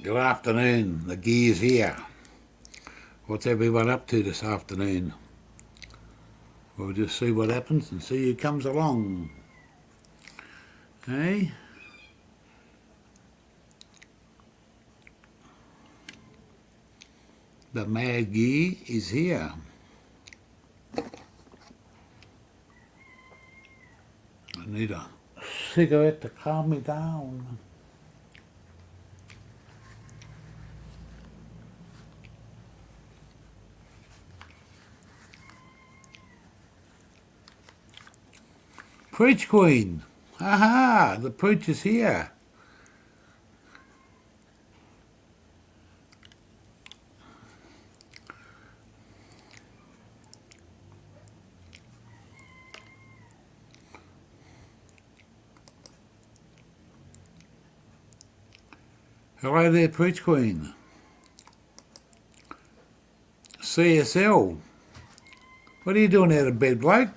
Good afternoon, the gear's here. What's everyone up to this afternoon? We'll just see what happens and see who comes along. Hey? The mad gear is here. I need a cigarette to calm me down. Preach Queen. Aha, the preacher's here. Hello there, Preach Queen. CSL. What are you doing out of bed, bloke?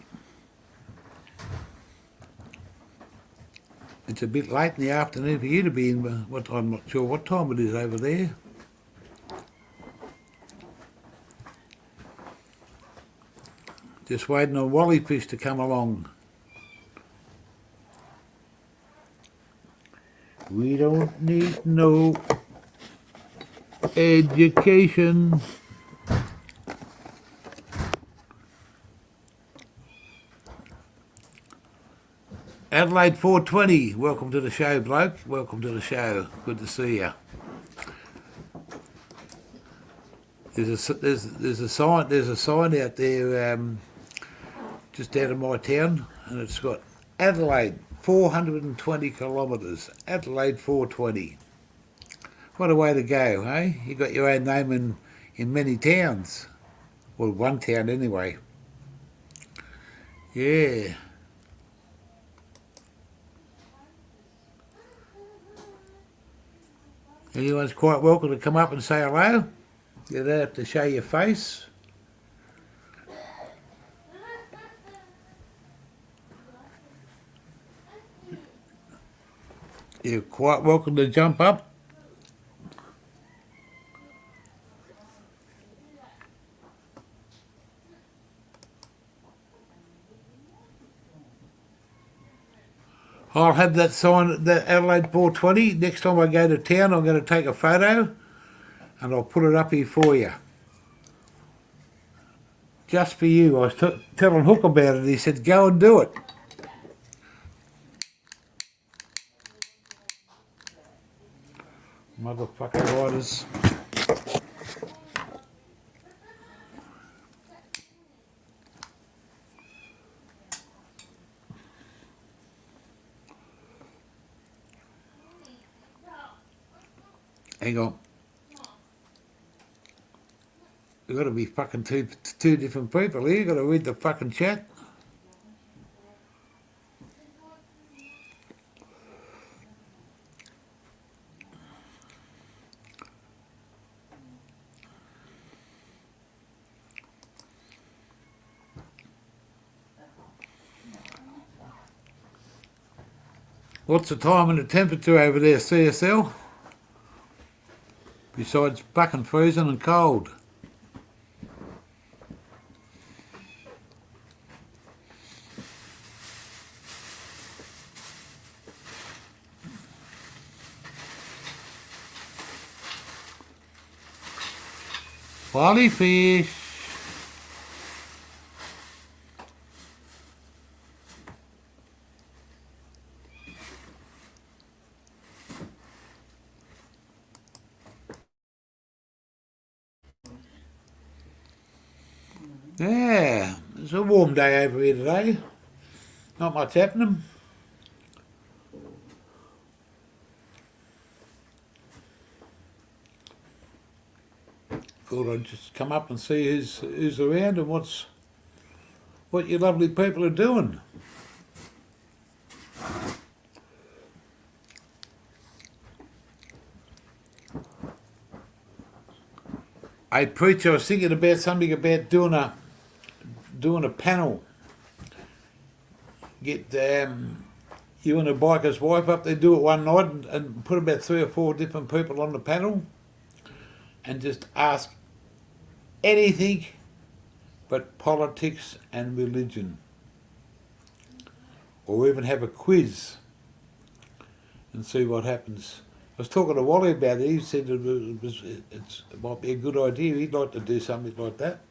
It's a bit late in the afternoon for you to be in. I'm not sure what time it is over there. Just waiting on Wallyfish to come along. We don't need no education. Adelaide 420, welcome to the show, bloke. Welcome to the show. Good to see you. There's a sign out there just out of my town, and it's got Adelaide 420 kilometres. Adelaide 420. What a way to go, eh? You got your own name in many towns. Well, one town anyway. Yeah. Anyone's quite welcome to come up and say hello. You don't have to show your face. You're quite welcome to jump up. I'll have that sign, that Adelaide 420. Next time I go to town, I'm going to take a photo and I'll put it up here for you. Just for you. I was telling Hook about it. He said, go and do it. Motherfucking riders. Hang on. You've got to be fucking two different people here. You've got to read the fucking chat. What's the time and the temperature over there, CSL? Besides fucking freezing and cold. Wallyfish. Yeah, it's a warm day over here today. Not much happening. Thought I'd just come up and see who's around and what you lovely people are doing. Hey, preacher, I was thinking about something about doing a panel. Get you and a biker's wife up there do it one night and put about 3 or 4 different people on the panel and just ask anything but politics and religion. Or even have a quiz and see what happens. I was talking to Wally about it. He said it might be a good idea. He'd like to do something like that.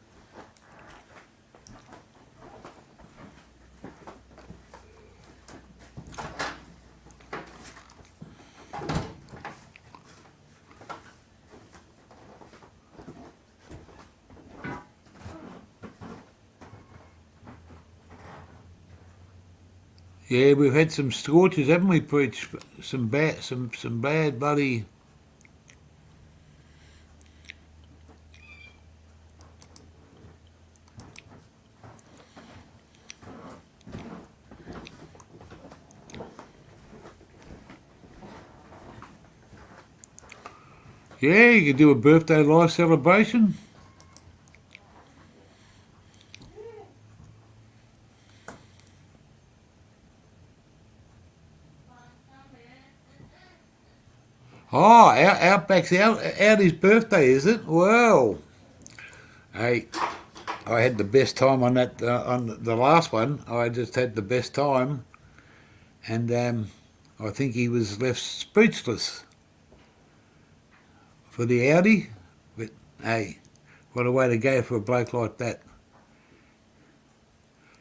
Yeah, we've had some scorches, haven't we, Preach? Some bad bloody. Yeah, you could do a birthday live celebration. Oh, Outback's out his birthday, is it? Well, hey, I had the best time on that on the last one. I just had the best time, and I think he was left speechless for the Audi. But hey, what a way to go for a bloke like that.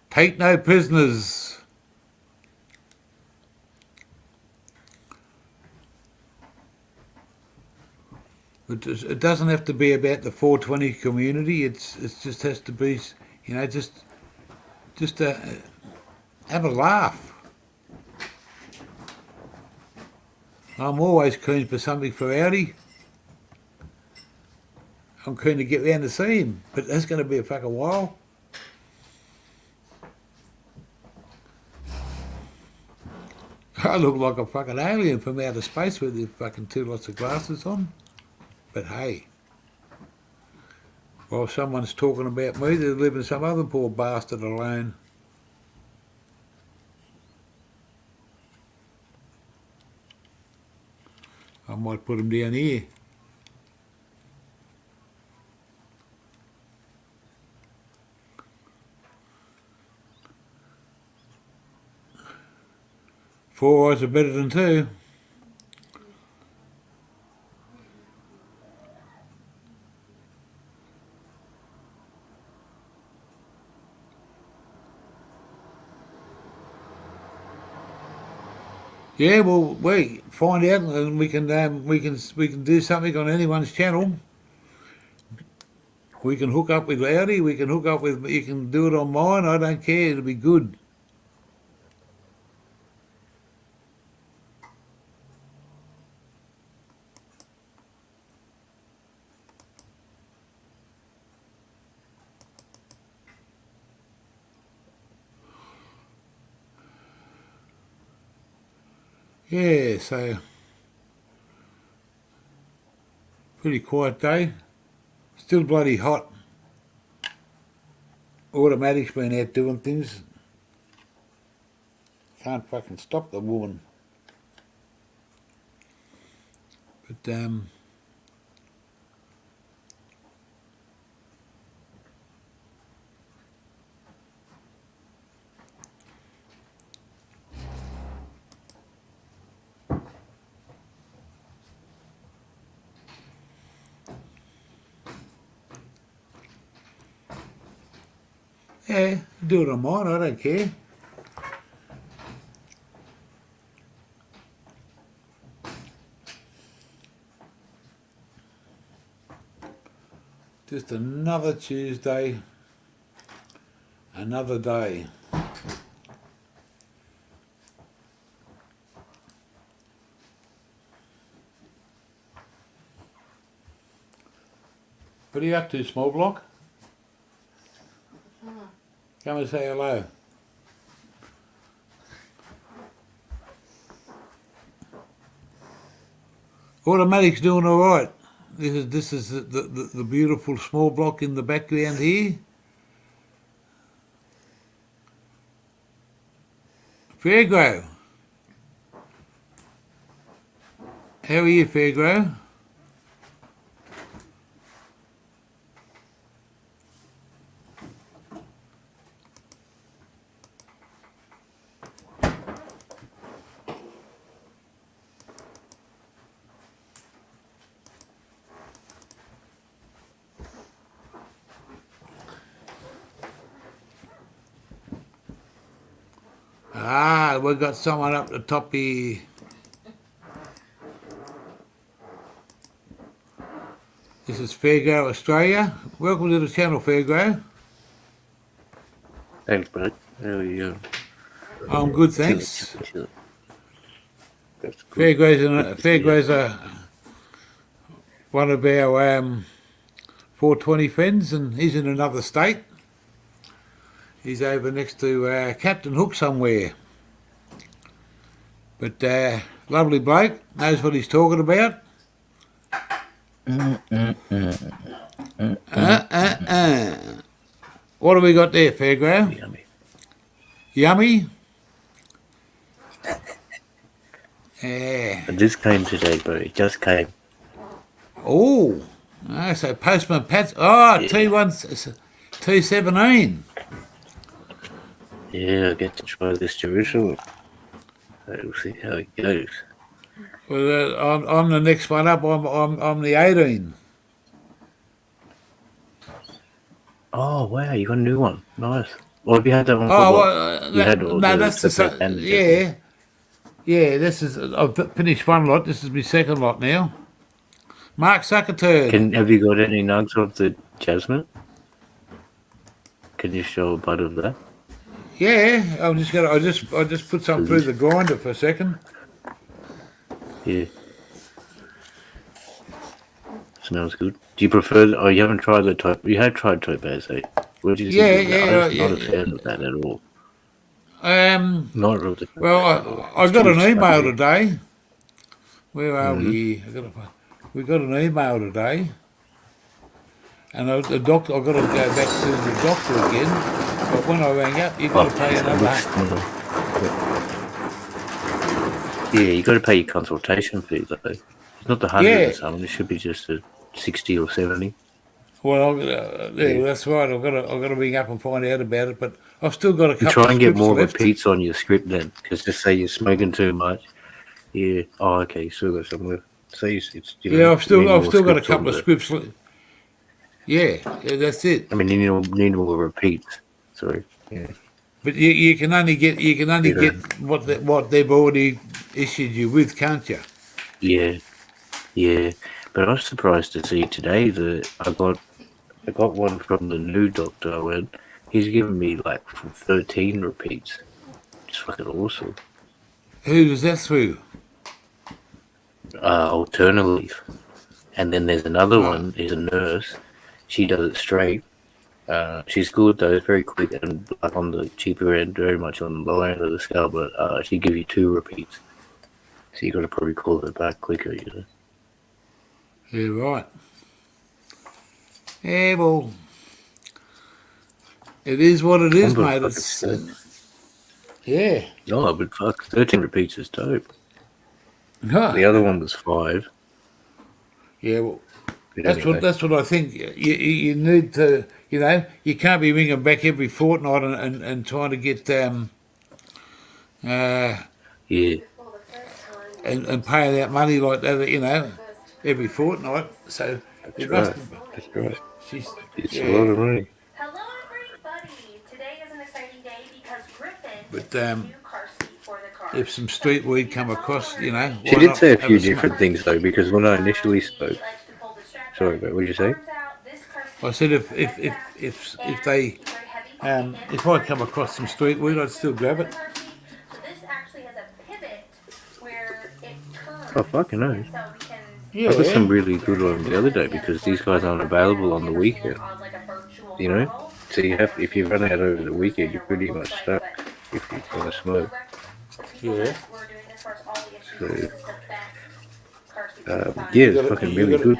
Take no prisoners. But it doesn't have to be about the 420 community. It just has to be, just have a laugh. I'm always keen for something for Audi. I'm keen to get round to see him, but that's going to be a fucking while. I look like a fucking alien from outer space with these fucking 2 lots of glasses on. But hey, while someone's talking about me, they're leaving some other poor bastard alone. I might put him down here. Four eyes are better than two. Yeah, well, we find out, and we can do something on anyone's channel. We can hook up with Audi. We can hook up with. You can do it on mine. I don't care. It'll be good. Yeah, so pretty quiet day. Still bloody hot. Automatic's been out doing things. Can't fucking stop the woman. But yeah, do it on mine. I don't care. Just another Tuesday, another day. What are you up to, small block? Come and say hello. Automatic's doing all right. This is the beautiful small block in the background here. Fairgrow. How are you, Fairgrow? Ah, we've got someone up the top here. This is Fairgrow Australia. Welcome to the channel, Fairgrow. Thanks, bud. How are you? I'm good, thanks. Chill. That's good. Fairgrow's one of our 420 friends, and he's in another state. He's over next to Captain Hook somewhere. But lovely bloke, knows what he's talking about. What have we got there, Fairgrow? Yummy. Yummy? Yeah. And this came today, bro. It just came. Oh, so Postman Pat's. Oh, Yeah. T17. Yeah, I get to try this Jerusalem. We'll see how it goes. Well, I'm the next one up. I'm the 18. Oh, wow, you got a new one. Nice. Well, have you had that one for Oh, what? well, You had all that's the separate same. and Yeah, yeah. This is. I've finished one lot. This is my second lot now. Mark Zuckerturd. Have you got any nugs of the Jasmine? Can you show a bit of that? Yeah, I'm just gonna. I just put some through the grinder for a second. Yeah. Smells good. Do you prefer? Oh, you haven't tried the type. You have tried Topaz, eh? What did you think? I'm not a fan of that at all. Not really. Well, I got an email today. Where are we? We got an email today, and the doctor. I got to go back to the doctor again. But when I rang up, you got to pay another. Yeah, you got to pay your consultation fee though. It's not the 100 or something. It should be just a 60 or 70. Well, that's right. I've got to ring up and find out about it. But I've still got a couple. Try and get more left. repeats on your script then, because just say you're smoking too much. Yeah. Oh, okay. You still got some left. Say it's. I've still got a couple of scripts. Yeah, that's it. I mean, you need more repeats. Sorry. Yeah. But you can only get what they've already issued you with, can't you? Yeah. Yeah. But I was surprised to see today that I got one from the new doctor I went. He's given me like 13 repeats. It's fucking awesome. Who does that through? Alternative. And then there's another one. There's a nurse. She does it straight. She's good though, very quick and like on the cheaper end, very much on the lower end of the scale. But she give you 2 repeats, so you got to probably call her back quicker, you know. Yeah, right. Yeah, well, it is what it is, mate. It's yeah. No, but fuck, 13 repeats is dope. Huh. The other one was 5. Yeah, well, that's what I think. You need to, you know, you can't be ringing back every fortnight and trying to get Yeah. and paying that money like that, you know, every fortnight. So That's right. That's right. It's yeah. a lot of money. Hello, everybody. Today is an exciting day because Griffin But is a new car seat for the car. if some street weed come across, you know, She why did not say a have few smoke? different things though, because when I initially spoke, sorry, but what did you say? I said if they if I come across some street weed, I'd still grab it. So this actually has a pivot where it turns. Oh, fucking no. So we can Yeah. I got some really good ones the other day because these guys aren't available on the weekend. on like a virtual You know, model. so you have if you run out over the weekend, you're pretty much stuck if you want to smoke. Yeah. We're doing this for all the issues. This is the best car seat Yeah, design. it's fucking really good.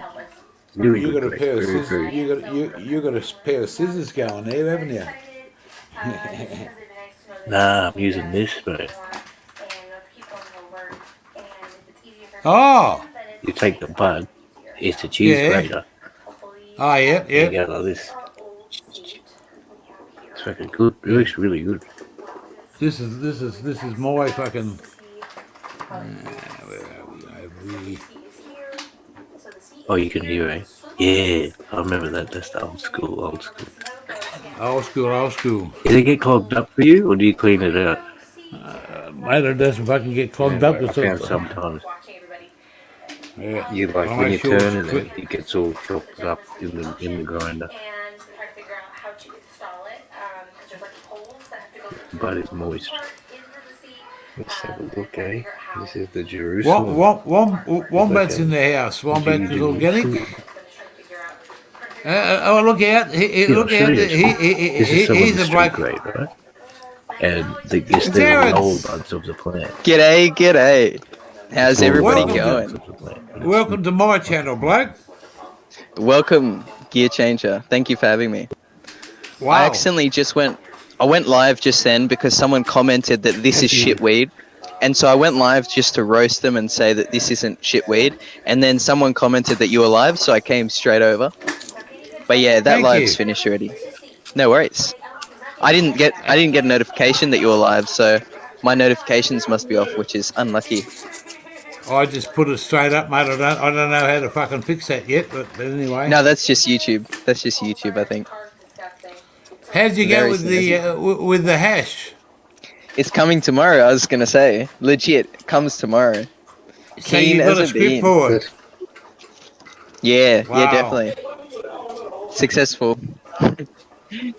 Really You good. got a pair of Very, scissors. very. You got a pair of scissors going there, haven't you? Nah, I'm using this, bro. Oh, You take the bud. It's a cheese Yeah. grater. Oh, yeah, You yeah. go like this. It's fucking good. It looks really good. This is my fucking. Where are we? Oh, you can hear it. Yeah, I remember that. That's the old school. Old school. Old school, old school. Does it get clogged up for you, or do you clean it out? Mate, it doesn't fucking get clogged Yeah, up. I It's found all, sometimes yeah. you like I when you sure turn it's it gets all chopped up in the grinder. And try to figure out how to install it, because there's like holes that have to go through. But it's moist. Part into the seat. Let's have a look, eh? This is the What, Jerusalem. Wombat's in the house. Wombat is organic. Oh, look out! Look out! This is some of He's the a street bloke. grade, right? And it's the Terrence. old buds of the plant. G'day, g'day. How's everybody Welcome. going? Of the plant. Welcome to my channel, bloke. Welcome, Gear Changer. Thank you for having me. Wow. I accidentally I went live just then because someone commented that this is shitweed. And so I went live just to roast them and say that this isn't shitweed. And then someone commented that you were live, so I came straight over. But yeah, that Thank live's you. finished already. No worries. I didn't get a notification that you were live, so my notifications must be off, which is unlucky. I just put it straight up, mate. I don't know how to fucking fix that yet, but anyway. No, that's just YouTube. That's just YouTube, I think. How'd you go Very with the hash? It's coming tomorrow, I was going to say. Legit, it comes tomorrow. So Keen you got as a a script bean. for it. Yeah, Wow. yeah, definitely. Successful.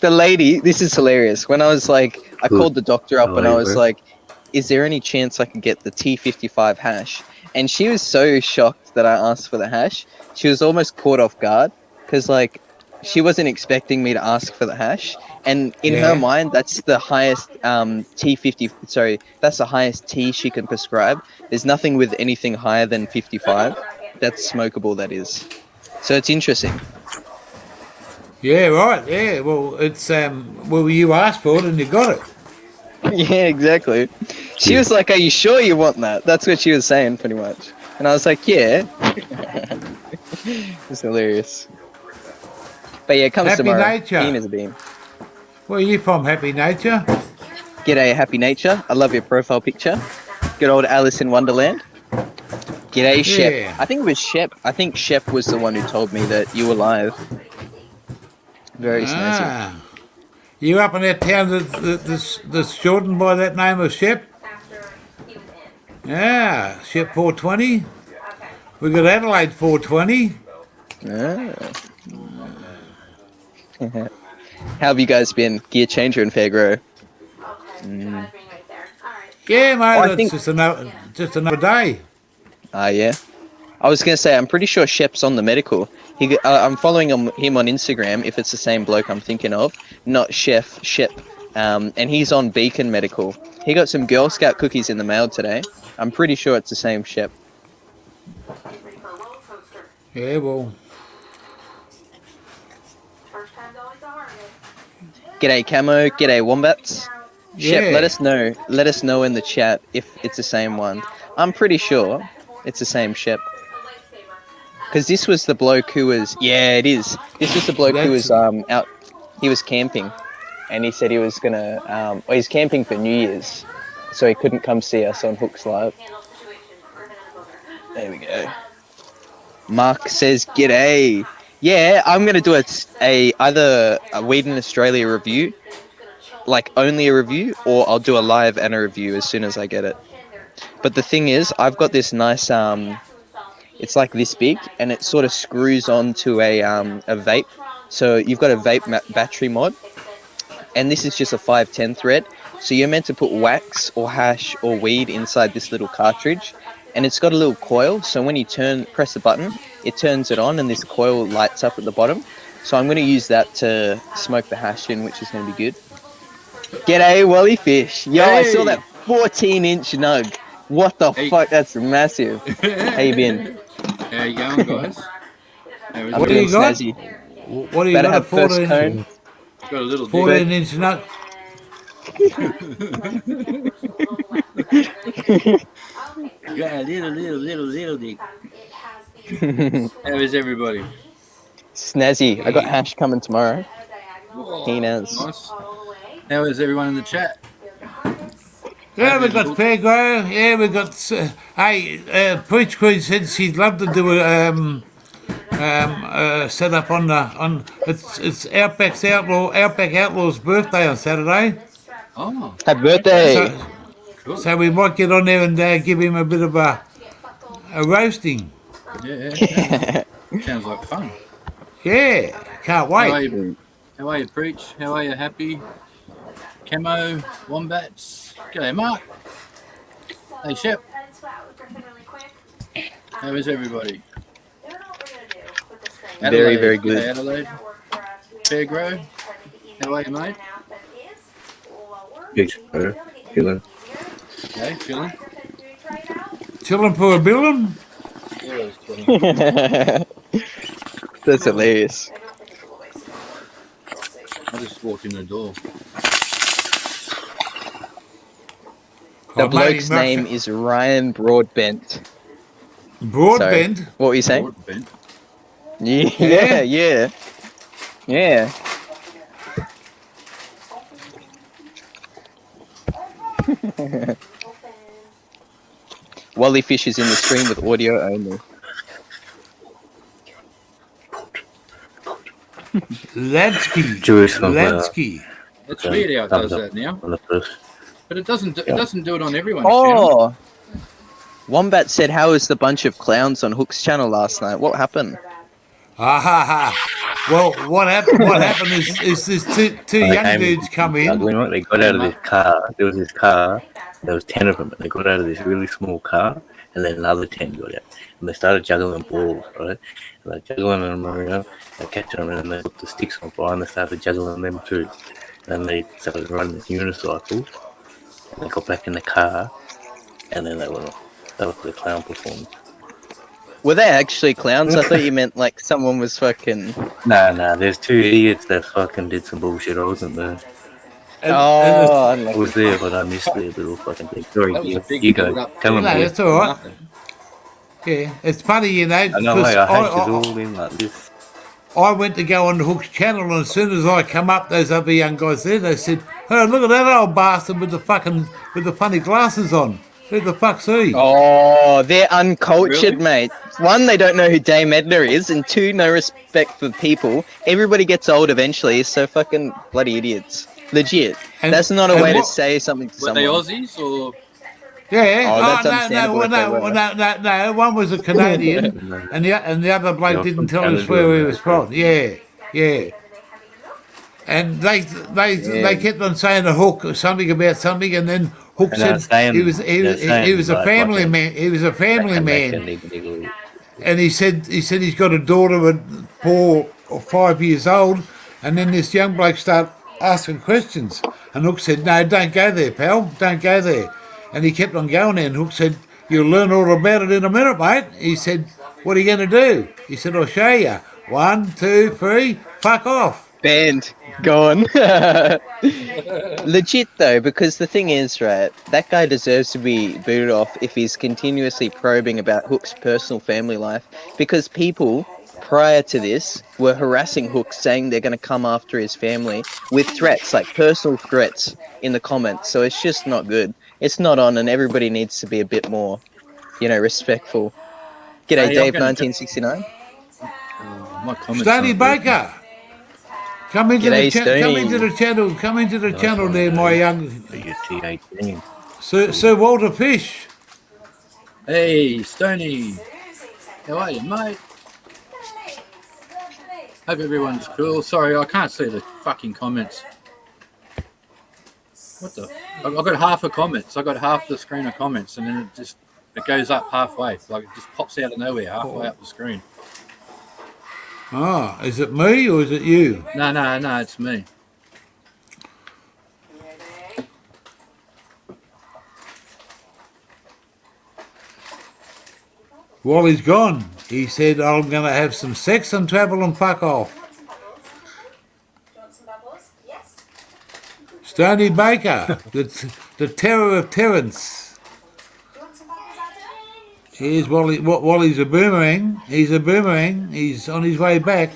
The lady, this is hilarious. When I was like, I Good. called the doctor up and I was Hello. like, is there any chance I could get the T55 hash? And she was so shocked that I asked for the hash. She was almost caught off guard because, like, she wasn't expecting me to ask for the hash. And in Yeah. her mind, that's the highest T50, sorry, that's the highest T she can prescribe. There's nothing with anything higher than 55. That's smokable, that is. So it's interesting. Yeah, right. Yeah. Well, it's well, you asked for it and you got it. Yeah, exactly. She was like, "Are you sure you want that?" That's what she was saying, pretty much. And I was like, "Yeah." It's hilarious. But yeah, it comes Happy tomorrow. nature. Keen as a bean. Where are you from? Happy Nature? G'day, Happy Nature. I love your profile picture. Good old Alice in Wonderland. G'day, Shep. Yeah. I think it was Shep. I think Shep was the one who told me that you were live. Very snazzy. Ah. You up in that town that's shortened by that name of Shep? After he was in. Yeah, Shep 420. We got Adelaide 420. Ah. How have you guys been? Gear Changer and Fairgrow. Okay, so that's being right there. Alright. Yeah, mate, I it's think- just another day. Yeah. I was gonna say I'm pretty sure Shep's on the medical. I'm following him on Instagram. If it's the same bloke I'm thinking of, not Chef Shep, and he's on Beacon Medical. He got some Girl Scout cookies in the mail today. I'm pretty sure it's the same Shep. Ready for a roller coaster. Yeah, well, First time's always the hardest. G'day Camo. G'day Wombats. Shep, Yeah. let us know. Let us know in the chat if it's the same one. I'm pretty sure it's the same Shep. A lifesaver. Because this was the bloke who was, yeah, it is. This was the bloke who was out. He was camping, and he said he was gonna. Well, he's camping for New Year's, so he couldn't come see us on Hooks Live. Handle situation. We're gonna go There we go. Mark says, "G'day." Yeah, I'm gonna do either a Weed in Australia review, like only a review, or I'll do a live and a review as soon as I get it. But the thing is, I've got this nice it's like this big, and it sort of screws onto a vape. So you've got a vape battery mod, and this is just a 510 thread. So you're meant to put wax or hash or weed inside this little cartridge, and it's got a little coil. So when you press the button, it turns it on, and this coil lights up at the bottom. So I'm going to use that to smoke the hash in, which is going to be good. G'day, Wally Fish. Yo, I saw that 14-inch nug. What the fuck? That's massive. How you been? How you going, guys? I'm What do you feeling got? snazzy. What do you Better got? A have first 14, cone. Got a little dick. 14 inch nut? Got a little dick. It has How is everybody? Snazzy. I got Hash coming tomorrow. Oh, Keen as. nice. How is everyone in the chat? Yeah, we got Fairgrow. Yeah, we got. Preach Queen said she'd love to do a set up on it's Outback Outlaw's birthday on Saturday. Oh, Happy birthday. So, so we might get on there and give him a bit of a roasting. yeah. Sounds like fun. Yeah, can't How are wait. you? How are you, Preach? How are you, Happy? Camo, Wombats. G'day, Mark. Hey, Shep. How is everybody? Very, very G'day, good. Adelaide. Fairgrow. How are you, mate? Good, bro. Feeling. Okay, chilling. Chilling for a billion. Yeah, it's chilling. That's hilarious. I just walked in the door. The Oh, matey, bloke's name is Ryan Broadbent. Broadbent. What were you saying? Board bent. Yeah, yeah. Yeah. Wally Fish is in the stream with audio only. Lansky. Jerusalem, Lansky. That's Yeah, weird how it thumbs does up. that now. On the first. But it doesn't do it on everyone's channel. Oh! Wombat said, how was the bunch of clowns on Hook's channel last night? What happened? Ah ha ha. Well, what happened? What happened is this two They young came dudes come in. juggling, right? They got out of this car. There was this car. There was 10 of them. And they got out of this really small car, and then another 10 got out. And they started juggling balls, right? And they're juggling them around. They catch them, and then they put the sticks on fire, and they started juggling them too. And then they started running this unicycle. And they got back in the car, and then they went off. That was the clown performance. Were they actually clowns? I thought you meant like someone was fucking... Nah, there's two idiots that fucking did some bullshit. I wasn't there. And- Oh, I was there, but I missed the little fucking thing. Sorry, That was a big you go. build-up. Tell them. No, Yeah. that's all right. Nothing. Yeah, it's funny, you know. I know, 'cause mate, I hate to do all in like this. I went to go on Hook's channel, and as soon as I come up, those other young guys there, they said, "Oh, look at that old bastard with the funny glasses on. Who the fuck's he?" Oh, they're uncultured, Really? mate. One, they don't know who Dame Edna is, and two, no respect for people. Everybody gets old eventually, so fucking bloody idiots. Legit. And- That's not a and way to what- say something to Were they someone. Aussies or? Yeah. Oh, that's no, understandable if they were. no. One was a Canadian, and the other bloke Yeah, didn't from tell us Canada, where he yeah. was from. Yeah. And they kept on saying to Hook something about something, and then Hook And they're said saying- he was they're saying, a like, family fucking- man. He was a family man. Illegal. And he said he's got a daughter at 4 or 5 years old, and then this young bloke started asking questions, and Hook said, "No, don't go there, pal, don't go there." And he kept on going there, and Hook said, "You'll learn all about it in a minute, mate." He said, "What are you going to do?" He said, "I'll show you. 1, 2, 3, fuck off." Banned. Gone. Legit though, because the thing is, right, that guy deserves to be booted off if he's continuously probing about Hook's personal family life, because people prior to this were harassing Hook, saying they're going to come after his family with threats, like personal threats in the comments. So it's just not good. It's not on, and everybody needs to be a bit more, respectful. G'day, Hey, Dave, I'm gonna- 1969. My comments. Stoney aren't working. Baker, come into G'day, come Stoney. into the channel, there, my young You're T18. Sir Walter Fish. Hey, Stoney. How are you, mate? Hope everyone's cool. Sorry, I can't see the fucking comments. What the? I've got half the comments. I got half the screen of comments, and then it goes up halfway. Like it just pops out of nowhere halfway up the screen. Ah, is it me or is it you? No, it's me. Wally's gone. He said, "I'm going to have some sex and travel and fuck off." Stoney Baker, the terror of Terrence. Here's Wally. Wally's a boomerang. He's a boomerang. He's on his way back.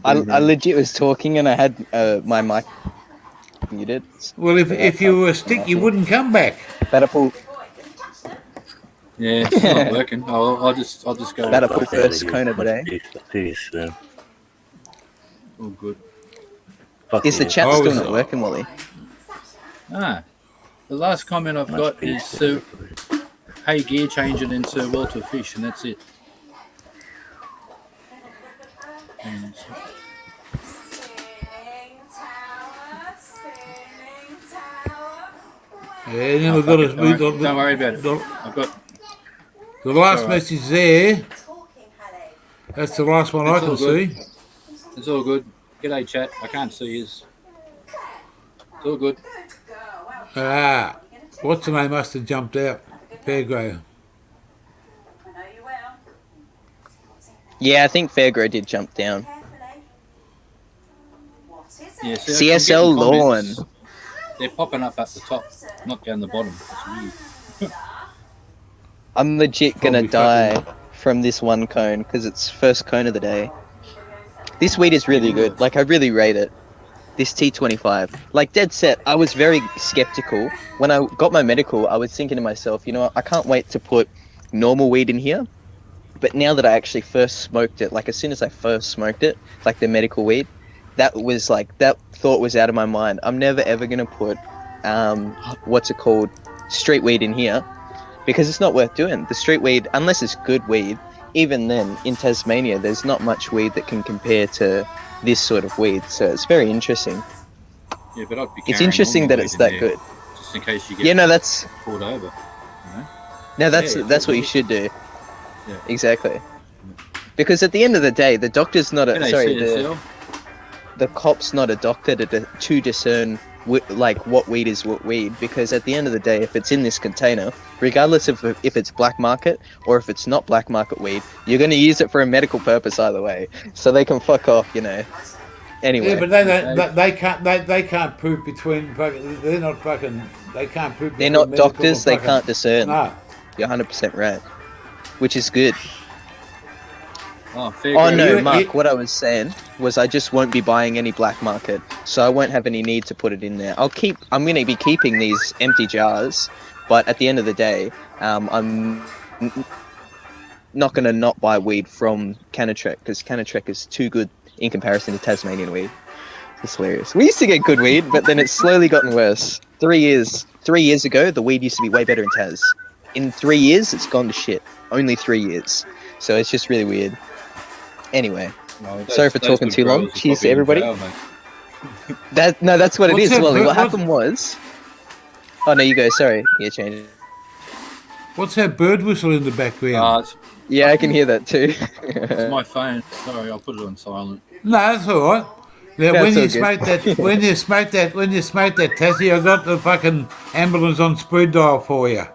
I legit was talking and I had my mic muted. Well, if you were a stick, you wouldn't come back. Better pull. Yeah, it's not working. I'll just go. Better with pull that. first cone of the day. Peace, man. All good. Fuck Is the yeah. chat Oh, still is not it? working, Wally? The last comment I've Must got be. is hey, gear change and then Sir Walter Fish, and that's it. And so- Yeah, then Oh, we've got fuck it, to. don't worry about it. The, I've got the last Alright. message there. That's the last one I It's can all good. see. it's all good. G'day, chat. I can't see his. It's all good. Ah, what's the name? Must have jumped out. Fairgrow. Yeah, I think Fairgrow did jump down. Yeah, see, I'm CSL getting Lawn. comments. They're popping up at the top, not down the bottom. It's weird. I'm legit gonna Probably die from this one cone because it's first cone of the day. This weed is really good. Like, I really rate it. This T25. Like, dead set, I was very skeptical. When I got my medical, I was thinking to myself, you know what, I can't wait to put normal weed in here. But now that I actually first smoked it, like, as soon as I first smoked it, like the medical weed, that was like, that thought was out of my mind. I'm never ever gonna put, what's it called, street weed in here. Because it's not worth doing. The street weed, unless it's good weed, even then, in Tasmania, there's not much weed that can compare to this sort of weed. So it's very interesting. Yeah, but I'd be It's carrying interesting normal that it's weed that in there, good. just in case you get Yeah, no, that's pulled over. no, that's Yeah, it's that's all what you good. should do. Yeah. Exactly. Because at the end of the day, the doctor's not a G'day, sorry, CSL. the cop's not a doctor to discern like what weed is what weed. Because at the end of the day, if it's in this container, regardless of if it's black market or if it's not black market weed, you're going to use it for a medical purpose either way. So they can fuck off, you know. Anyway. Yeah, but they can't prove between fucking. They're not fucking. They can't prove. They're between not medical doctors, and they fucking- can't discern. No. You're 100% right. Which is good. Oh, fair Oh go. no, you- Mark, you- what I was saying was I just won't be buying any black market, so I won't have any need to put it in there. I'm going to be keeping these empty jars, but at the end of the day, I'm not going to not buy weed from Canatrek, because Canatrek is too good in comparison to Tasmanian weed. It's hilarious. We used to get good weed, but then it's slowly gotten worse. 3 years ago, the weed used to be way better in Tas. In 3 years, it's gone to shit. Only 3 years. So it's just really weird. Anyway, No, sorry for those talking good too long. growers are Cheers to probably in everybody. jail, mate. that's what it What's is, that, Wally. What what's- happened was... Oh, no, you go. Sorry. Yeah, change. What's that bird whistle in the background? Yeah, I can hear that too. It's my phone. Sorry, I'll put it on silent. No, that's all right. Now, That's when all you good. smoke that, when you smoke that Tassie, I got the fucking ambulance on speed dial for you.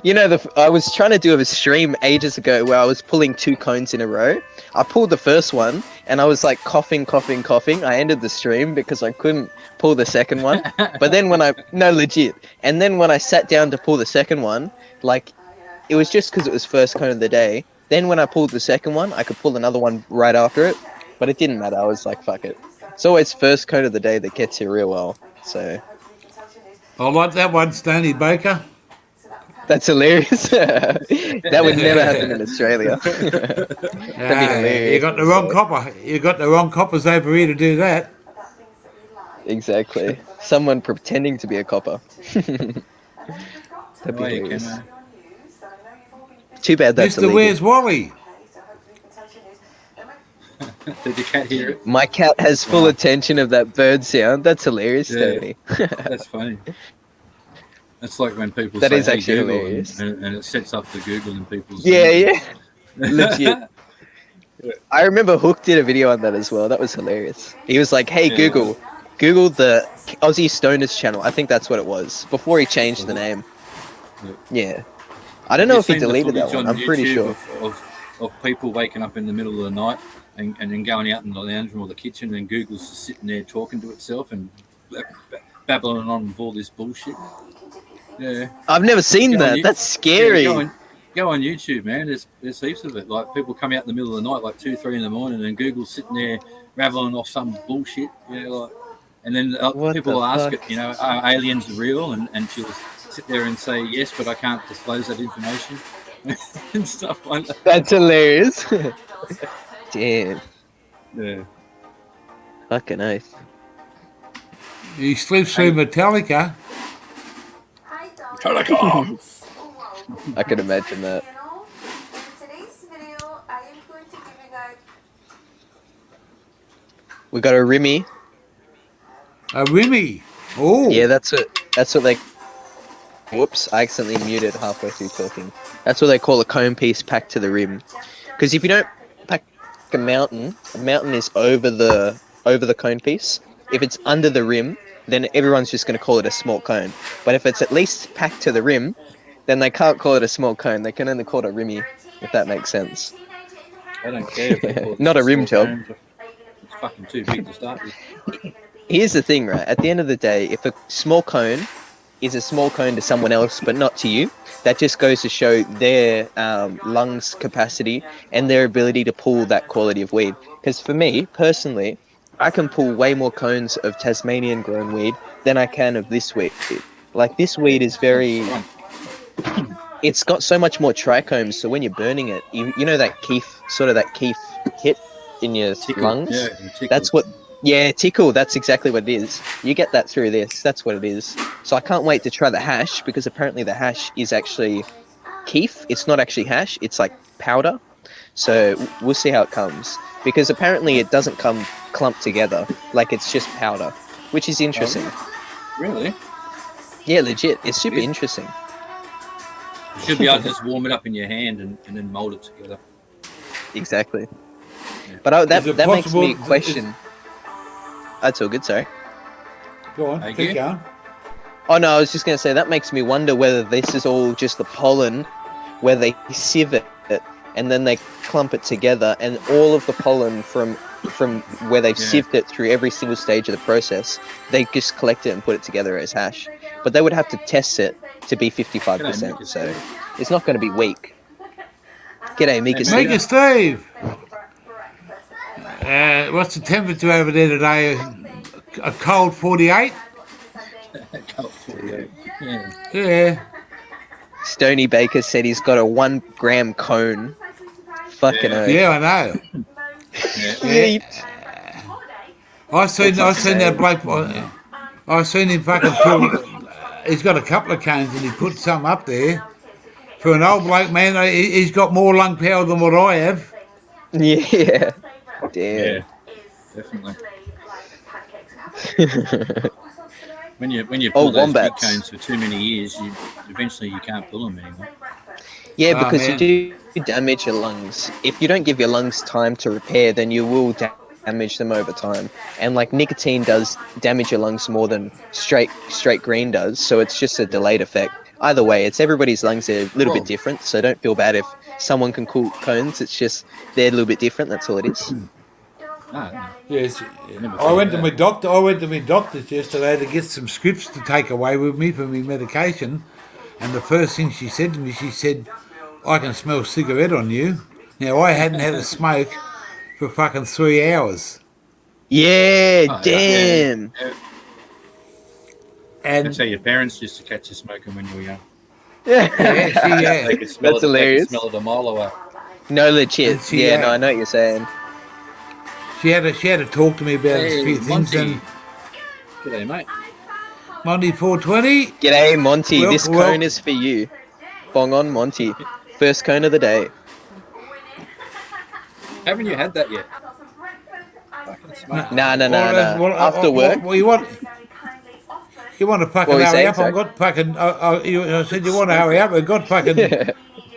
You know, I was trying to do a stream ages ago where I was pulling 2 cones in a row. I pulled the first one and I was like coughing. I ended the stream because I couldn't pull the second one. But then no, legit. And then when I sat down to pull the second one, like, it was just because it was first cone of the day. Then when I pulled the second one, I could pull another one right after it. But it didn't matter. I was like, fuck it. It's always first cone of the day that gets you real well. So I like that one, Stoney Baker. that's hilarious. That would never happen in Australia. hilarious. You got the wrong copper. You got the wrong coppers over here to do that. Exactly. Someone pretending to be a copper. That'd be Away you hilarious. can, Too bad that's Mister, illegal. where's Wally? Did the cat hear it? My cat has full attention of that bird sound. That's hilarious, Yeah. Tony. That's funny. It's like when people That say, is "Hey, actually Google," hilarious. and it sets up the Google and people's. Yeah. Legit. I remember Hook did a video on that as well. That was hilarious. He was like, "Hey Yeah. Google the Aussie Stoners channel." I think that's what it was before he changed the name. Yeah. I don't know if he deleted that one. I'm pretty sure. Of people waking up in the middle of the night and then going out in the lounge room or the kitchen, and Google's just sitting there talking to itself and babbling on with all this bullshit. Yeah. I've never seen Go on that. you- That's scary. Yeah, go on YouTube, man. There's heaps of it. Like people come out in the middle of the night, like 2, 3 in the morning, and Google's sitting there rattling off some bullshit. And then What people the will ask fuck? it, are aliens real? And she'll sit there and say yes, but I can't disclose that information and stuff like that. That's hilarious. Damn. Yeah. Fucking oath. He sleeps through Metallica. Hi, Dolly. Telecom. Welcome. I can imagine that. Channel. In today's video, I am going to give you guys We got a Remy. A Remy. Oh. Yeah, that's what they. Whoops! I accidentally muted halfway through talking. That's what they call a cone piece packed to the rim. Because if you don't pack a mountain is over the cone piece. If it's under the rim, then everyone's just going to call it a small cone. But if it's at least packed to the rim, then they can't call it a small cone. They can only call it a Remy, if that makes sense. I don't care. If they call it Not a rim small job. cones. It's fucking too big to start with. Here's the thing, right? At the end of the day, if a small cone is a small cone to someone else but not to you, that just goes to show their lungs capacity and their ability to pull that quality of weed. Because for me, personally, I can pull way more cones of Tasmanian grown weed than I can of this weed. Like, this weed is very... It's got so much more trichomes, so when you're burning it, you know that keef hit in your Tickle. lungs? Yeah, and tickle. That's what... Yeah, tickle, that's exactly what it is. You get that through this, that's what it is. So I can't wait to try the hash, because apparently the hash is actually keef. It's not actually hash, it's like powder. So we'll see how it comes. Because apparently it doesn't come clumped together, like it's just powder, which is interesting. Really? Yeah, legit, it's super Yeah. interesting. You should be able to just warm it up in your hand and then mold it together. Exactly. But that Is it makes me possible- question... That's all good, sorry. Go on. Thank Keep you. going. Oh no, I was just going to say, that makes me wonder whether this is all just the pollen, where they sieve it, and then they clump it together, and all of the pollen from where they've Yeah. sieved it through every single stage of the process, they just collect it and put it together as hash. But they would have to test it to be 55%, so it's not going to be weak. G'day, Mika. Hey, Make it, Steve. What's the temperature over there today? A cold 48? Yeah. Yeah. Stony Baker said he's got a 1 gram cone. Fucking Yeah. oath. Yeah, I know. Yeah. I seen that bloke. I seen him fucking pull. He's got a couple of cones and he put some up there. For an old bloke, man, he's got more lung power than what I have. Yeah. Damn. Yeah. Definitely. When you pull those wombats. big cones for too many years, eventually you can't pull them anymore. Yeah, Oh, because man. you do damage your lungs. If you don't give your lungs time to repair, then you will damage them over time. And like nicotine does damage your lungs more than straight green does, so it's just a delayed effect. Either way, it's everybody's lungs are a little bit different, so don't feel bad if someone can cool cones. It's just they're a little bit different. That's all it is. No, Yes. Never I went to thought my doctor. I went to my doctor's yesterday to get some scripts to take away with me for my medication. And the first thing she said to me, she said, "I can smell cigarette on you." Now I hadn't had a smoke for fucking 3 hours. Yeah, Oh, damn. Yeah. And That's how your parents used to catch you smoking when you were young. yeah, They could smell That's it, hilarious. They could smell it a mile away. No, legit. And she, Yeah, no, I know what you're saying. she had to talk to me about a few things. Monty. And G'day, mate. Monday 420. G'day, Monty. Well- This well- cone is for you. Bong on, Monty. First cone of the day. Haven't you had that yet? Fucking smoke. Nah. Well, After work. Well, you want to fucking What were you hurry saying, up? sorry? I've got fucking. I said you want to hurry up. I've got fucking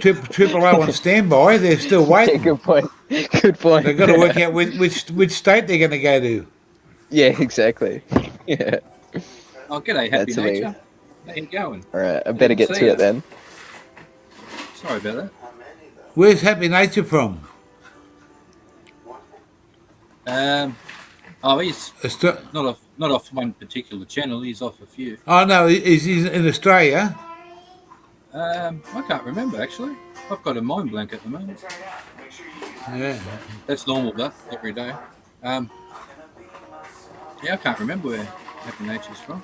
triple O on standby. They're still Yeah, waiting. good point. Good point. They've got to work out which state they're going to go to. Yeah, exactly. Yeah. Oh, g'day, Happy That's Nature. hilarious. How you going? All right, I better get See to ya. it then. Sorry about that. Where's Happy Nature from? He's Australia. not a not off one particular channel. He's off a few. Oh no, he's in Australia. I can't remember actually. I've got a mind blank at the moment. Yeah. That's normal, but every day. Yeah, I can't remember where Happy Nature's from.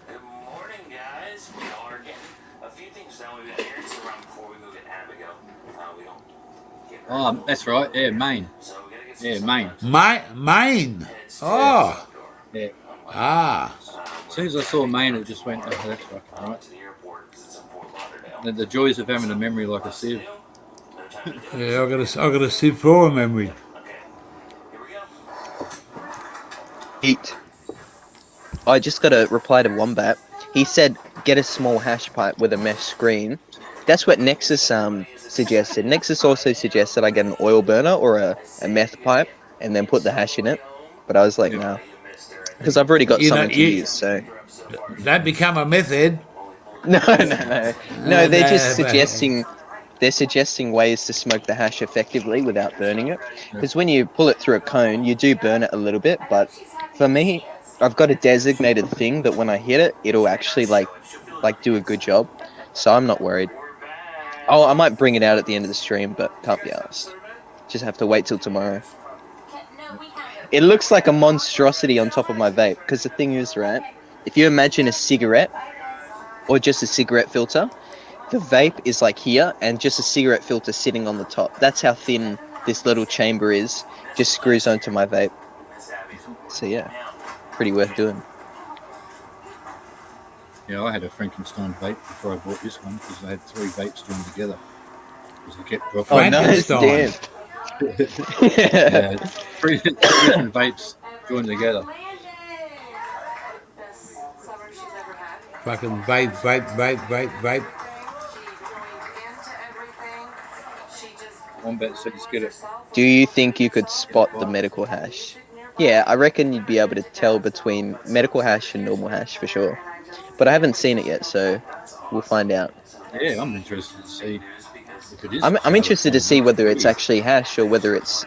Good morning, guys. We are getting a few things done. We've got errands to run before we go get Abigail. We don't get her. Oh, that's right. Yeah, Maine. So we gotta get some Yeah, stuff Maine. Maine. done. It's Oh. Yeah. Ah. As soon as I saw Maine, it just went, oh, that's fucking right. to the airport because it's in Fort Lauderdale. The joys of having a memory like a sieve. No time to do Yeah, I got a sieve for a memory. Okay. Here we go. Eat. I just got a reply to Wombat. He said, get a small hash pipe with a mesh screen. That's what Nexus suggested. Nexus also suggested I get an oil burner or a meth pipe and then put the hash in it. But I was like, no. Because I've already got You know, something to use, so... Don't become a method. No. No, they're just but- suggesting... They're suggesting ways to smoke the hash effectively without burning it. Because when you pull it through a cone, you do burn it a little bit. But for me, I've got a designated thing that when I hit it, it'll actually like do a good job. So I'm not worried. Oh, I might bring it out at the end of the stream, but can't be asked. Just have to wait till tomorrow. It looks like a monstrosity on top of my vape. Because the thing is, right, if you imagine a cigarette or just a cigarette filter, the vape is like here and just a cigarette filter sitting on the top. That's how thin this little chamber is. Just screws onto my vape. So yeah, pretty worth doing. Yeah, I had a Frankenstein vape before I bought this one because I had 3 vapes joined together. Because I kept dropping. Oh, nice, damn. Yeah, 3 different vapes joined together. Fucking vape. Wombat said he's good at. Do you think you could spot the medical hash? Yeah, I reckon you'd be able to tell between medical hash and normal hash for sure. But I haven't seen it yet, so we'll find out. Yeah, I'm interested to see if it is. I'm interested to see whether it's actually hash or whether it's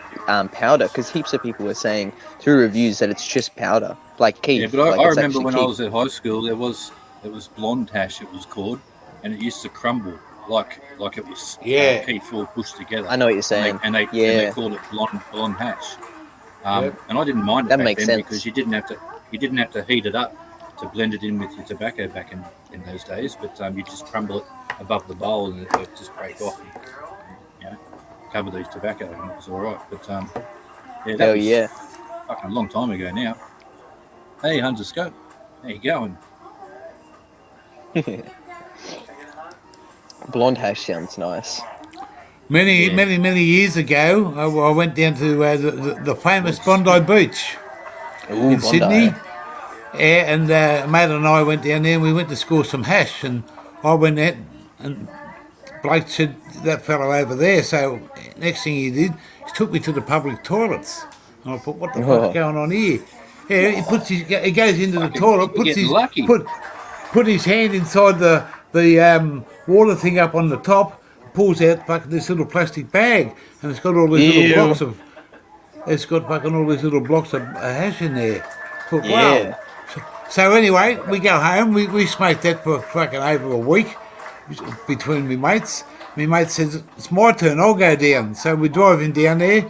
powder, because heaps of people were saying through reviews that it's just powder, like Keith. Yeah, but I like it's remember actually when I Keith. was at high school, it was blonde hash. It was called, and it used to crumble like it was Yeah. Keith all pushed together. I know what you're saying. And they Yeah. called it blonde hash. Yep. And I didn't mind it That back makes then sense. because you didn't have to heat it up to blend it in with your tobacco back in those days. But you just crumble it above the bowl and it would just break off and cover these tobacco and it was all right. But yeah, that Hell was yeah. fucking a long time ago now. Hey, Hunter Scope, how you going? Blonde hash sounds nice. Many years ago, I went down to the famous Bondi Beach Ooh, in Bondi. Sydney. Yeah, and mate and I went down there and we went to score some hash, and I went out and Blake said that fellow over there. So next thing he did, he took me to the public toilets. And I thought, what the Oh. fuck's going on here? Yeah, he goes into the Fucking- toilet, you're getting lucky. put his hand inside the water thing up on the top, pulls out fucking this little plastic bag, and it's got all these Ew. little blocks of. It's got fucking all these little blocks of hash in there. Thought, Yeah. wow. So anyway, we go home. We smoked that for fucking over a week between me mates. My mate says it's my turn. I'll go down. So we drive him down there.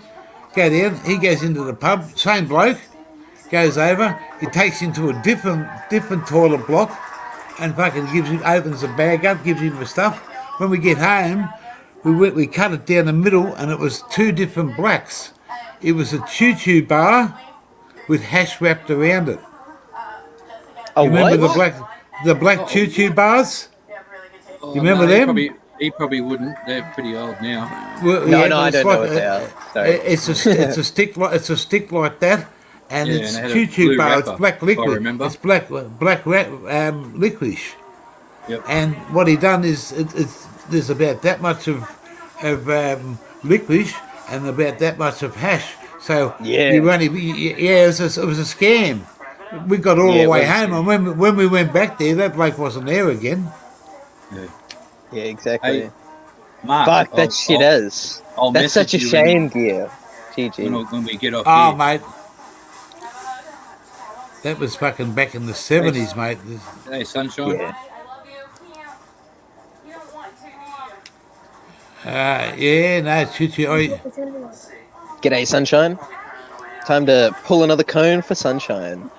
Go down. He goes into the pub. Same bloke. Goes over. He takes him to a different toilet block, and fucking opens the bag up, gives him the stuff. When we get home, we cut it down the middle, and it was 2 different blacks. It was a choo-choo bar with hash wrapped around it. Oh, You remember what? the black choo-choo bars? Oh, You remember no, them? He probably wouldn't. They're pretty old now. Well, No, yeah, no, I it's don't like know what they are. Sorry. It's a stick like that, and Yeah, it's and it had a choo-choo blue bar. It's wrapper, black if I liquid. remember. It's black licorice. Yep. And what he done is there's about that much of licorice and about that much of hash. So Yeah. it was a scam. We got all Yeah, the way it was. home, and when we went back there, that bloke wasn't there again. Yeah. Yeah, exactly. Hey, Mark, Fuck, that I'll- shit I'll- is. I'll That's such a message you shame, gear. GG. when we get off Oh, here. mate, That was fucking back in the 70s, mate. Hey, sunshine. Yeah. Yeah, no, choo-choo. G'day, Sunshine. Time to pull another cone for Sunshine.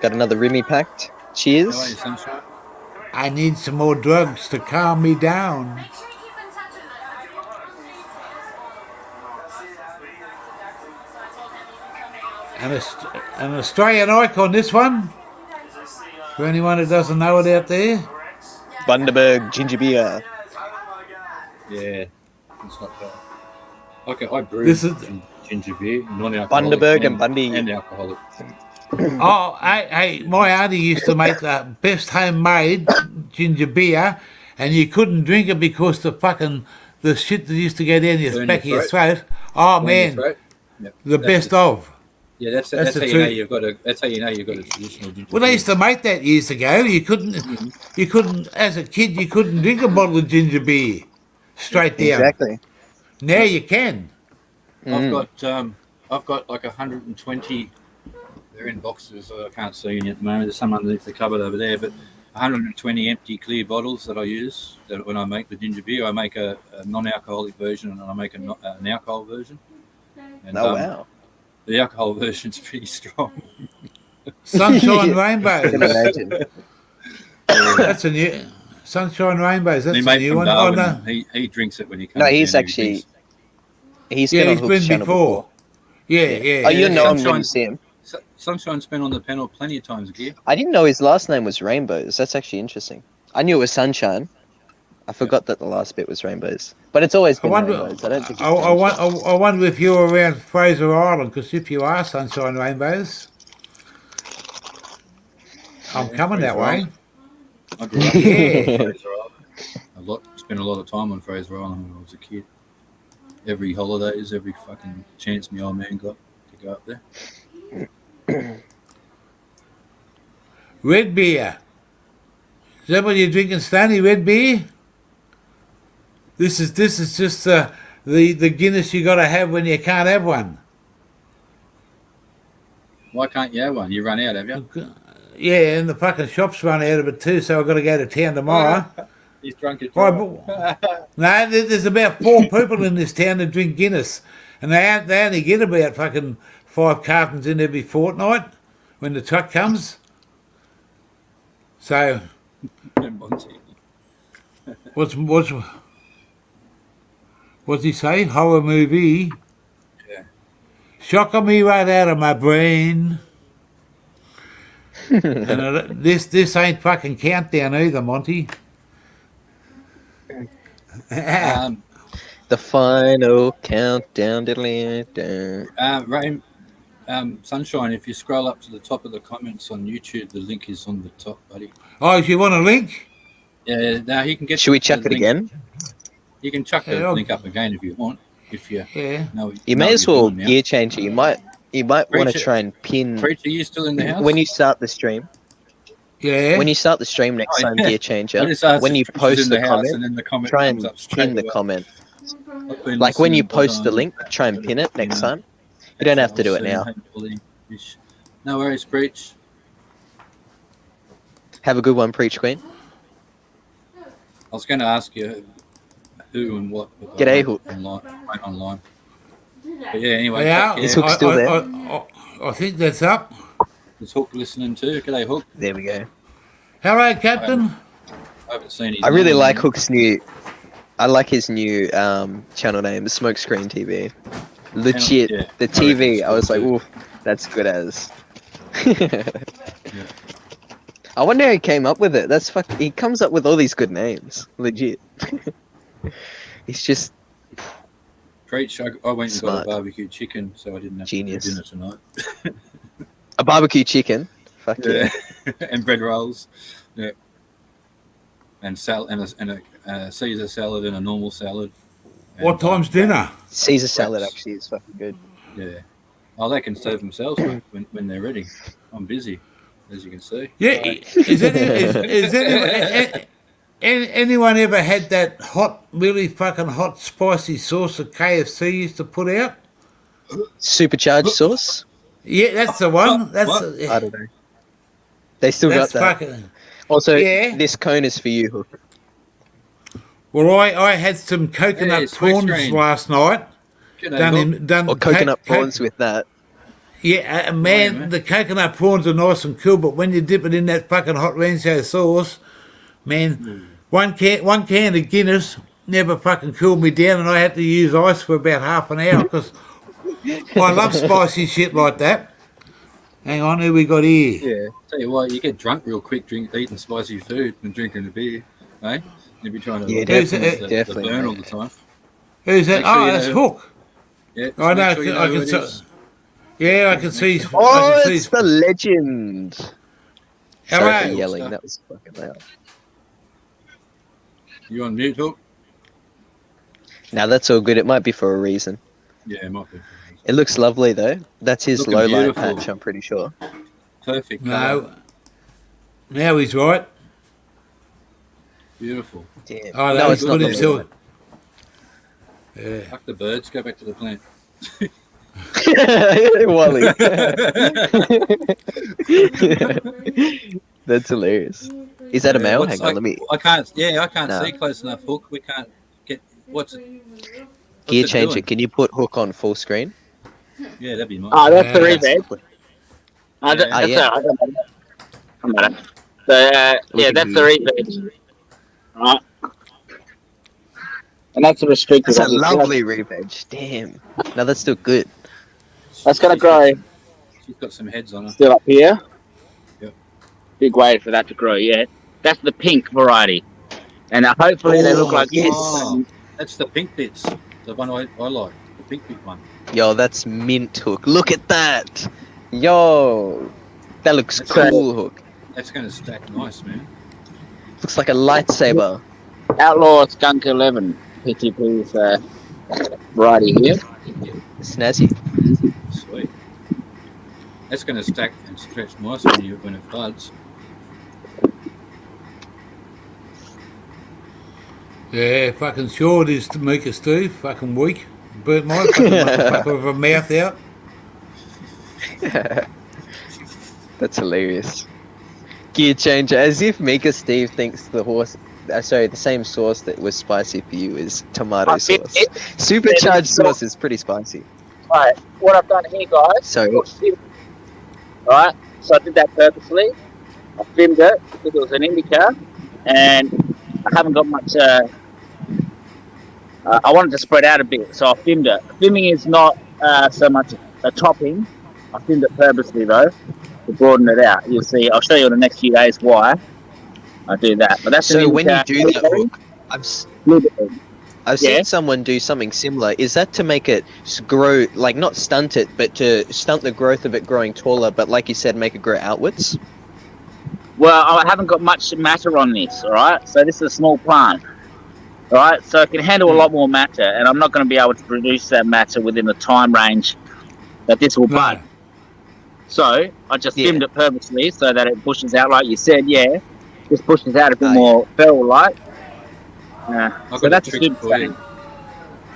Got another Remy packed. How are you, Cheers. sunshine? I need some more drugs to calm me down. Make sure you keep in touch with us. An Australian icon, this one. For anyone who doesn't know it out there. Bundaberg ginger beer. Yeah, it's not bad. Okay, I brew This is- ginger beer, non-alcoholic, Bundaberg and Bundy. and alcoholic. Oh, hey, my auntie used to make the best homemade ginger beer, and you couldn't drink it because the shit that used to go down your Burn back of your your throat. Oh Burn your man, throat. Yep. the That's best the- of. Yeah, that's That's how the you know truth. you've got a. That's how you know you've got a traditional ginger Well, they beer. used to make that years ago. You couldn't, as a kid, you couldn't drink a bottle of ginger beer straight down. Exactly. Now you can. I've got like 120. They're in boxes. So I can't see any at the moment. There's some underneath the cupboard over there, but 120 empty clear bottles that I use. That when I make the ginger beer, I make a non-alcoholic version and I make an alcohol version. And, Oh wow. The alcohol version's pretty strong. Sunshine Yeah. Rainbows. I can imagine. That's a new Sunshine Rainbows. he That's a made new from one. Darwin. Oh, And no. he drinks it when he comes. No, he's down, he actually. drinks- He's Yeah, been on he's Hook's been channel before. Yeah. Oh, you know him when Sunshine. you see him. Sunshine's been on the panel plenty of times, Gear. I didn't know his last name was Rainbows. That's actually interesting. I knew it was Sunshine. I forgot that the last bit was Rainbows. But it's always I been wonder. Rainbows. I don't think I, it's I, won- I wonder if you're around Fraser Island, because if you are Sunshine Rainbows, I'm coming that Fraser way. Island. I grew up Yeah. in Fraser Island. Spent a lot of time on Fraser Island when I was a kid. Every holidays, every fucking chance my old man got to go up there. Red beer. Is that what you're drinking, Stanley? Red beer? This is just the Guinness you got to have when you can't have one. Why can't you have one? You run out, have you? Yeah, and the fucking shops run out of it too, so I've got to go to town tomorrow. He's drunk it. Right, no, there's about 4 people in this town that drink Guinness, and they only get about fucking 5 cartons in every fortnight when the truck comes. So what's he say? Horror movie? Yeah. Shocking me right out of my brain. And this ain't fucking countdown either, Monty. The final countdown. Diddly-down. Rain, Sunshine, if you scroll up to the top of the comments on YouTube, the link is on the top, buddy. Oh, if you want a link? Yeah, now he can get. Should we the chuck it link- again? You can chuck the Yeah, link up again if you want. If you Yeah. know. You know may what as you're well doing now. gear change it. You might want to Preacher- try and pin Preacher, you still in the house? when you start the stream. Yeah. When you start the stream next Oh, time, yeah. gear changer. I just asked When if you Preacher's post in the house, comment, and then the comment try and comes up straight pin the away. comment. I've been Like when you listening, post the but, link, try and pin it next yeah. time. You don't have to do it I'll now. see. No worries, Preach. Have a good one, Preach Queen. I was going to ask you who and what. but I G'day, went Hook. went online. But yeah, anyway, Yeah, take Is care. Hook still there? I think that's up. Is Hook listening too? G'day, Hook. There we go. Hello, Captain. I haven't seen his I really name. like Hook's new. I like his new channel name, Smokescreen TV. Legit, Yeah, the I reckon TV. it's I was good like, too. ooh, that's good as. I wonder how he came up with it. That's fuck. He comes up with all these good names. Legit. He's just Preach. I went and Smart. got a barbecue chicken, so I didn't have Genius. to do dinner tonight. a barbecue chicken. Fuck yeah. And bread rolls. Yeah. And a Caesar salad and a normal salad. What And, time's dinner? Caesar salad actually is fucking good. Yeah. Oh, they can serve themselves when they're ready. I'm busy, as you can see. Yeah. Anyone ever had that hot, really fucking hot, spicy sauce that KFC used to put out? Supercharged sauce? Yeah, that's the one. That's What? I don't know. They still That's got that. fucking. Also, Yeah. this cone is for you, Hook. Well, I had some coconut Hey, sweet prawns screen. last night. Done Or coconut prawns with that. Yeah, Oh, man, yeah. the coconut prawns are nice and cool, but when you dip it in that fucking hot rancio sauce, man, one can of Guinness never fucking cooled me down, and I had to use ice for about half an hour because I love spicy shit like that. Hang on, who we got here? Yeah. Tell you what, you get drunk real quick eating spicy food and drinking a beer, eh? You'd be trying to Yeah, definitely, the definitely, burn all mate. the time. Who's that? Make sure Oh, you that's know- Hook. Yeah. just I know. make sure you I who can it see. is. Yeah, I can see. I Oh, can see. it's the legend. Sorry for Hello. yelling. That was fucking loud. You on mute, Hook? Now that's all good. It might be for a reason. Yeah, it might be. It looks lovely though. That's his Looking low light beautiful. patch. I'm pretty sure. Perfect. colour. No. Now he's right. Beautiful. Damn. Oh, no, no, it's he's not put the himself. light. Yeah. Fuck the birds. Go back to the plant. Wally. That's hilarious. Is that a male? What's Hang on, like- let me. I can't. Yeah, I can't No. see close enough, Hook. We can't get. What's it? Gear it changer. doing? Can you put Hook on full screen? Yeah, that'd be nice. Oh, that's the Yeah. revenge. Yeah. Ah, yeah. I'm better. So, yeah, that's the revenge. Right. And that's a restricted That's a one. lovely reveg. Damn. No, that's still good. That's going to grow She's got some heads on her. still up here. Yep. Big way for that to grow, yeah. That's the pink variety. And hopefully they look Oh, like yes. Oh, that's the pink bits. The one I like. The pink bit one. Yo, that's mint, Hook. Look at that. Yo. That looks That's cool, Hook. That's going to stack nice, man. Looks like a lightsaber. Outlaw Skunk 11 PTP's variety here. Snazzy. Sweet. That's going to stack and stretch nice when it buds. Yeah, fucking sure it is to Mika Steve. Fucking weak. Burnt my fucking motherfucker with a mouth out. That's hilarious. Gear changer, as if Mika Steve thinks the same sauce that was spicy for you is tomato I think sauce. Supercharged sauce is pretty spicy. Alright, what I've done here, guys. So, Right, so I did that purposely. I filmed it because it was an indica, and I haven't got much. I wanted to spread out a bit, so I filmed it. Filming is not so much a topping. I filmed it purposely though to broaden it out. You'll see. I'll show you in the next few days why I do that. But that's so an when you indica. do that, Hook, I've Yeah. seen someone do something similar. Is that to make it grow, like not stunt it, but to stunt the growth of it growing taller, but like you said, make it grow outwards? Well, I haven't got much matter on this, alright? So this is a small plant, alright? So it can handle a lot more matter, and I'm not going to be able to produce that matter within the time range that this will bud. No. So I just Yeah. filmed it purposely so that it pushes out, like you said, yeah. Just pushes out a bit Oh, more feral-like. I've So got that's a a trick good for you, thing.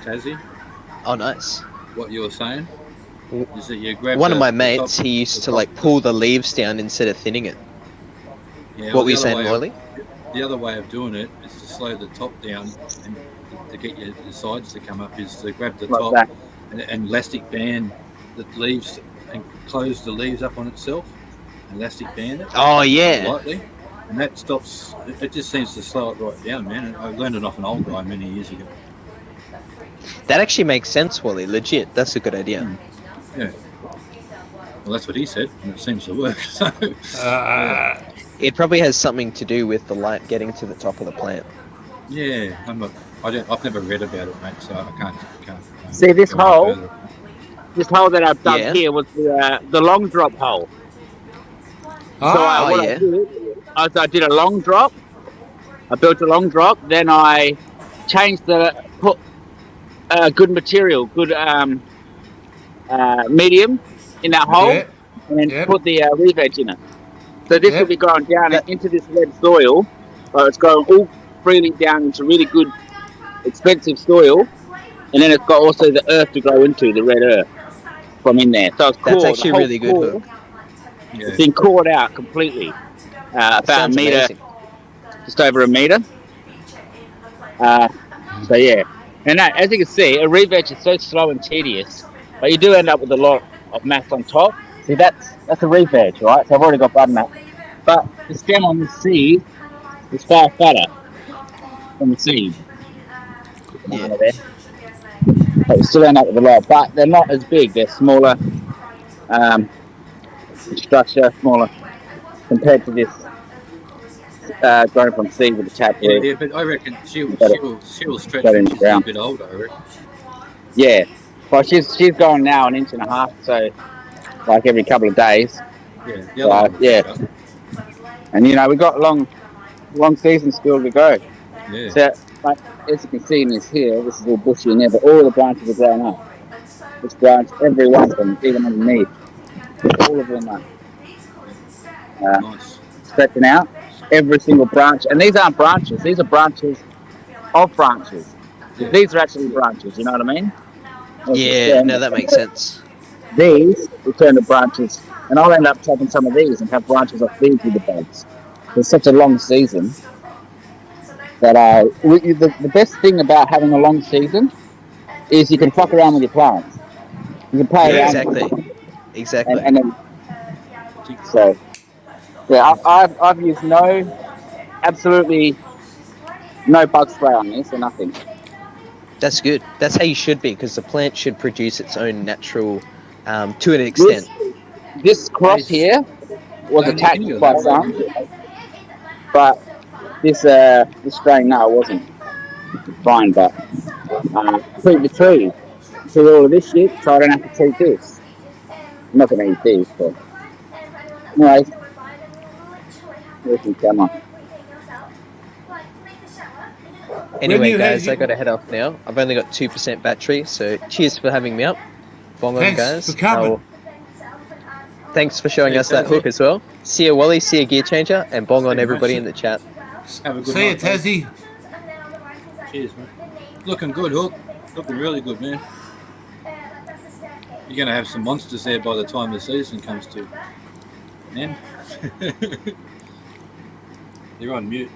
Tazzy. Oh, nice. What you were saying is that you grab One of the- my the mates, top- he used the to top- like pull the leaves down instead of thinning it. Yeah, What well, were you the other saying, way of- Wiley? The other way of doing it is to slow the top down and to get the sides to come up is to grab the Like top that. and elastic band the leaves and close the leaves up on itself. Elastic band it Oh, yeah. lightly, and that stops. It just seems to slow it right down, man. And I learned it off an old guy many years ago. That actually makes sense, Wally. Legit. That's a good idea. Yeah. Well, that's what he said, and it seems to work. So, It probably has something to do with the light getting to the top of the plant. yeah, I've never read about it, mate. So I can't. See, this go hole- further. This hole that I've dug Yeah. here was the long drop hole. Ah, what yeah. I did a long drop. I built a long drop. Then I changed put good material, good medium in that hole, yeah. and then Yep. put the reef edge in it. So this Yep. will be going down That- into this red soil. So it's going all freely down into really good, expensive soil, and then it's got also the earth to grow into, the red earth from in there. So it's That's cored, actually the whole really good, core- Hook. Yeah. It's been cored out completely. about Sounds a meter, amazing. just over a meter. So yeah, and that, as you can see, a re-veg is so slow and tedious, but you do end up with a lot of mass on top. See, that's a re-veg, right? So I've already got butternut, but the stem on the seed is far fatter than the seed. Yeah. But you still end up with a lot, but they're not as big. They're smaller, structure smaller compared to this growing from seed with the tap Yeah, root. yeah, but I reckon she'll Got it. stretch Got it when in the she's a little ground. bit older. I reckon. Yeah, well, she's going now 1.5 inches, so like every couple of days. Yeah, the other one will Yeah. catch up. And you know we got long season still to go. Yeah. So, like, as you can see in this here, this is all bushy in there, but all the branches are growing up. This branch, every one of them, even underneath, all of them are Nice. stretching out. Every single branch, and these aren't branches; these are branches of branches. Yeah. These are actually branches. You know what I mean? Yeah, no, that makes sense. These will turn to branches, and I'll end up taking some of these and have branches off these with the buds. It's such a long season that the best thing about having a long season is you can fuck around with your plants. You can play Yeah, around with exactly. them, Exactly. and then so yeah, I've used absolutely no bug spray on this or nothing. That's good. That's how you should be, because the plant should produce its own natural, to an extent. This cross here was Can attacked you by elaborate? some, but this strain no, it wasn't fine. But treat the tree, treat all of this shit, so I don't have to treat this. I'm not gonna eat these, but anyways, here's some camera. Anyway, you guys, had- I gotta head off now. I've only got 2% battery, so cheers for having me up. Bong on, Thanks guys. for coming. Thanks for showing Yeah, us that Tazzy. hook as well. See you, Wally. See you, Gear Changer, and bong on Very everybody much. in the chat. Have a good See you, night, mate. Tassie. Cheers, man. Looking good, Hook. Looking really good, man. You're gonna have some monsters there by the time the season comes to an end. You're on mute.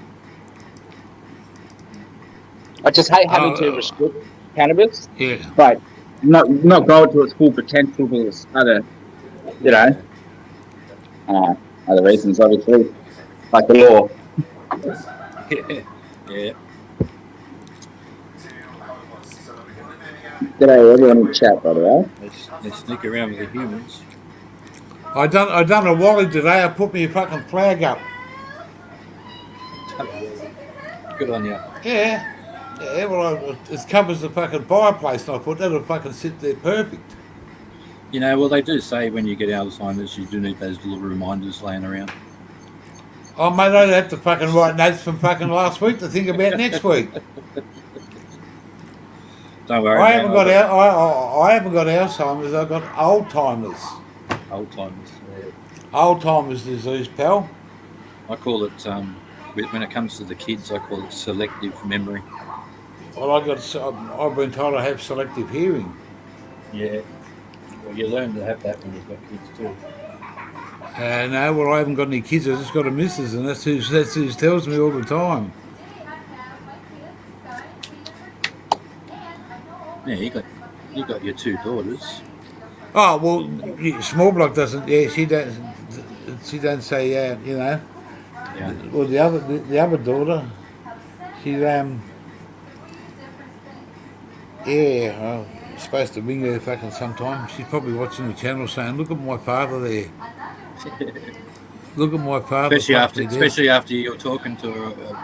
I just hate having to Oh. restrict cannabis, Yeah. but not go to its full potential because other, you know, other reasons, obviously, like the law. Yeah. G'day, everyone in chat, by the way. They sneak around with the humans. I done a Wally today. I put me fucking flag up. Good on you. Yeah. Yeah, well, it covers the fucking fireplace, and I thought that'll fucking sit there perfect. You know, well, they do say when you get Alzheimer's, you do need those little reminders laying around. Oh, mate, I have to fucking write notes from fucking last week to think about next week. Don't worry. I man, haven't got I haven't got Alzheimer's. I've got old timers. old timers. Old timers disease, pal. I call it, when it comes to the kids, I call it selective memory. Well, I've been told I have selective hearing. Yeah. Well, you learn to have that when you've got kids too. No, well, I haven't got any kids. I just got a missus, and that's who tells me all the time. Yeah, you got your two daughters. Oh well, Small Block doesn't. Yeah, she don't. She don't say. You know. Yeah. Well, the other daughter, she Yeah, I'm supposed to ring her fucking sometime. She's probably watching the channel saying, "Look at my father there. Look at my father." Especially after you're talking to her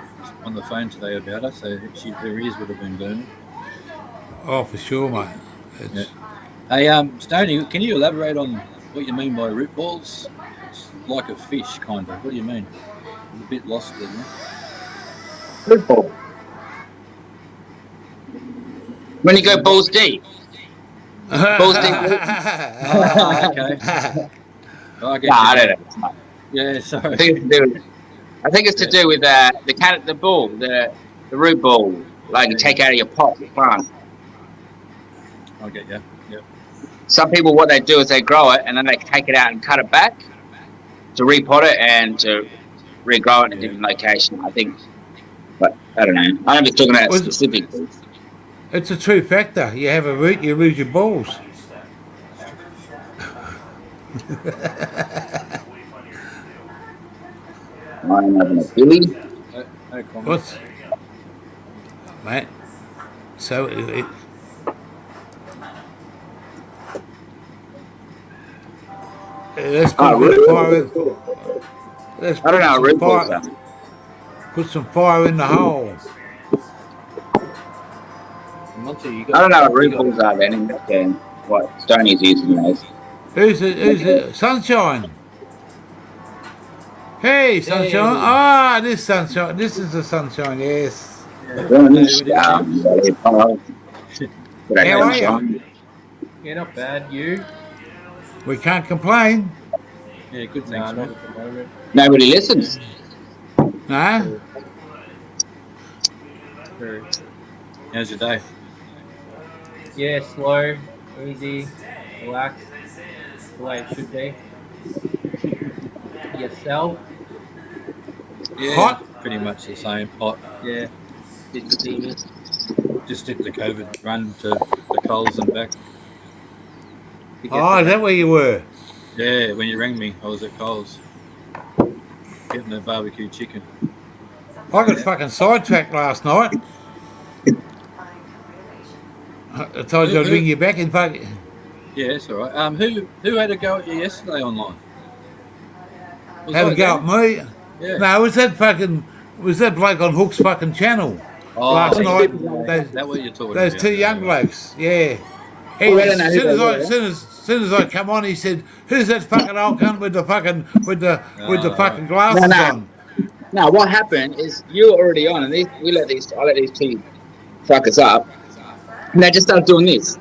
on the phone today about her, so her ears would have been burning. Oh, for sure, mate. It's, Hey, Stoney, can you elaborate on what you mean by root balls? It's like a fish, kind of. What do you mean? I'm a bit lost there, man. Football. When you go balls deep. Balls deep. Okay. I get Nah, I you. don't know. Yeah, sorry. I think it's to do with the ball, the root ball, like you take out of your pot, your plant. I get you. Yep. Some people, what they do is they grow it and then they take it out and cut it back to repot it and to regrow it in a different location. I think, but I don't know. I'm just talking about Was- specifically. It's a true factor. You have a root, you lose your balls. I'm having a Billy. No comment. What's, mate? So let's Oh, put really? fire in. Let's I don't know how some Red Bulls fire, are. put some fire in the hole. Monty, you I don't know what you Red got- Bulls are then. What Stoney's using those. Who's it? Sunshine. Hey, Sunshine. Hey. Ah, this Sunshine. This is the Sunshine, yes. Good on How are you? Yeah, not bad. You? We can't complain. Yeah, good Nah, thanks, not mate. at the moment. Nobody listens. No? True. How's your day? Yeah, slow, easy, relaxed, the way it should be. Yourself? Yeah, Hot? pretty much the same. Hot. Yeah. Nicodemus. Just did the COVID run to the Coles and back. Oh, is that where you were? Yeah, when you rang me, I was at Coles getting the barbecue chicken. I got fucking sidetracked last night. I told you I'd ring you back in fuck. Yeah, it's all right. Who had a go at you yesterday online? Was Have I a go at there? me? Yeah. No, it was that bloke on Hook's fucking channel. Oh, last yeah. night, Is that what you're talking those about? two young blokes, yeah. He Oh, I was, don't know as who soon as they I, were. soon as I come on, he said, "Who's that fucking old cunt with the fucking with the Oh, fucking glasses No. on?" No, what happened is you were already on, and I let these two fuckers up, and they just started doing this.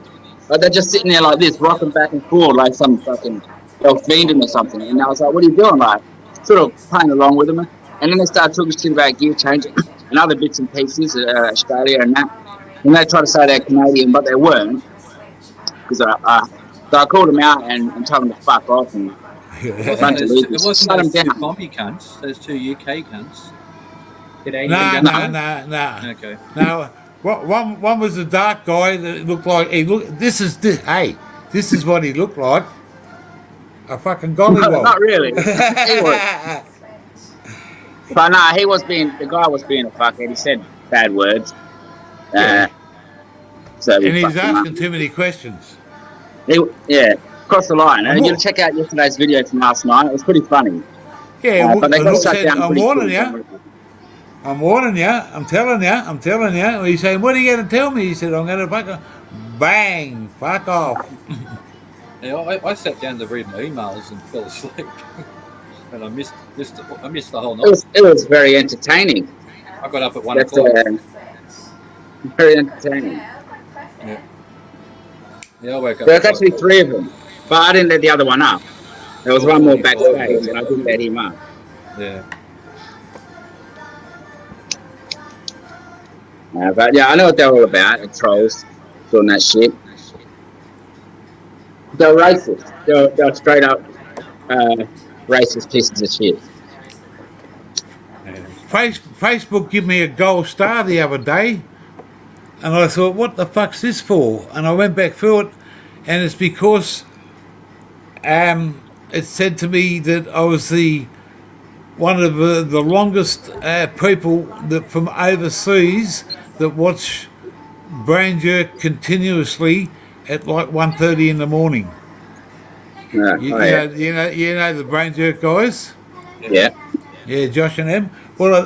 Like they're just sitting there like this, rocking back and forth like some fucking fiending or something. And I was like, "What are you doing?" Like, sort of playing along with them. And then they started talking shit about gear changing and other bits and pieces, Australia and that. And they tried to say they're Canadian, but they weren't. Because so I called them out and told them to fuck off and It bunch of losers. wasn't those Shut 'em two down. Pompey cunts, those two UK cunts. G'day, No, Nicodemus. no. Okay. No, one was a dark guy that looked like This is what he looked like. A fucking gollywog. Not really. He was. But no, the guy was being a fuckhead. He said bad words. So And we he's fucked him up. asking too many questions. Yeah, crossed the line. And What? you check out yesterday's video from last night. It was pretty funny. Yeah, But they and got Hook shut said, down I'm pretty warning quick. you. I'm warning you. I'm telling you. He's saying, what are you going to tell me? He said, I'm going to fucking bang, fuck off. Yeah, I sat down to read my emails and fell asleep, and I missed the whole night. It was very entertaining. I got up at 1 That's o'clock. very entertaining. Yeah, I woke up. There's actually 3 of them, but I didn't let the other one up. There was one more backstage, and I didn't let him up. Yeah. But yeah, I know what they're all about. The trolls doing that shit. They're racist. They're straight up racist pieces of shit. Facebook gave me a gold star the other day, and I thought, what the fuck's this for? And I went back through it, and it's because it said to me that I was one of the longest people that from overseas that watch Brain Jerk continuously at like 1:30 in the morning. Yeah. You know the Brain Jerk guys. Yeah. Yeah, Josh and them. Well,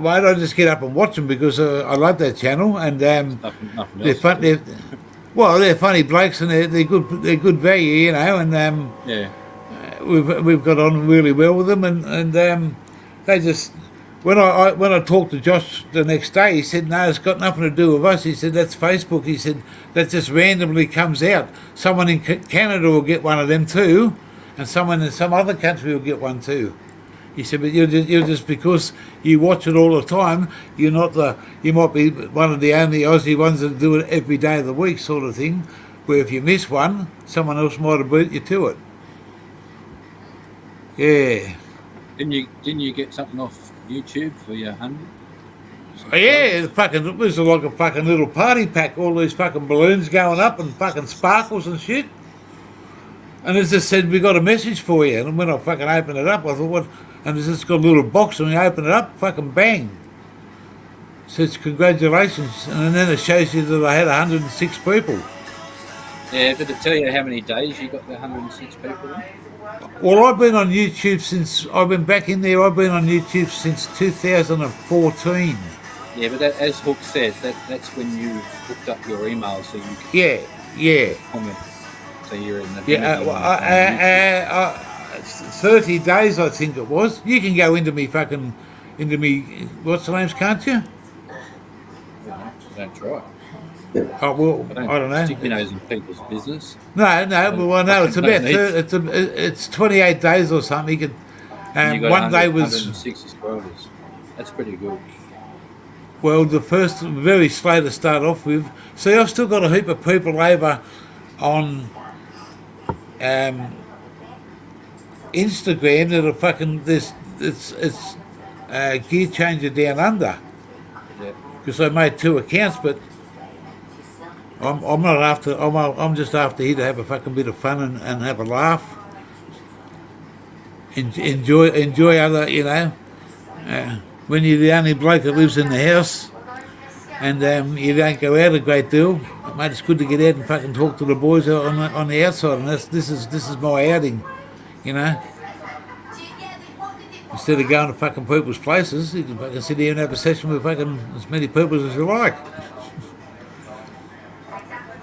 why don't I just get up and watch them because I love that channel and Nothing they're else. fun. They're funny blokes and they're good value, you know. And Yeah. we've got on really well with them and they just when I talked to Josh the next day, he said no, it's got nothing to do with us. He said that's Facebook. He said that just randomly comes out. Someone in Canada will get one of them too, and someone in some other country will get one too. He said, but you're just because you watch it all the time, you might be one of the only Aussie ones that do it every day of the week, sort of thing. Where if you miss one, someone else might have beat you to it. Yeah. Didn't you get something off YouTube for your 100? Oh, yeah, it was like a fucking little party pack, all these fucking balloons going up and fucking sparkles and shit. And it just said, we got a message for you. And when I fucking opened it up, I thought, what? And it's just got a little box, and we open it up, fucking bang. It says, congratulations. And then it shows you that I had 106 people. Yeah, did it tell you how many days you got the 106 people in? Well, I've been on YouTube since, I've been back in there, I've been on YouTube since 2014. Yeah, but that, as Hook said, that's when you hooked up your email so you could Yeah. comment. So you're in the Yeah, 30 days I think it was. You can go into me, what's the names, can't you? Don't try. Oh, well, I don't know. Stick your nose in people's business. No, well, no, it's Fucking about don't need- it's 28 days or something. You could, And you got one day 100, was 106 subscribers. That's pretty good. well, the first very slow to start off with. See, I've still got a heap of people over on Instagram that are fucking this. It's Gear Changer Down Under Yeah. because I made 2 accounts, but I'm not after. I'm just after here to have a fucking bit of fun and have a laugh. Enjoy other, when you're the only bloke that lives in the house and you don't go out a great deal, mate, it's good to get out and fucking talk to the boys out on the outside, and this is my outing, Instead of going to fucking people's places, you can fucking sit here and have a session with fucking as many people as you like.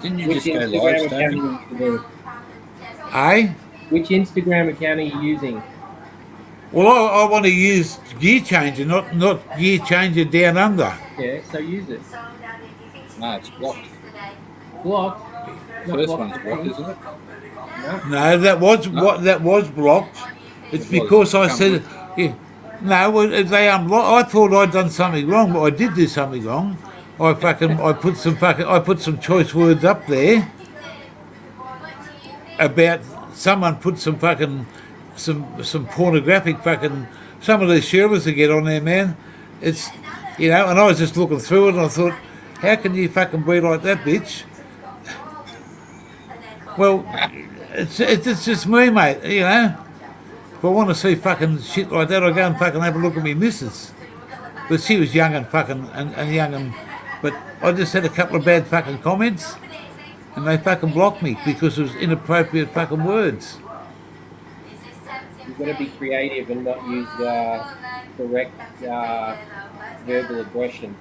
Didn't you Which just go Instagram live, account are Stone? you using? Eh? Which Instagram account are you using? Well, I want to use Gear Changer, not Gear Changer Down Under. Yeah, so use it. No, it's blocked. Blocked. Not First blocked. one's blocked, isn't it? No, that was blocked. It's It was. because I Come said, yeah. No, well, they unblocked. I thought I'd done something wrong, but I did do something wrong. I put some choice words up there about someone put some pornographic fucking some of these shearers that get on there, man. It's and I was just looking through it and I thought, how can you fucking be like that, bitch? Well, it's just me, mate. If I want to see fucking shit like that, I go and fucking have a look at me missus. But she was young and fucking and young and. But I just had a couple of bad fucking comments, and they fucking blocked me because it was inappropriate fucking words. You've got to be creative and not use direct verbal aggression.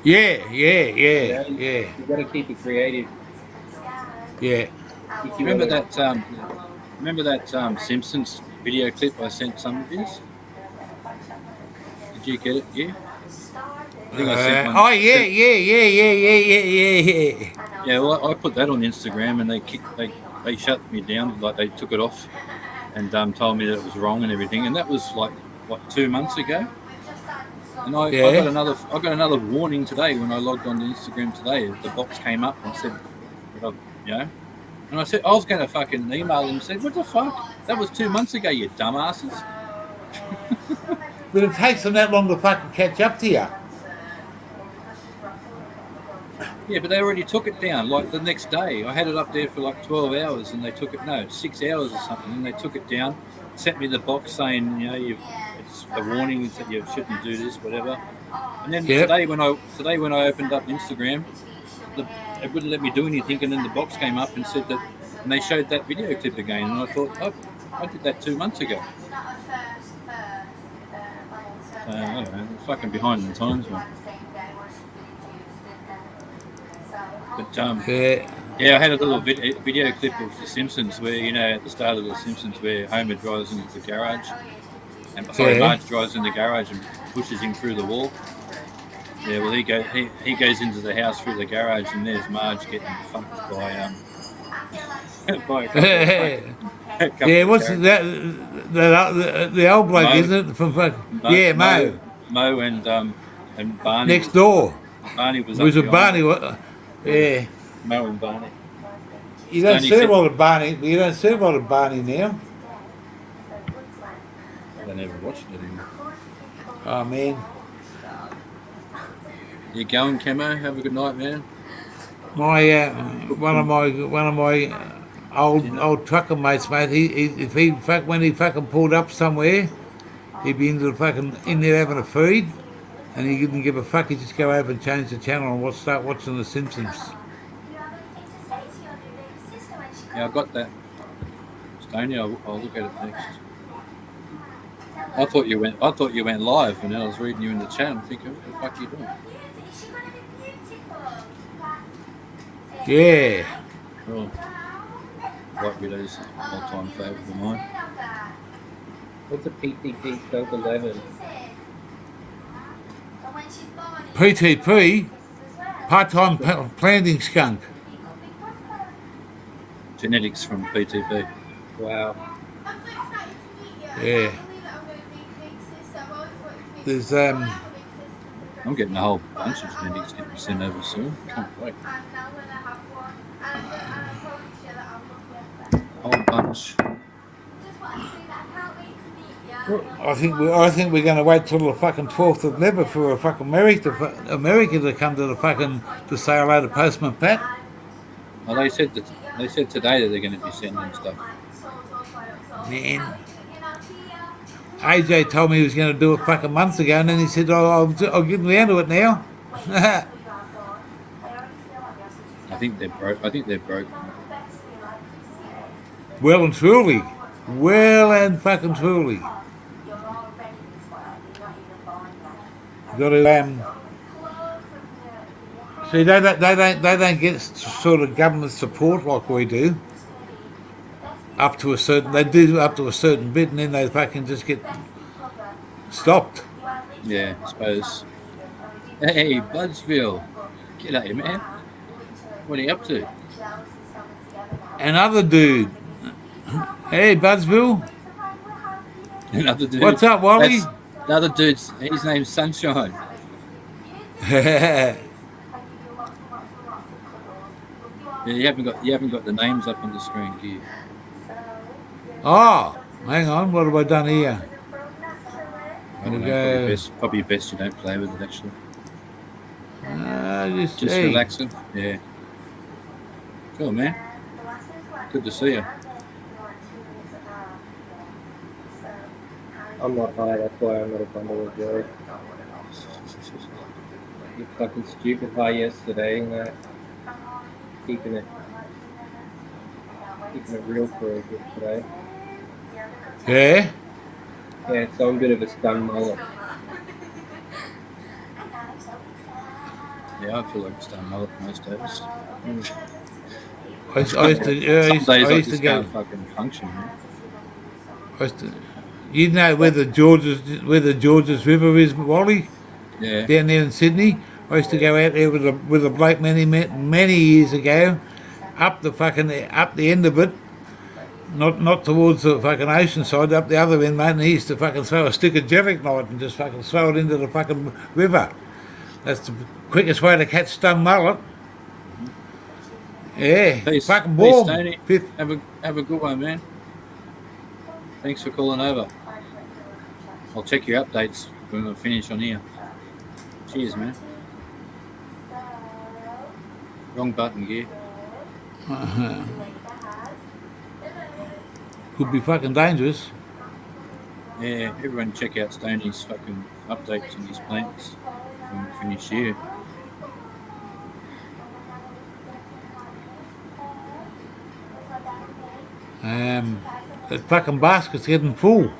Yeah. You've got to keep it creative. Yeah. If you Remember wanna- that Simpsons video clip I sent some of you? Did you get it? Yeah. I think I sent one. Oh yeah. Yeah, well, I put that on Instagram, and they shut me down. Like they took it off, and told me that it was wrong and everything. And that was like 2 months ago. And I got another warning today when I logged on to Instagram today. The box came up and said, and I said I was going to fucking email them and said, what the fuck? That was 2 months ago, you dumbasses. But it takes them that long to fucking catch up to you. Yeah, but they already took it down. Like the next day, I had it up there for like 12 hours, and they took it 6 hours or something, and they took it down. Sent me the box saying, it's a warning that you shouldn't do this, whatever. And then today when I opened up Instagram, it wouldn't let me do anything, and then the box came up and said that, and they showed that video clip again, and I thought, oh, I did that 2 months ago. I don't know, I'm fucking behind the times, man. But yeah, I had a little video clip of The Simpsons where, at the start of The Simpsons where Homer drives into the garage, and Marge drives in the garage and pushes him through the wall. Yeah, well, he goes into the house through the garage, and there's Marge getting fucked by by a couple Yeah, of what's characters. the old bloke, Mo. isn't it? From fucking Mo and Barney. next door. Barney was It was up a behind Barney. Yeah. Mo and Barney. You don't Stoney see a said- lot of Barney. You don't see a lot of Barney now. don't ever watch it anymore. Oh man, You going, Camo? Have a good night, man. my one of my old trucker mates, mate. When he fucking pulled up somewhere, he'd be into the fucking in there having a feed, and he didn't give a fuck. He'd just go over and change the channel and start watching The Simpsons. Yeah, I got that. Stoney, I'll look at it next. I thought you went live, and then I was reading you in the chat. I'm thinking, what the fuck are you doing? Yeah. Oh, White Widow's all-time favourite of mine. What's a PTP Skunk 11? PTP, part-time planting skunk. Genetics from PTP. Wow. Yeah. There's I'm getting a whole bunch of genetics getting sent over soon. Can't wait. Whole bunch. I think we're going to wait till the fucking 12th of November for a fucking America to come to the fucking to say hello to Postman Pat. Well, they said today that they're going to be sending stuff. Man, AJ told me he was going to do it fucking months ago, and then he said, "Oh, I'll get around to it now." I think they're broke. Well and truly, well and fucking truly. Got to see they don't get sort of government support like we do. Up to a certain bit, and then they fucking just get stopped. Yeah, I suppose. Hey, Budsville. G'day, man. What are you up to? Another dude. Hey, Budsville. Another dude. What's up, Wally? Another dude's. His name's Sunshine. Yeah, Yeah, you haven't got the names up on the screen, do you? Oh, hang on. What have I done here? I don't We know. go. Probably best you don't play with it actually. Just Hey. relaxing. Yeah. Cool, man. Good to see you. I'm not high, that's why I'm not a bundle of joy. You fucking stupid high yesterday and that. Keeping it real for a bit today. Yeah. Yeah, so I'm a bit of a stun mullet. Yeah, I feel like it's done mullet most days. I used to Some days I go. just can't fucking function, man. You know where the Georges River is, Wally? Yeah. Down there in Sydney. I used to go out there with a bloke many years ago, up the end of it, not towards the fucking ocean side, up the other end, mate. And he used to fucking throw a stick of Jericho and just fucking throw it into the fucking river. That's the quickest way to catch stung mullet. Yeah, Peace. fucking Peace, warm. Tony. Fifth. Have a good one, man. Thanks for calling over. I'll check your updates when we finish on here. Cheers, man. Wrong button, gear. Could be fucking dangerous. Yeah, everyone check out Stoney's fucking updates on his plants when we finish here. That fucking basket's getting full.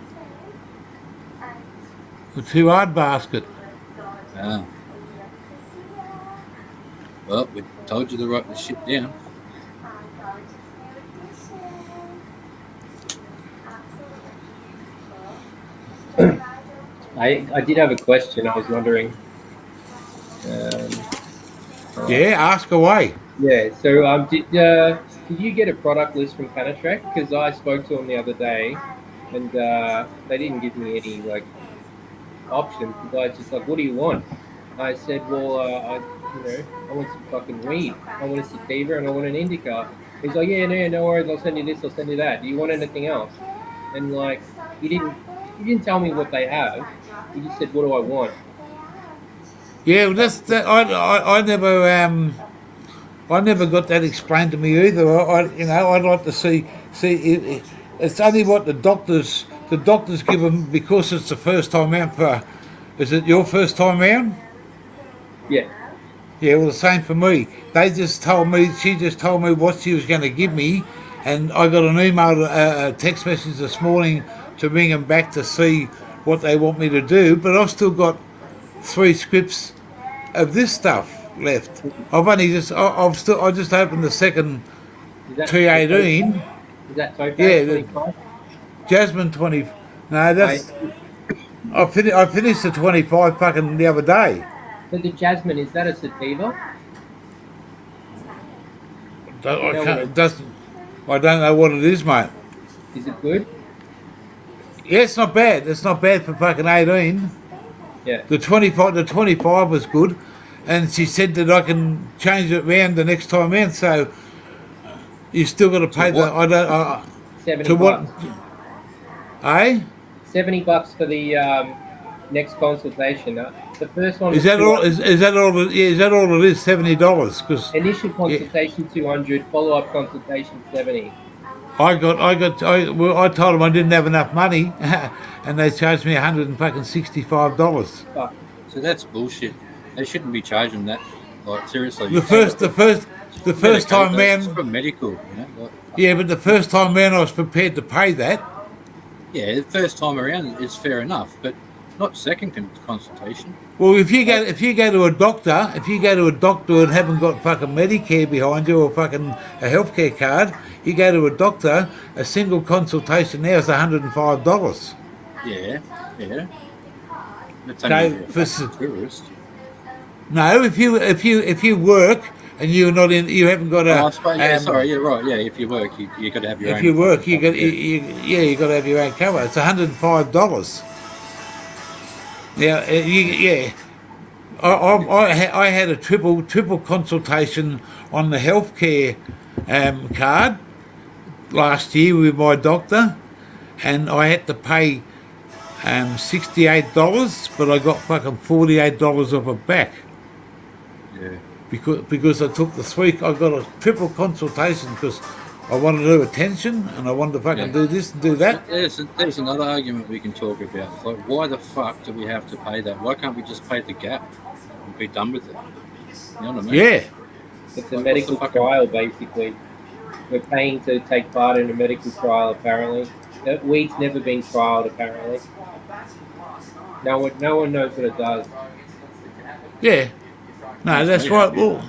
The too hard basket. Ah. Well, we told you to write the shit down. I did have a question. I was wondering. Yeah, ask away. Yeah. So did you get a product list from Panatrek? Because I spoke to them the other day, and they didn't give me any like options. The guy's just like, "What do you want?" I said, "Well, I want some fucking weed. I want a sativa and I want an indica." He's like, "Yeah, no worries. I'll send you this. I'll send you that. Do you want anything else?" And like, he didn't You didn't tell me what they have. You just said, "What do I want?" Yeah, well, that's that. I never got that explained to me either. I'd like to see. It's only what the doctors give them because it's the first time out for. Is it your first time out? Yeah. Yeah, well, the same for me. They just told me. She just told me what she was going to give me, and I got an email, a text message this morning to ring them back to see what they want me to do. But I've still got 3 scripts of this stuff left. I just opened the second Is that T18. Is that Topaz Yeah, 25? Jasmine 20. No, that's I finished the 25 fucking the other day. So the Jasmine, is that a sativa? I don't know what it is, mate. Is it good? Yeah, it's not bad. It's not bad for fucking 18. Yeah. The 25 was good, and she said that I can change it round the next time in. So you still got to pay the. I don't. 70 To what? bucks. Eh? $70 for the next consultation. The first one Is was that all? Is that all? Yeah, is that all it is? $70? Because initial consultation 200, follow up consultation 70. I told them I didn't have enough money, and they charged me $165. Fuck. So that's bullshit. They shouldn't be charging that. Like seriously. The first time, It's man. for medical, you know. Like, Yeah, but the first time, man, I was prepared to pay that. yeah, the first time around it's fair enough, but not second consultation. Well, if you go to a doctor, and haven't got fucking Medicare behind you or fucking a healthcare card, you go to a doctor. A single consultation now is $105. Yeah. That's Okay, only for a for fucking tourist. No, if you work and you're not in, you haven't got a. Oh, I suppose, yeah, sorry, yeah, right, yeah. If you work, you got to have your own. If you work, you got yeah. you got to have your own cover. It's $105. Now, I had a triple consultation on the healthcare card last year with my doctor, and I had to pay $68, but I got fucking $48 of it back. Yeah. Because I took the 3, I got a triple consultation because I wanted to do attention and I wanted to fucking do this and do that. There's another argument we can talk about. It's like, why the fuck do we have to pay that? Why can't we just pay the gap and be done with it? You know what I mean? Yeah, It's a What's medical the fucking- trial, basically. We're paying to take part in a medical trial, apparently. Weed's never been trialed, apparently. No one knows what it does. yeah. No, that's right. Well,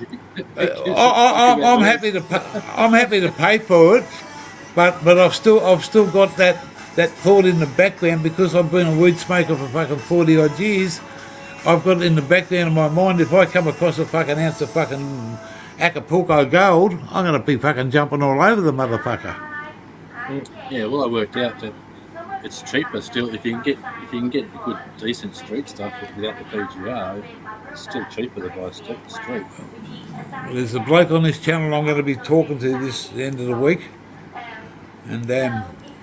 I'm happy to pay for it, but I've still got that thought in the background because I've been a weed smoker for fucking 40 odd years. I've got it in the background of my mind. If I come across a fucking ounce of fucking Acapulco gold, I'm gonna be fucking jumping all over the motherfucker. Yeah, well, I worked out that it's cheaper still if you can get the good decent street stuff without the PGR. It's still cheaper to buy street. There's a bloke on this channel I'm going to be talking to this end of the week, and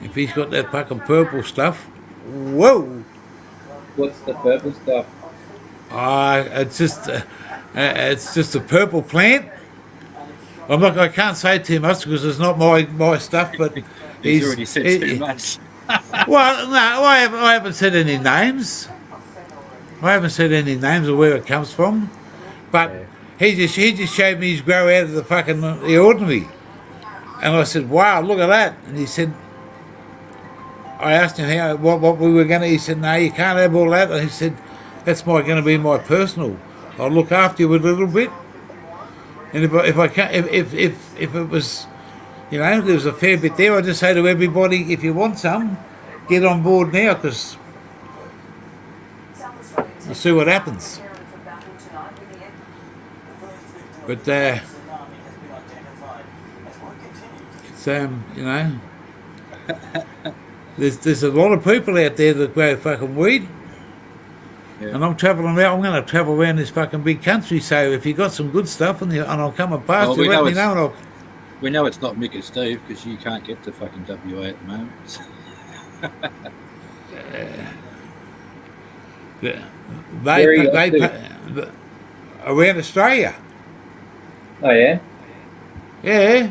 if he's got that fucking purple stuff, whoa! What's the purple stuff? It's just a purple plant. I can't say too much because it's not my stuff, but He's already said too much. Well, no, I haven't said any names. I haven't said any names or where it comes from, but he just showed me his grow out of the ordinary, and I said, "Wow, look at that!" And he said, I asked him what we were going to. He said, "No, you can't have all that." And he said, "That's going to be my personal. I'll look after you a little bit, and if it was, there was a fair bit there, I just say to everybody, if you want some, get on board now because." We'll see what happens. But it's there's a lot of people out there that grow fucking weed. Yeah. And I'm travelling around. I'm going to travel around this fucking big country. So if you got some good stuff and I'll come and past you, let me know. And I'll, we know it's not Mick and Steve because you can't get to fucking WA at the moment. Where are you they off to? around Australia. Oh yeah. Yeah.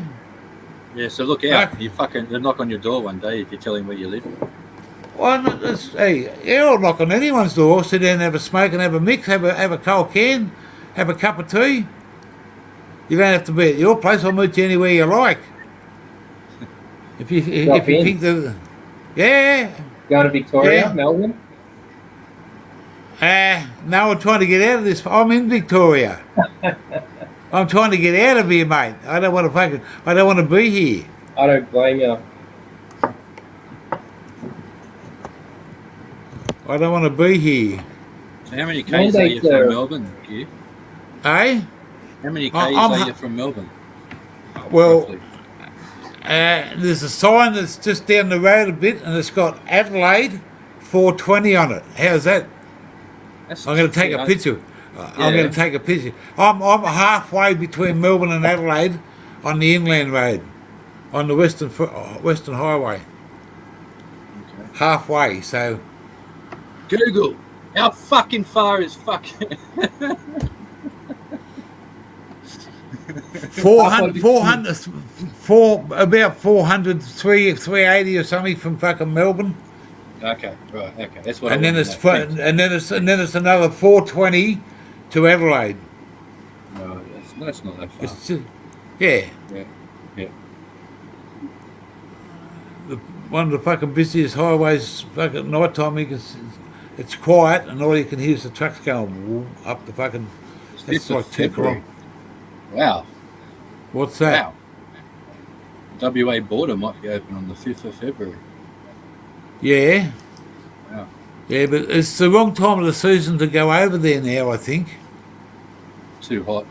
Yeah, so look out. Fuck. You fucking they'll knock on your door one day if you tell him where you live. Well, hey, I'll knock on anyone's door, sit down and have a smoke and have a mix, have a cold can, have a cup of tea. You don't have to be at your place. I'll meet you anywhere you like. If you Drop in. think that, yeah. Going to Victoria, Yeah. Melbourne. No, I'm trying to get out of this. I'm in Victoria. I'm trying to get out of here, mate. I don't want to be here. I don't blame you. I don't want to be here. So how many Ks Mandates are you from are- Melbourne, Q? Eh? How many Ks I'm are hu- you from Melbourne? Well, roughly? there's a sign that's just down the road a bit, and it's got Adelaide 420 on it. How's that? That's I'm going to take a I- picture. I'm Yeah. going to take a picture. I'm halfway between Melbourne and Adelaide on the inland road, on the Western Highway. Okay. Halfway, so Google. How fucking far is fucking 380 or something from fucking Melbourne, Okay, right, okay. That's what and I then wanted it's to know. Thanks. and then it's another 420 to Adelaide. No, that's not that far. It's just, yeah. Yeah, yeah. One of the fucking busiest highways. Fucking night time, it's quiet, and all you can hear is the trucks going up the fucking. It's That's 5th of like 2 February. kilometres. Wow, What's that? wow. WA border might be open on the 5th of February. Yeah. Wow. Yeah, but it's the wrong time of the season to go over there now, I think. Too hot.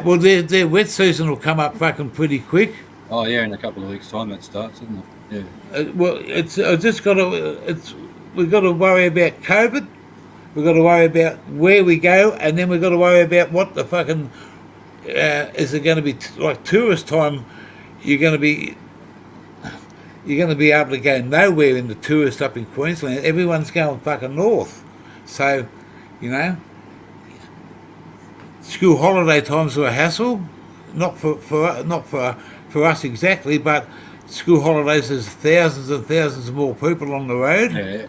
Well, their wet season will come up fucking pretty quick. Oh yeah, in a couple of weeks' time that starts, isn't it? Yeah. Well, it's just got to. We've got to worry about COVID. We've got to worry about where we go, and then we've got to worry about what the fucking is it going to be like tourist time? You're going to be able to go nowhere in the tourist up in Queensland. Everyone's going fucking north, so you know. School holiday times are a hassle, not for us exactly, but school holidays there's thousands and thousands of more people on the road. Yeah,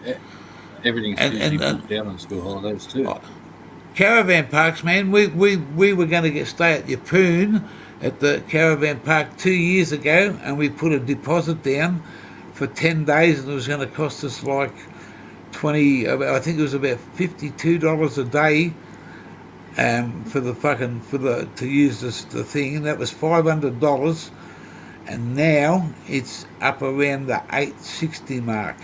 everything's And- usually and- put down on school holidays too. Caravan parks, man. We were going to stay at Yeppoon at the caravan park 2 years ago, and we put a deposit down for 10 days, and it was going to cost us like I think it was about $52 a day. To use the thing, and that was $500, and now it's up around the $860 mark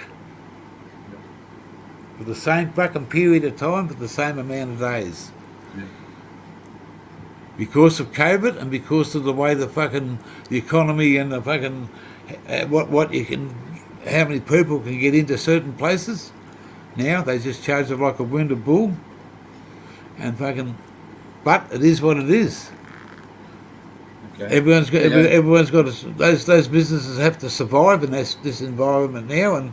for the same fucking period of time for the same amount of days. Yeah. Because of COVID and because of the way the economy and the fucking how many people can get into certain places. Now they just charge it like a wounded bull. And but it is what it is. Okay. Everyone's got Yeah. those businesses have to survive in this environment now, and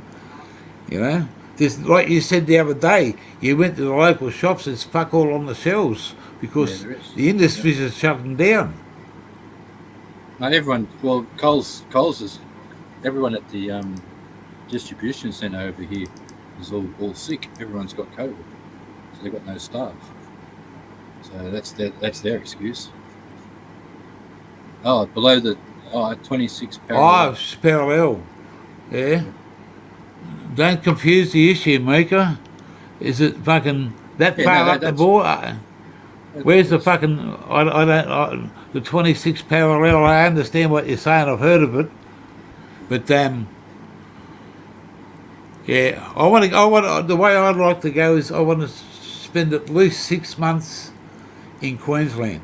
you know, this like you said the other day, you went to the local shops, there's fuck all on the shelves because Yeah, there is. the industries are shutting down. Not everyone. Well, Coles is. Everyone at the distribution centre over here is all sick. Everyone's got COVID, so they've got no staff. So that's their excuse. Oh, below the 26 parallel. Oh, it's parallel. Yeah. Don't confuse the issue, Mika. Is it fucking that Yeah, far no, up the that's- board? Where's the fucking? The 26 parallel. I understand what you're saying. I've heard of it, but yeah. I want. The way I'd like to go is I want to spend at least 6 months in Queensland,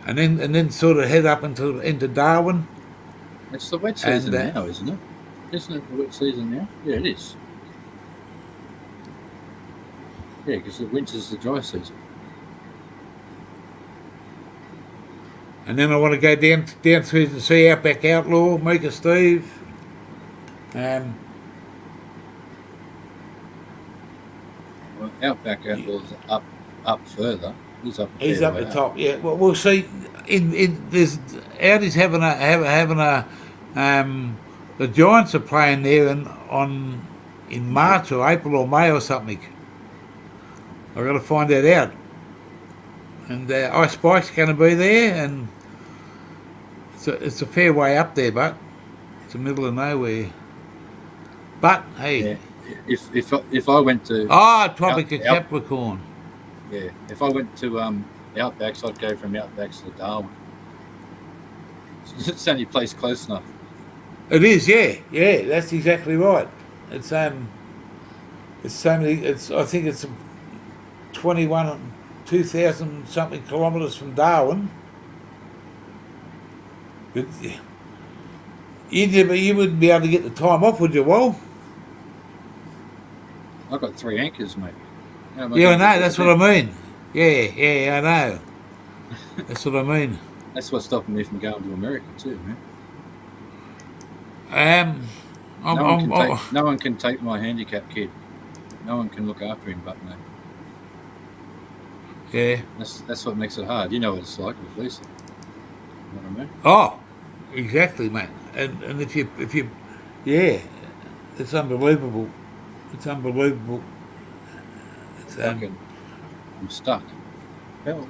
and then sort of head up into Darwin. It's the wet season And, now, isn't it? Isn't it the wet season now? Yeah, it is. Yeah, because the winter's the dry season. And then I want to go down through to see Outback Outlaw, Mika Steve, Well, Outback was up further. He's up. a He's fair up way the top. Yeah. Well, we'll see. In there's Audi's having a the Giants are playing there in March or April or May or something. I've got to find that out. And Ice Spike's going to be there, and it's a fair way up there, but it's the middle of nowhere. But hey, Yeah. If I went to Tropic of Out- Capricorn. yeah, if I went to Outbacks, I'd go from Outbacks to Darwin. It's the only place close enough. It is, yeah, that's exactly right. It's only I think it's 2,000 something kilometres from Darwin. But you wouldn't be able to get the time off, would you? Well, I've got 3 anchors, mate. How am yeah, I gonna know. get That's to what I them? mean. Yeah, I know. That's what I mean. That's what's stopping me from going to America too, man. No one can take my handicapped kid. No one can look after him but me. Yeah. That's what makes it hard. You know what it's like with Lisa. You know what I mean? Oh, exactly, mate. And if you, yeah, it's unbelievable. It's unbelievable. It's Fucking, I'm stuck. Hell.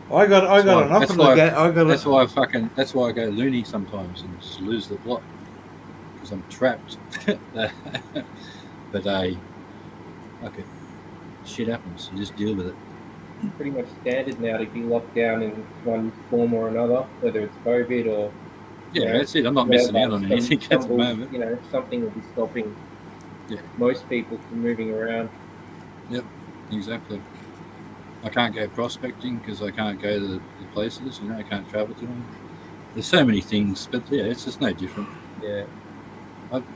I got an offer That's to why- go. That's why I go loony sometimes and just lose the plot because I'm trapped. But okay, shit happens. You just deal with it. Pretty much standard now to be locked down in one form or another, whether it's COVID or Yeah, Yeah. that's it. I'm not missing out on some anything at the stumble, moment. You know, something will be stopping Yeah. most people from moving around. Exactly. I can't go prospecting because I can't go to the places. You know, I can't travel to them. There's so many things, but yeah, it's just no different. Yeah.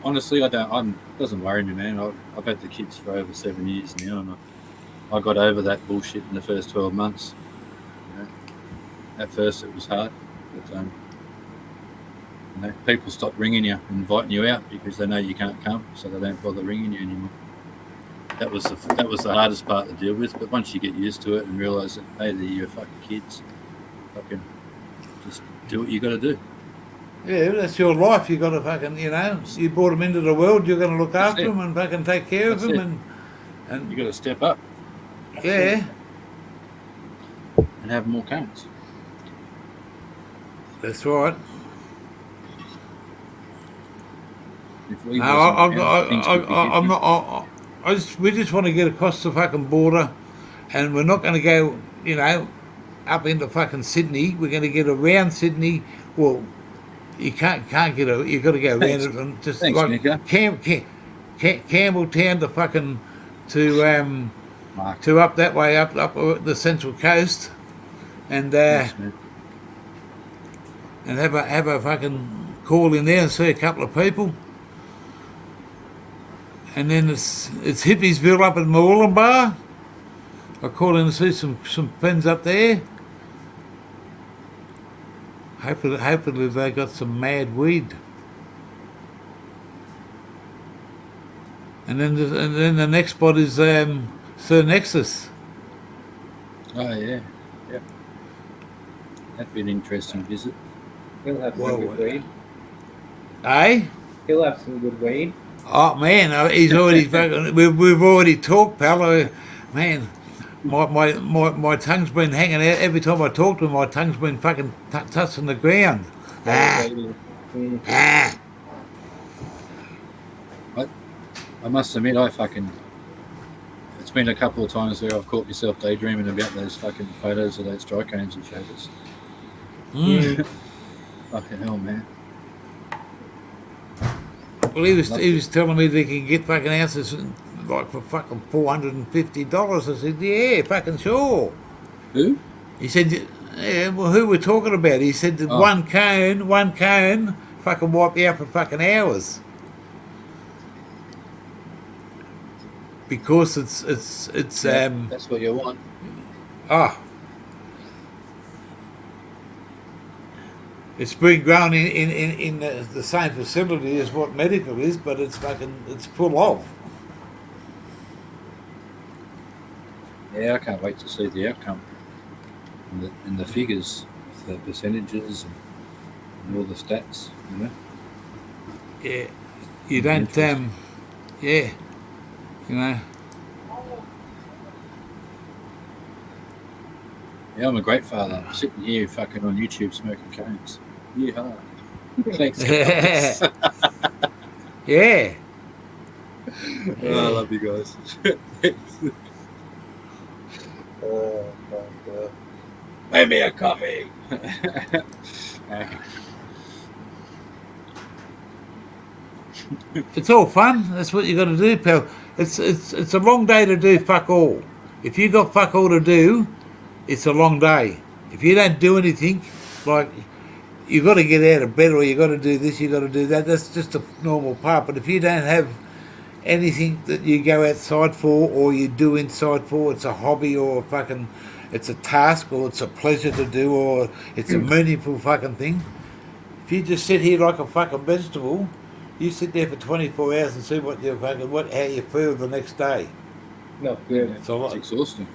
Honestly, I don't. It doesn't worry me, man. I've had the kids for over 7 years now, and I got over that bullshit in the first 12 months. You know, at first it was hard, but you know, people stop ringing you, inviting you out because they know you can't come, so they don't bother ringing you anymore. That was the hardest part to deal with. But once you get used to it and realise that hey, they're your fucking kids, fucking just do what you got to do. Yeah, that's your life. You got to fucking, you brought them into the world. You're going to look That's after it. them and fucking take care of That's them, it. and You got to step up yeah, and have more counts. that's right. If we No, wasn't around, things would be I'm different. not. We just want to get across the fucking border, and we're not going to go, up into fucking Sydney. We're going to get around Sydney. Well, you can't get a. You got to go around Thanks. it and just Thanks, like Nico. Campbelltown to Mark. to up that way up the Central Coast, and Thanks, man. and have a fucking call in there and see a couple of people. And then it's Hippiesville up in Moolumbar. I call in to see some friends up there. Hopefully they got some mad weed. And then the next spot is Sir Nexus. Oh yeah. That'd be an interesting visit. He'll have some Whoa. good weed. Eh? He'll have some good weed. Oh man, he's already fucking. We've already talked, pal. Man, my tongue's been hanging out every time I talk to him. My tongue's been fucking touching the ground. Ah, Mm. ah. I must admit, it's been a couple of times where I've caught myself daydreaming about those fucking photos of those trichomes you showed us. Mm. Fucking hell, man. Well, he was telling me they can get fucking ounces like for fucking $450. I said, yeah, fucking sure. Who? He said, yeah, well, who we're talking about? He said that Oh. one cone, fucking wipe you out for fucking hours. Because it's That's what you want. It's been grown in the same facility as what medical is, but it's full of. Yeah, I can't wait to see the outcome and the figures, the percentages and all the stats. You know. Yeah, you don't yeah, you know. Yeah, I'm a great father. I'm sitting here fucking on YouTube smoking cones. Yeehaw. Thanks, guys. Yeah. Oh, I love you guys. Oh, my God. Make me a coffee. It's all fun. That's what you got to do, pal. It's a long day to do fuck all. If you got fuck all to do, it's a long day. If you don't do anything, like you got to get out of bed or you got to do this, you got to do that. That's just a normal part. But if you don't have anything that you go outside for or you do inside for, it's a hobby or it's a task or it's a pleasure to do or it's a meaningful fucking thing. If you just sit here like a fucking vegetable, you sit there for 24 hours and see how you feel the next day. Not good. It's a lot. It's exhausting.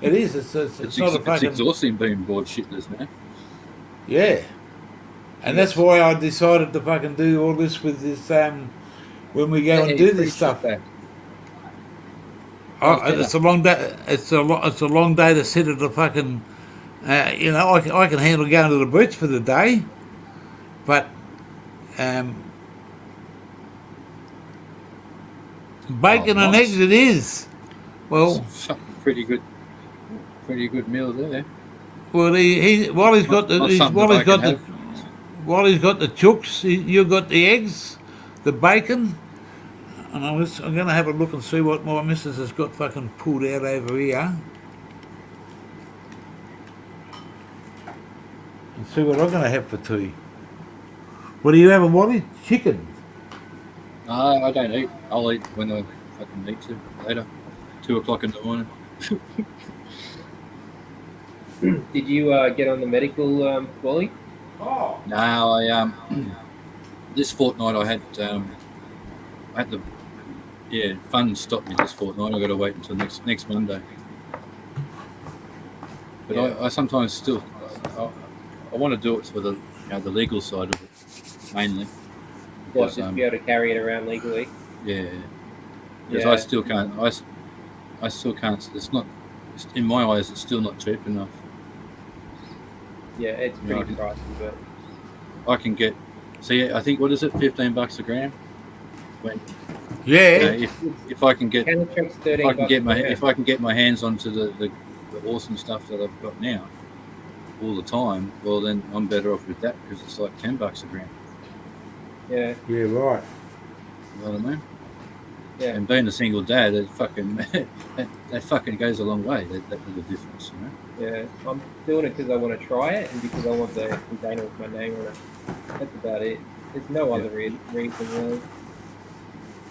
It is. It's not a It's fucking. exhausting being bored shitless, man. Yeah, and that's why I decided to fucking do all this with this. When we go and do this stuff, That. it's a long day. It's a long day to sit at the fucking. I can handle going to the beach for the day, but bacon and nice. eggs it is. Well, Fucking pretty good meal there. well, while he's got the Not he's, something while that he's got I the can while he's got the chooks, you've got the eggs, the bacon, and I'm going to have a look and see what my missus has got fucking pulled out over here, and see what I'm going to have for tea. What are you having, Wally? Chicken. I don't eat. I'll eat when I fucking need to later. 2 o'clock in the morning. Did you get on the medical, Wally? Oh. No, I this fortnight I had the funds stopped me this fortnight. I got to wait until next Monday. But Yeah. I sometimes still I want to do it for the the legal side of it mainly. What, Because, just be able to carry it around legally? yeah, because Yeah. I still can't. I still can't. In my eyes, it's still not cheap enough. Yeah, it's Yeah, pretty pricey, but I can get. See, I think what is it, $15 a gram? When Yeah. if I can get Canatrek's $13. if I can get my hands onto the awesome stuff that I've got now all the time, well then I'm better off with that because it's like $10 a gram. Yeah, Yeah, right. You know what I mean? yeah. And being a single dad, it fucking that fucking goes a long way. That little difference, you know. Yeah, I'm doing it because I want to try it and because I want the container with my name on it. That's about it. There's no other reason really.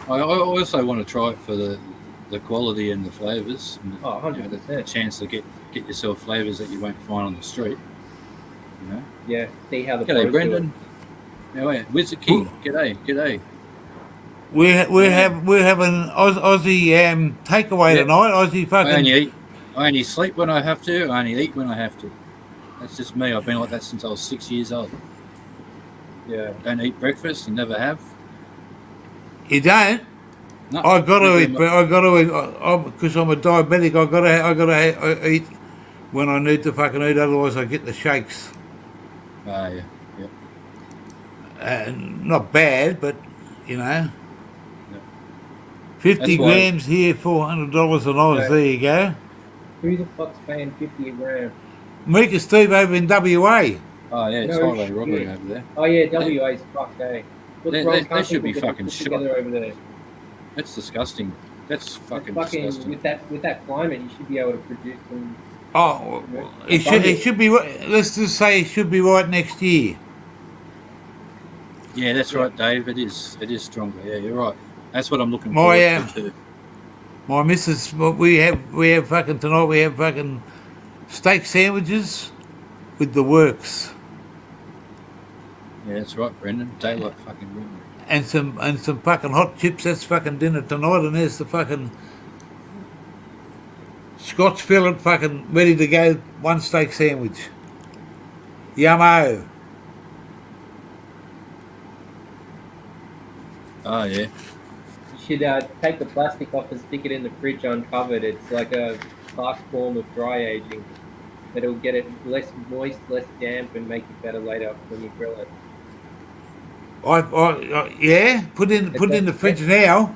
I also want to try it for the quality and the flavours. And Oh, the 100%. chance to get yourself flavours that you won't find on the street. You know. Yeah, see how the G'day, pros do Brendan. No, wait, Wizard King. G'day. We're having Aussie takeaway Yeah. tonight. Aussie fucking. I only sleep when I have to. I only eat when I have to. That's just me. I've been like that since I was 6 years old. it. Yeah, Don't eat breakfast and never have. You don't. No, I got to eat, never- but I got to eat because I'm a diabetic. I got to eat when I need to fucking eat. Otherwise, I get the shakes. Ah, yeah. Not bad, but you know, 50 That's why- grams here, $400 an Oz. Yeah. There you go. who the fuck's paying 50 a gram? Mika Steve over in WA. Oh, yeah, it's No highway robbery shit. over there. Oh yeah, WA's fucked, eh? What's They- wrong? they Can't should be people get fucking it shot. together over there. That's disgusting. That's fucking Fucking disgusting. with that climate, you should be able to produce some. Oh, it should be. Let's just say it should be right next year. Yeah, that's right, Dave. It is stronger. Yeah, you're right. That's what I'm looking My, forward to too. My missus, we have fucking tonight. We have fucking steak sandwiches with the works. Yeah, that's right, Brendan. Daylight fucking robbery. and some fucking hot chips. That's fucking dinner tonight. And there's the fucking Scotch fillet, fucking ready to go. One steak sandwich. Yummo. Oh yeah. You should take the plastic off and stick it in the fridge uncovered. It's like a fast form of dry aging. It'll get it less moist, less damp, and make it better later when you grill it. Yeah. Put it in the fridge now.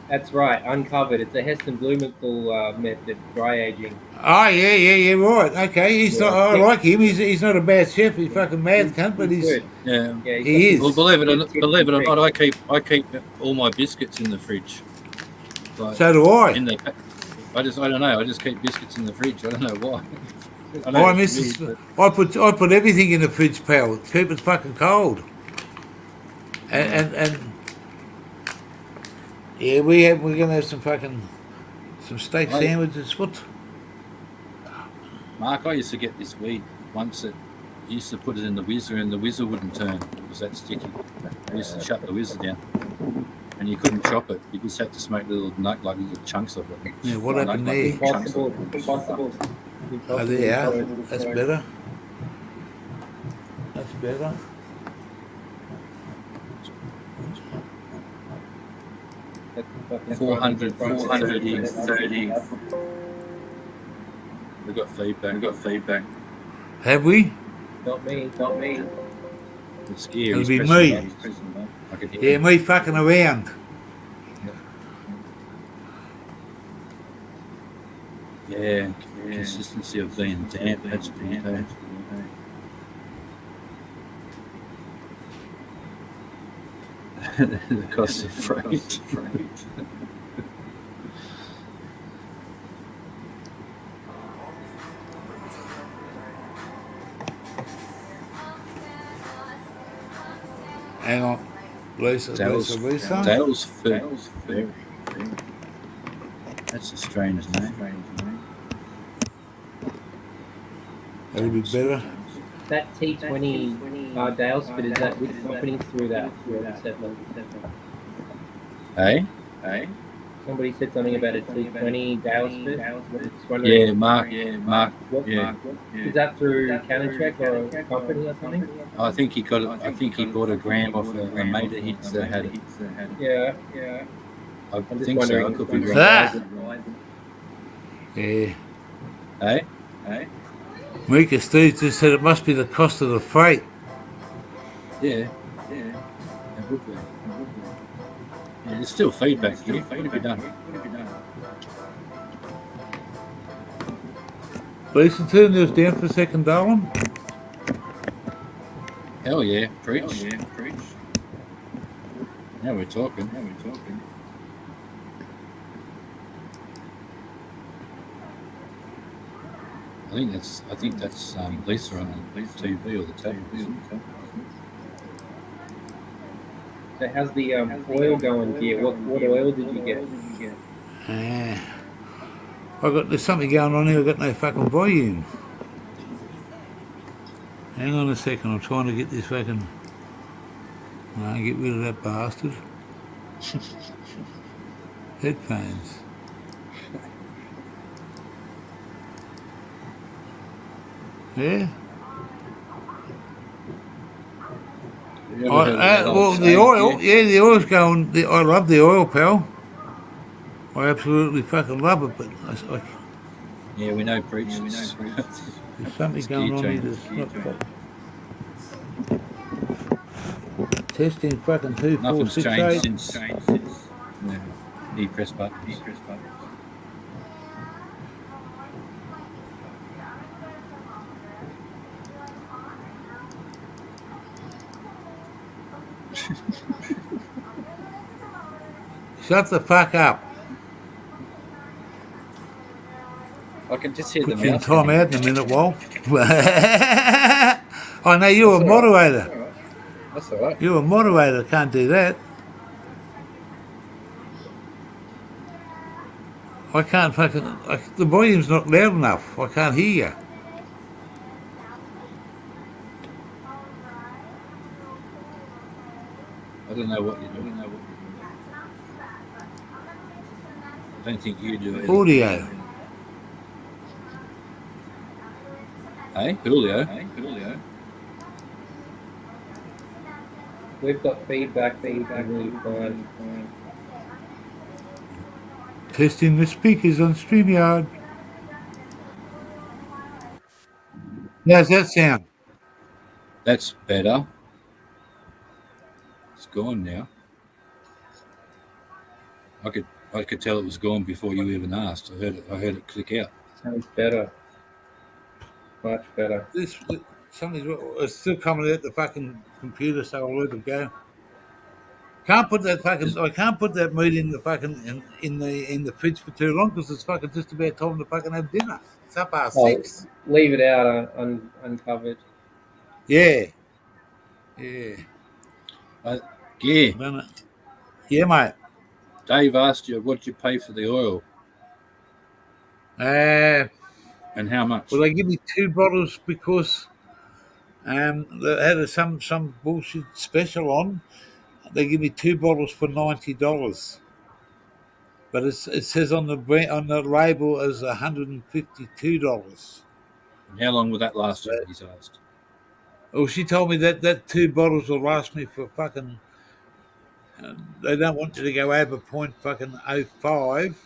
That's right, uncovered. It's a Heston Blumenthal method, dry aging. Oh yeah, right. Okay, he's Yeah. not. I like him. He's not a bad chef. He's fucking mad cunt, but he's good. Yeah. Yeah, he's He got is. Well, believe it or good not, I keep all my biscuits in the fridge. Like, so do I. in the, I don't know. I just keep biscuits in the fridge. I don't know why. I I know miss it's it. weird, I put everything in the fridge, pal. Keep it fucking cold. And yeah, we're gonna have some steak Right. sandwiches. What? but Mark, I used to get this weed once that you used to put it in the whizzer and the whizzer wouldn't turn. It was that sticky. I used to shut the whizzer down. And you couldn't chop it. You just had to smoke little chunks of it. Yeah, what Like happened little there? chunks of it. Impossible. Oh, there. That's better. That's better. That's 400, 430. 430. We got feedback. Have we? Not me. It's scary. It'll He's be pressing me. the button, he's pressing the button. I can hear Yeah, him. me fucking around. Yeah, consistency of being damp. That's bad. The cost of freight. Hang on. Lisa. Dale's food. That's a strange name. That'll be better. That T20 Dale spit, is that which company through that? Hey? Somebody said something about a T20 Dale spit. Just wondering, Yeah, Mark. what, Yeah. is that through Cannatrek or a company or something? I think he got it. I think he bought a gram off a mate of his that had it. Yeah. I I'm just think so. I wondering. could be wrong. Ah! Yeah. Hey? Mika Steve just said it must be the cost of the freight. Yeah. It would be. Yeah, there's still feedback. What have you done? Lisa, turn this down for a second, darling. Hell yeah, preach. Now we're talking. I think that's Lisa on the TV or the television. So how's the oil going here? What oil did you get? There's something going on here. I've got no fucking volume. Hang on a second. I'm trying to get this fucking. No, get rid of that bastard. Headphones. Yeah. Well, the oil. Yeah, the oil's going. I love the oil, pal. I absolutely fucking love it, but Yeah, we know preach. there's something going on here that's not fucking. Testing fucking 2, 4, Nothing's 6, changed 8. since. Yeah. He pressed buttons. Shut the fuck up. I can just hear Put the you in mouse. time out in a minute, Wal. I know you're a moderator. That's all right. You're a moderator. Can't do that. I can't fucking. The volume's not loud enough. I can't hear you. I don't know what you do. I don't think you do it. Audio. Hey, Julio. We've got feedback. Really fine. Testing the speakers on StreamYard. How's that sound? That's better. It's gone now. I could tell it was gone before you even asked. I heard it click out. Sounds better. Much better. It's still coming out the fucking computer, so I'll let it go. I can't put that meat in the fucking in the fridge for too long because it's fucking just about time to fucking have dinner. It's up past 6. Leave it out uncovered. Yeah. Yeah. Done it. Yeah, mate. Dave asked you, what did you pay for the oil Uh, and how much? well, they give me 2 bottles because they had some bullshit special on. They give me 2 bottles for $90, but it says on the label as $152. And how long will that last you? He's asked. Well, she told me that 2 bottles will last me for fucking. They don't want you to go over point fucking 05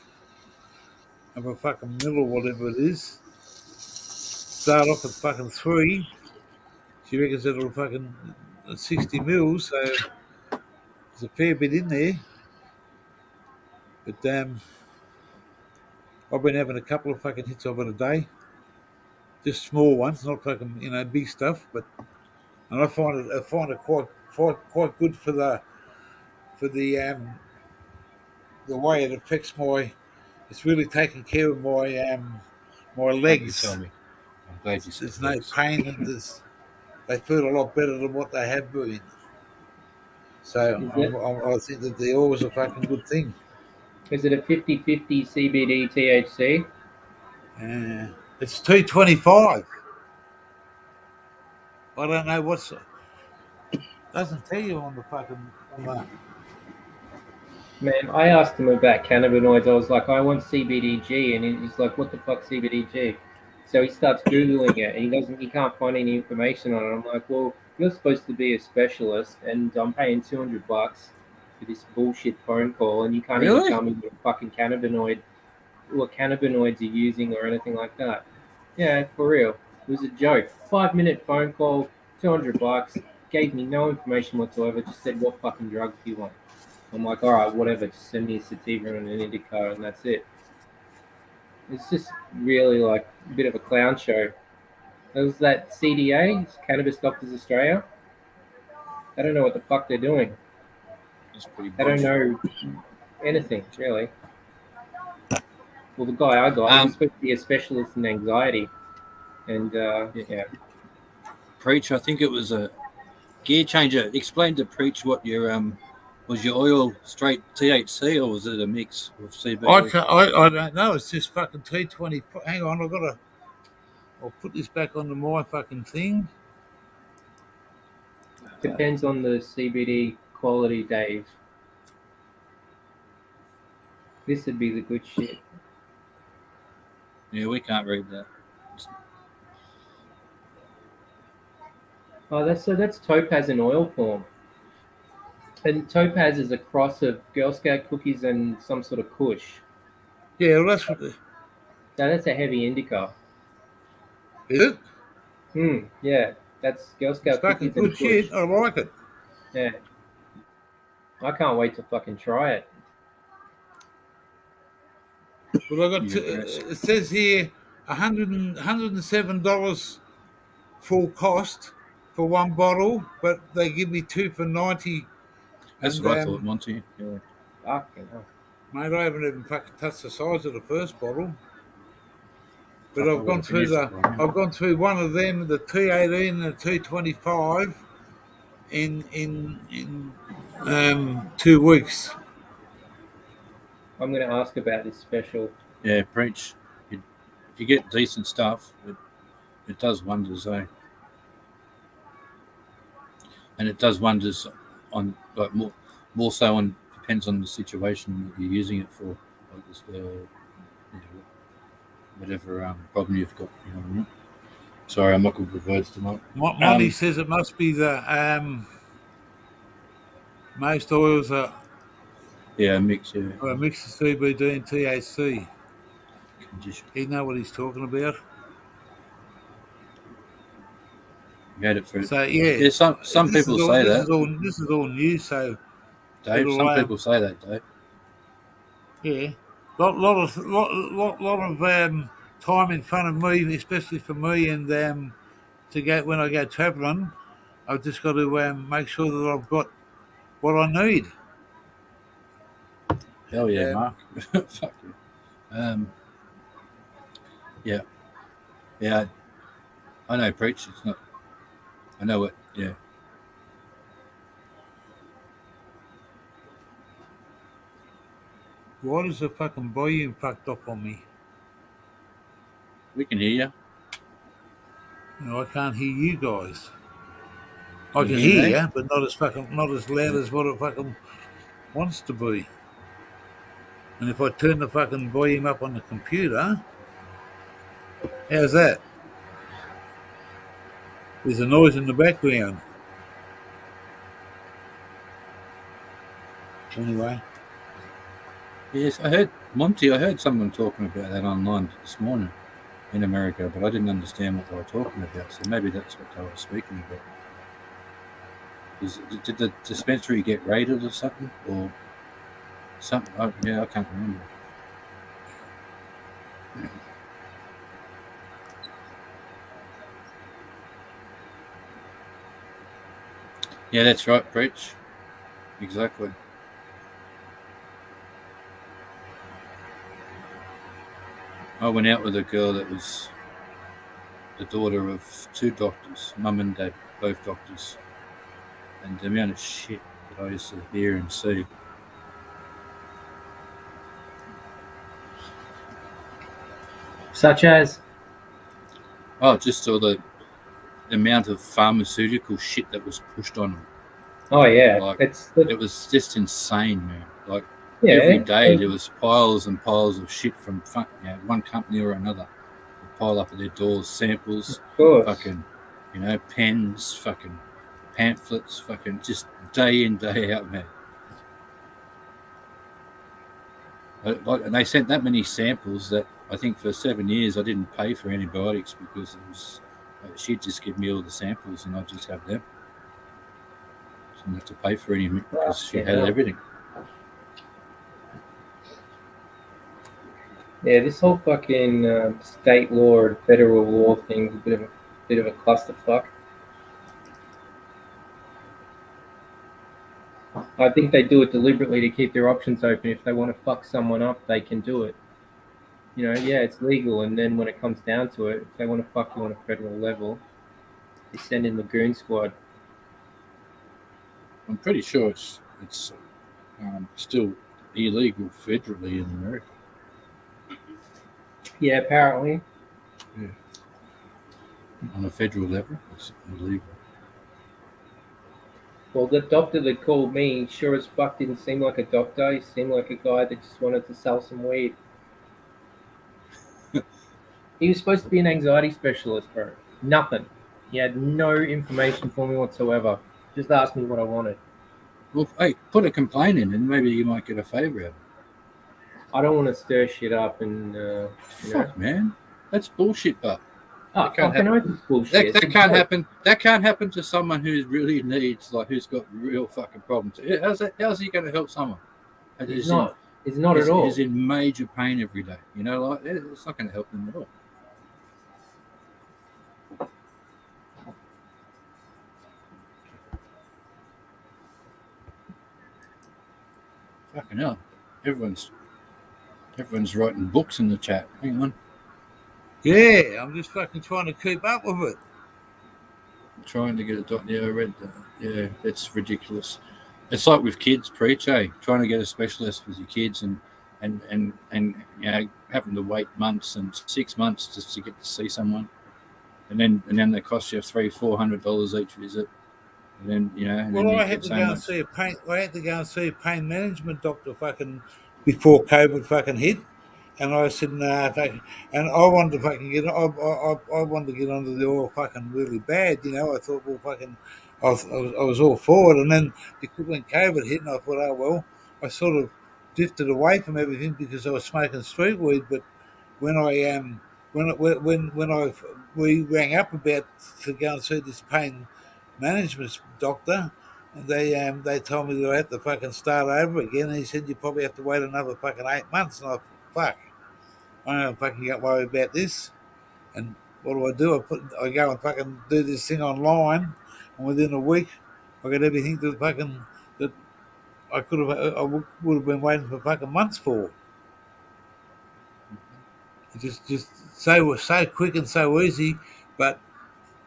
of a fucking mill or whatever it is. Start off at fucking 3. She reckons it'll fucking 60 mils, so there's a fair bit in there. But I've been having a couple of fucking hits of it a day. Just small ones, not fucking big stuff. And I find it quite good for the way it affects my. It's really taking care of my my legs. Tell me. I'm glad you said There's no legs. pain and they feel a lot better than what they have been. So I think that they're always a fucking good thing. Is it a 50-50 CBD THC? It's 225. I don't know what's. Doesn't tell you on the fucking. Man, I asked him about cannabinoids. I was like, I want CBDG, and he's like, what the fuck CBDG? So he starts googling it, and he can't find any information on it. I'm like, well, you're supposed to be a specialist, and I'm paying $200 for this bullshit phone call, and you can't even Really? tell me what fucking what cannabinoids you're using or anything like that. Yeah, for real. It was a joke. 5-minute phone call, $200, gave me no information whatsoever, just said, what fucking drugs do you want? I'm like, all right, whatever, just send me a sativa and an indica, and that's it. It's just really like a bit of a clown show. There was that CDA, Cannabis Doctors Australia. I don't know what the fuck they're doing. That's pretty I don't bullshit. know anything, really. Well, the guy I got was supposed to be a specialist in anxiety. And, yeah. Preach, I think it was a gear changer. Explain to Preach what your was your oil straight THC or was it a mix of CBD? I don't know. It's just fucking 225. Hang on, I'll put this back onto my fucking thing. Depends on the CBD quality, Dave. This would be the good shit. Yeah, we can't read that. Oh, that's Topaz in oil form. And Topaz is a cross of Girl Scout cookies and some sort of kush. Yeah, well, that's what. Now that's a heavy indica. Is it? Yeah, that's Girl It's Scout fucking cookies and good shit. kush. I like it. Yeah. I can't wait to fucking try it. Well, I got. You're aggressive. It says here $107 full cost for 1 bottle, but they give me 2 for $90. That's And, what I thought, Monty. Yeah. Fucking hell. Mate, I haven't even fucking touched the size of the first bottle. But I've gone through one of them, the 218 and the 225 in 2 weeks. I'm going to ask about this special. Yeah, Preach. If you get decent stuff, it does wonders, eh? And it does wonders on like more so on depends on the situation that you're using it for, like this, whatever problem you've got. You know what I mean? Sorry, I'm not good with words tonight. Monty says it must be the most oils are Yeah, mix. Yeah, a mix of CBD and THC. condition. He know what he's talking about. You had it for. So yeah, Yeah, some this people is all, say this that. Is all, this is all new. So Dave, it'll, some people say that, Dave. yeah, lot of time in front of me, especially for me, and to go when I go travelling, I've just got to make sure that I've got what I need. Hell yeah, And, Mark. Fuck you. Yeah. Yeah. I know, preach. It's not. I know it. Yeah. Why is the fucking volume fucked up on me? We can hear you. You know, I can't hear you guys. I You can hear hear me? you, but not as loud as what it fucking wants to be. And if I turn the fucking volume up on the computer, how's that? There's a noise in the background. Anyway, Yes, I heard Monty. I heard someone talking about that online this morning in America, but I didn't understand what they were talking about. So maybe that's what they were speaking about. Did the dispensary get raided or something, or something? Yeah, I can't remember. Yeah, that's right, Breach. Exactly. I went out with a girl that was the daughter of two doctors, mum and dad, both doctors. And the amount of shit that I used to hear and see. Such as, Oh, just all the amount of pharmaceutical shit that was pushed on them. oh yeah, Like, it's It was just insane, man. Like, yeah, every day there was piles and piles of shit from one company or another. They pile up at their doors, samples, of course. fucking, pens, fucking pamphlets, fucking just day in, day out, man. And they sent that many samples that I think for 7 years I didn't pay for antibiotics because it was she'd just give me all the samples and I'd just have them. So I didn't have to pay for any because she had everything. Yeah, this whole fucking state law and federal law thing's a bit of a clusterfuck. I think they do it deliberately to keep their options open. If they want to fuck someone up, they can do it. You know, yeah, it's legal, and then when it comes down to it, if they want to fuck you on a federal level, they send in the goon squad. I'm pretty sure it's still illegal federally in America. Yeah, apparently. On a federal level, it's illegal. Well, the doctor that called me sure as fuck didn't seem like a doctor. He seemed like a guy that just wanted to sell some weed. He was supposed to be an anxiety specialist, bro. Nothing. He had no information for me whatsoever. Just asked me what I wanted. Well, hey, put a complaint in and maybe you might get a favour out of it. I don't want to stir shit up and, Fuck, man. That's bullshit, but Oh, can't fucking oath is bullshit. that can't happen. That can't happen to someone who really needs, like, who's got real fucking problems. How's he going to help someone? It's not. It's not at all. He's in major pain every day. You know, like, it's not going to help him at all. Fucking hell. Everyone's writing books in the chat. Hang on. yeah, I'm just fucking trying to keep up with it. Trying to get a doctor. Yeah, I read that. Yeah, it's ridiculous. It's like with kids, preach, eh? Trying to get a specialist with your kids and having to wait months and 6 months just to get to see someone, and then they cost you $300-400 each visit. And then and then Well, you I had get to so go and much. see a pain. I had to go and see a pain management doctor fucking before COVID fucking hit, and I said nah. And I wanted to fucking get. I wanted to get onto the oil fucking really bad. I thought well fucking. I was all for it, and then because when COVID hit, and I thought, oh well, I sort of drifted away from everything because I was smoking street weed. But when I we rang up about to go and see this pain management doctor, and they told me that I had to fucking start over again. And he said you probably have to wait another fucking 8 months. And I thought, fuck, I don't fucking get worried about this. And what do? I go and fucking do this thing online, and within a week, I got everything that I could have would have been waiting for fucking months for. Just so quick and so easy, but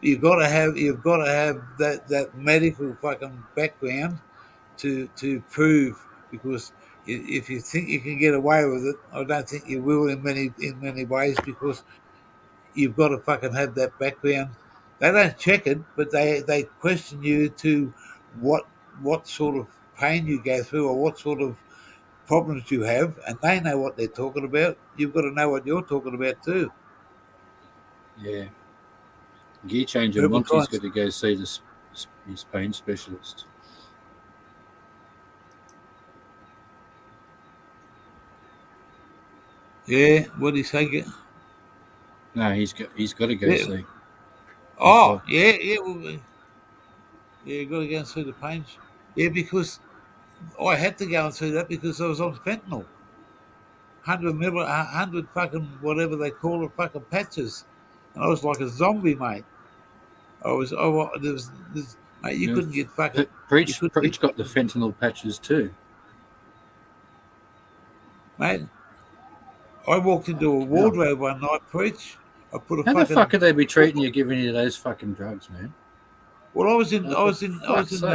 you've got to have that medical fucking background to prove, because if you think you can get away with it, I don't think you will in many ways, because you've got to fucking have that background. They don't check it, but they question you to what sort of pain you go through or what sort of problems you have, and they know what they're talking about. You've got to know what you're talking about too. Yeah. Gear changer People try Monty's and got to go see his pain specialist. yeah, what do you say? No, he's got to go Yeah. see. Oh, yeah, well, yeah, got to go and see the pains. Yeah, because I had to go and see that because I was on fentanyl. 100 fucking whatever they call it, fucking patches. And I was like a zombie, mate. Mate, you couldn't get fucking, you Preach couldn't get, got the fentanyl patches too. mate. I walked into a wardrobe one night, Preach. I put a How the fucking, fuck could they be treating you, giving you those fucking drugs, man? well, I was in, Oh, I for was in, I was fuck's in sake.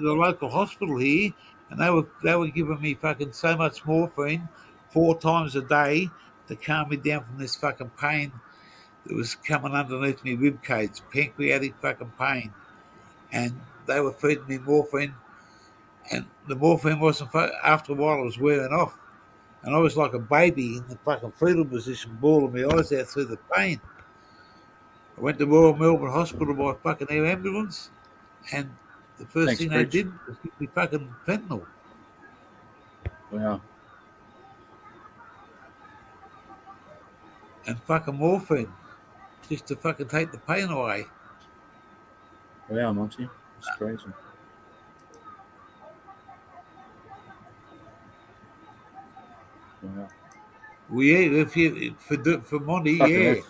the local hospital here, and they were giving me fucking so much morphine 4 times a day to calm me down from this fucking pain that was coming underneath me rib cage, pancreatic fucking pain, and they were feeding me morphine, and the morphine wasn't. After a while, it was wearing off, and I was like a baby in the fucking fetal position, bawling my eyes out through the pain. I went to Royal Melbourne Hospital by fucking air ambulance, and the first Thanks, thing they Preach. did was give me fucking fentanyl Wow. and fucking morphine just to fucking take the pain away. Wow, Monty. It's crazy. Wow. Well, yeah, if you for Monty, Fucking yeah, F.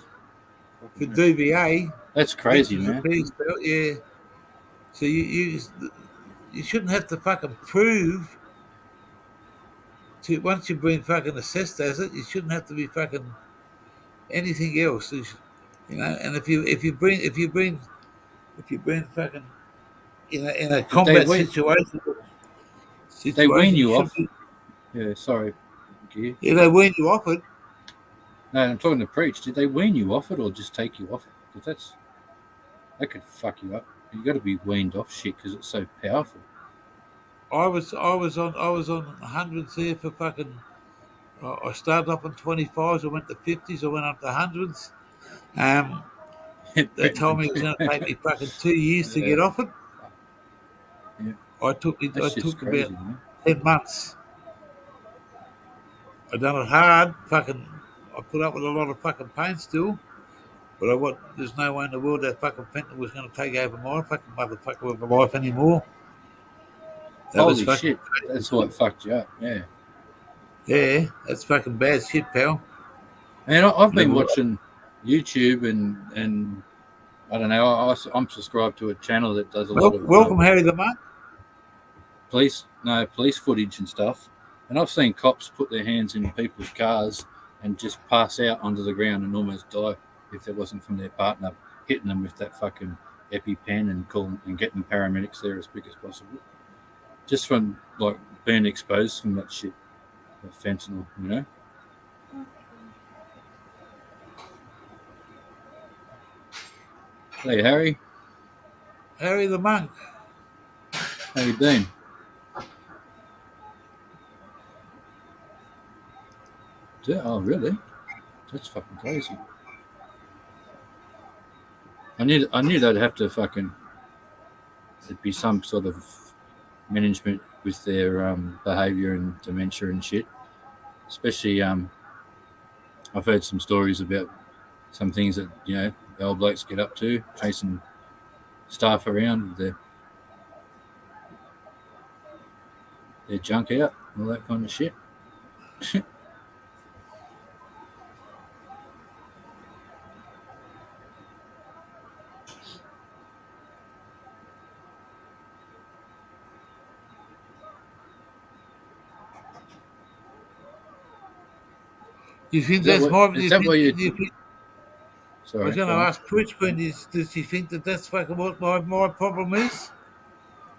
for DVA, That's crazy, veterans man. affairs belt, yeah. So you shouldn't have to fucking prove to once you've been fucking assessed as it. You shouldn't have to be fucking anything else. And if you've been fucking in a Did they combat wean, situation, you you should off? be. Yeah, sorry. Gear. Yeah, they wean you off it. No, I'm talking to Preach. Did they wean you off it or just take you off it? Because that could fuck you up. You got to be weaned off shit because it's so powerful. I was on hundreds there for fucking. I started off on 25s. I went to 50s. I went up to hundreds. They told me it was going to take me fucking 2 years to get off it. Yeah. I That shit's took crazy, about man. 10 months. I done it hard. Fucking, I put up with a lot of fucking pain still. But there's no way in the world that fucking fentanyl was going to take over my fucking motherfucker of a life anymore. That was Holy fucking shit. That's what fucked you up. Yeah. Yeah, that's fucking bad shit, pal. And I've been Never- watching YouTube and I don't know. I'm subscribed to a channel that does a lot of Welcome, Harry the Monk. police footage and stuff. And I've seen cops put their hands in people's cars and just pass out onto the ground and almost die if it wasn't from their partner hitting them with that fucking EpiPen and getting paramedics there as quick as possible. Just from like being exposed from that shit, that fentanyl, you know. Hey, Harry. Harry the Monk. How you been? Yeah, oh, really? That's fucking crazy. I knew they'd have to fucking. There'd be some sort of management with their behaviour and dementia and shit. Especially, I've heard some stories about some things that the old blokes get up to, chasing staff around with their junk out, all that kind of shit. You think Is that that's what- more? is that what you- I Sorry. was going to go on. ask Brisbane, does he think that that's fucking what my problem is?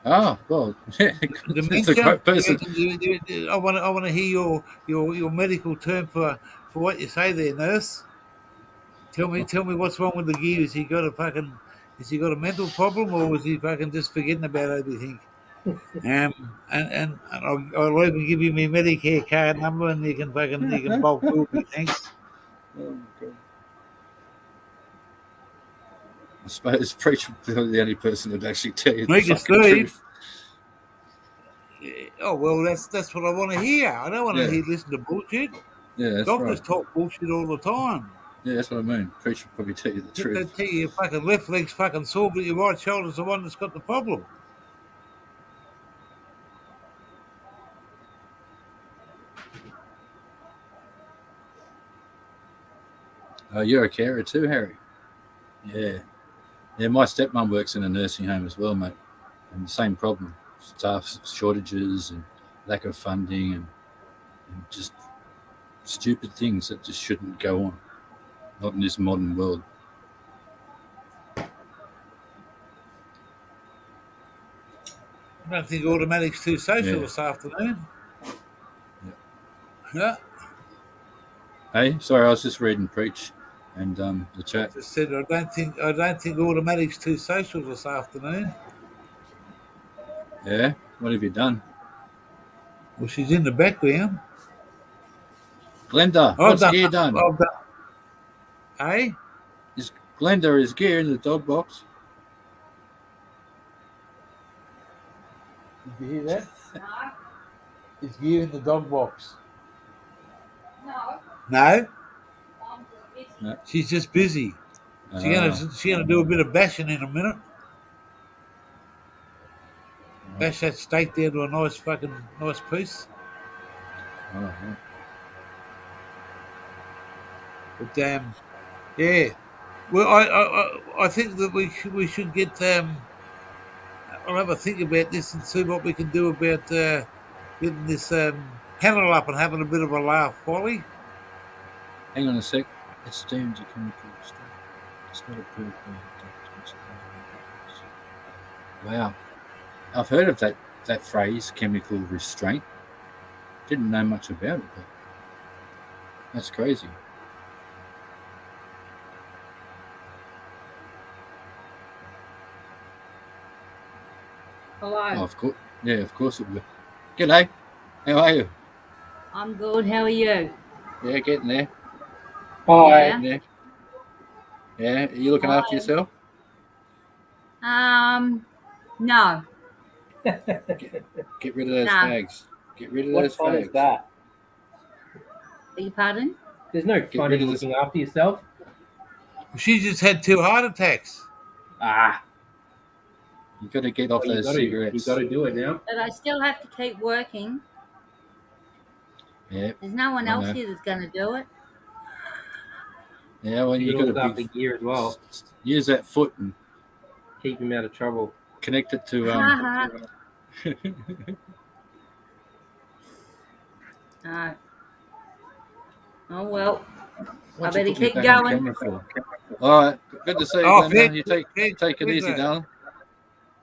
Oh, well, it's a Dementia? great person. I want to hear your medical term for what you say there, nurse. Tell me what's wrong with the gear. Has he got a mental problem, or is he fucking just forgetting about everything? And I'll even give you my Medicare card number, and you can bulk bill me. Thanks. Oh, God. I suppose Preacher would be the only person that'd actually tell you the Make it fucking Steve. truth. Oh well, that's what I want to hear. I don't want to Yeah. listen to bullshit. Yeah, that's Doctors right. talk bullshit all the time. Yeah, that's what I mean. Preacher would probably tell you the They truth. tell you your fucking left leg's fucking sore, but your right shoulder's the one that's got the problem. You're a carer too, Harry. Yeah. Yeah, my stepmom works in a nursing home as well, mate. And the same problem. Staff shortages and lack of funding and just stupid things that just shouldn't go on. Not in this modern world. I don't think automatic's too social Yeah. this afternoon. Yeah, Hey, sorry, I was just reading Preach and the chat. just said I don't think automatic's too social this afternoon. Yeah? What have you done? Well, she's in the background. Glenda, what's Gear done? I've done. Hey, Is Glenda is Gear in the dog box? did you hear that? It's gear in the dog box. No. No. She's just busy. She's gonna do a bit of bashing in a minute. Bash that steak down to a nice piece. Oh, But yeah. Well, I think that we should get. I'll have a think about this and see what we can do about getting this panel up and having a bit of a laugh, Wally. hang on a sec. It's deemed a chemical restraint. It's not approved by the Wow. I've heard of that phrase, chemical restraint. Didn't know much about it, but that's crazy. Hello. Oh, of course. Yeah, of course it will. G'day. How are you? I'm good. How are you? Yeah, getting there. Hi. Yeah. Getting there. Yeah, are you looking after Hi. yourself? No. Get rid of those Nah. fags. Get rid of What those fun is fags. that? Beg your pardon? There's no fun rid in of this- looking after yourself. She just had 2 heart attacks. Ah, You got to get off you those gotta cigarettes. do it now. But I still have to keep working. Yeah, There's no one I else know. here that's going to do it. yeah. Well, you You got look to after gear as well. use that foot and Keep him out of trouble. connect it to No. Oh, well. What'd I you better put me keep back on going. camera for? All right, good to see you. Oh, Glenda. fair- You take it easy, fair. darling.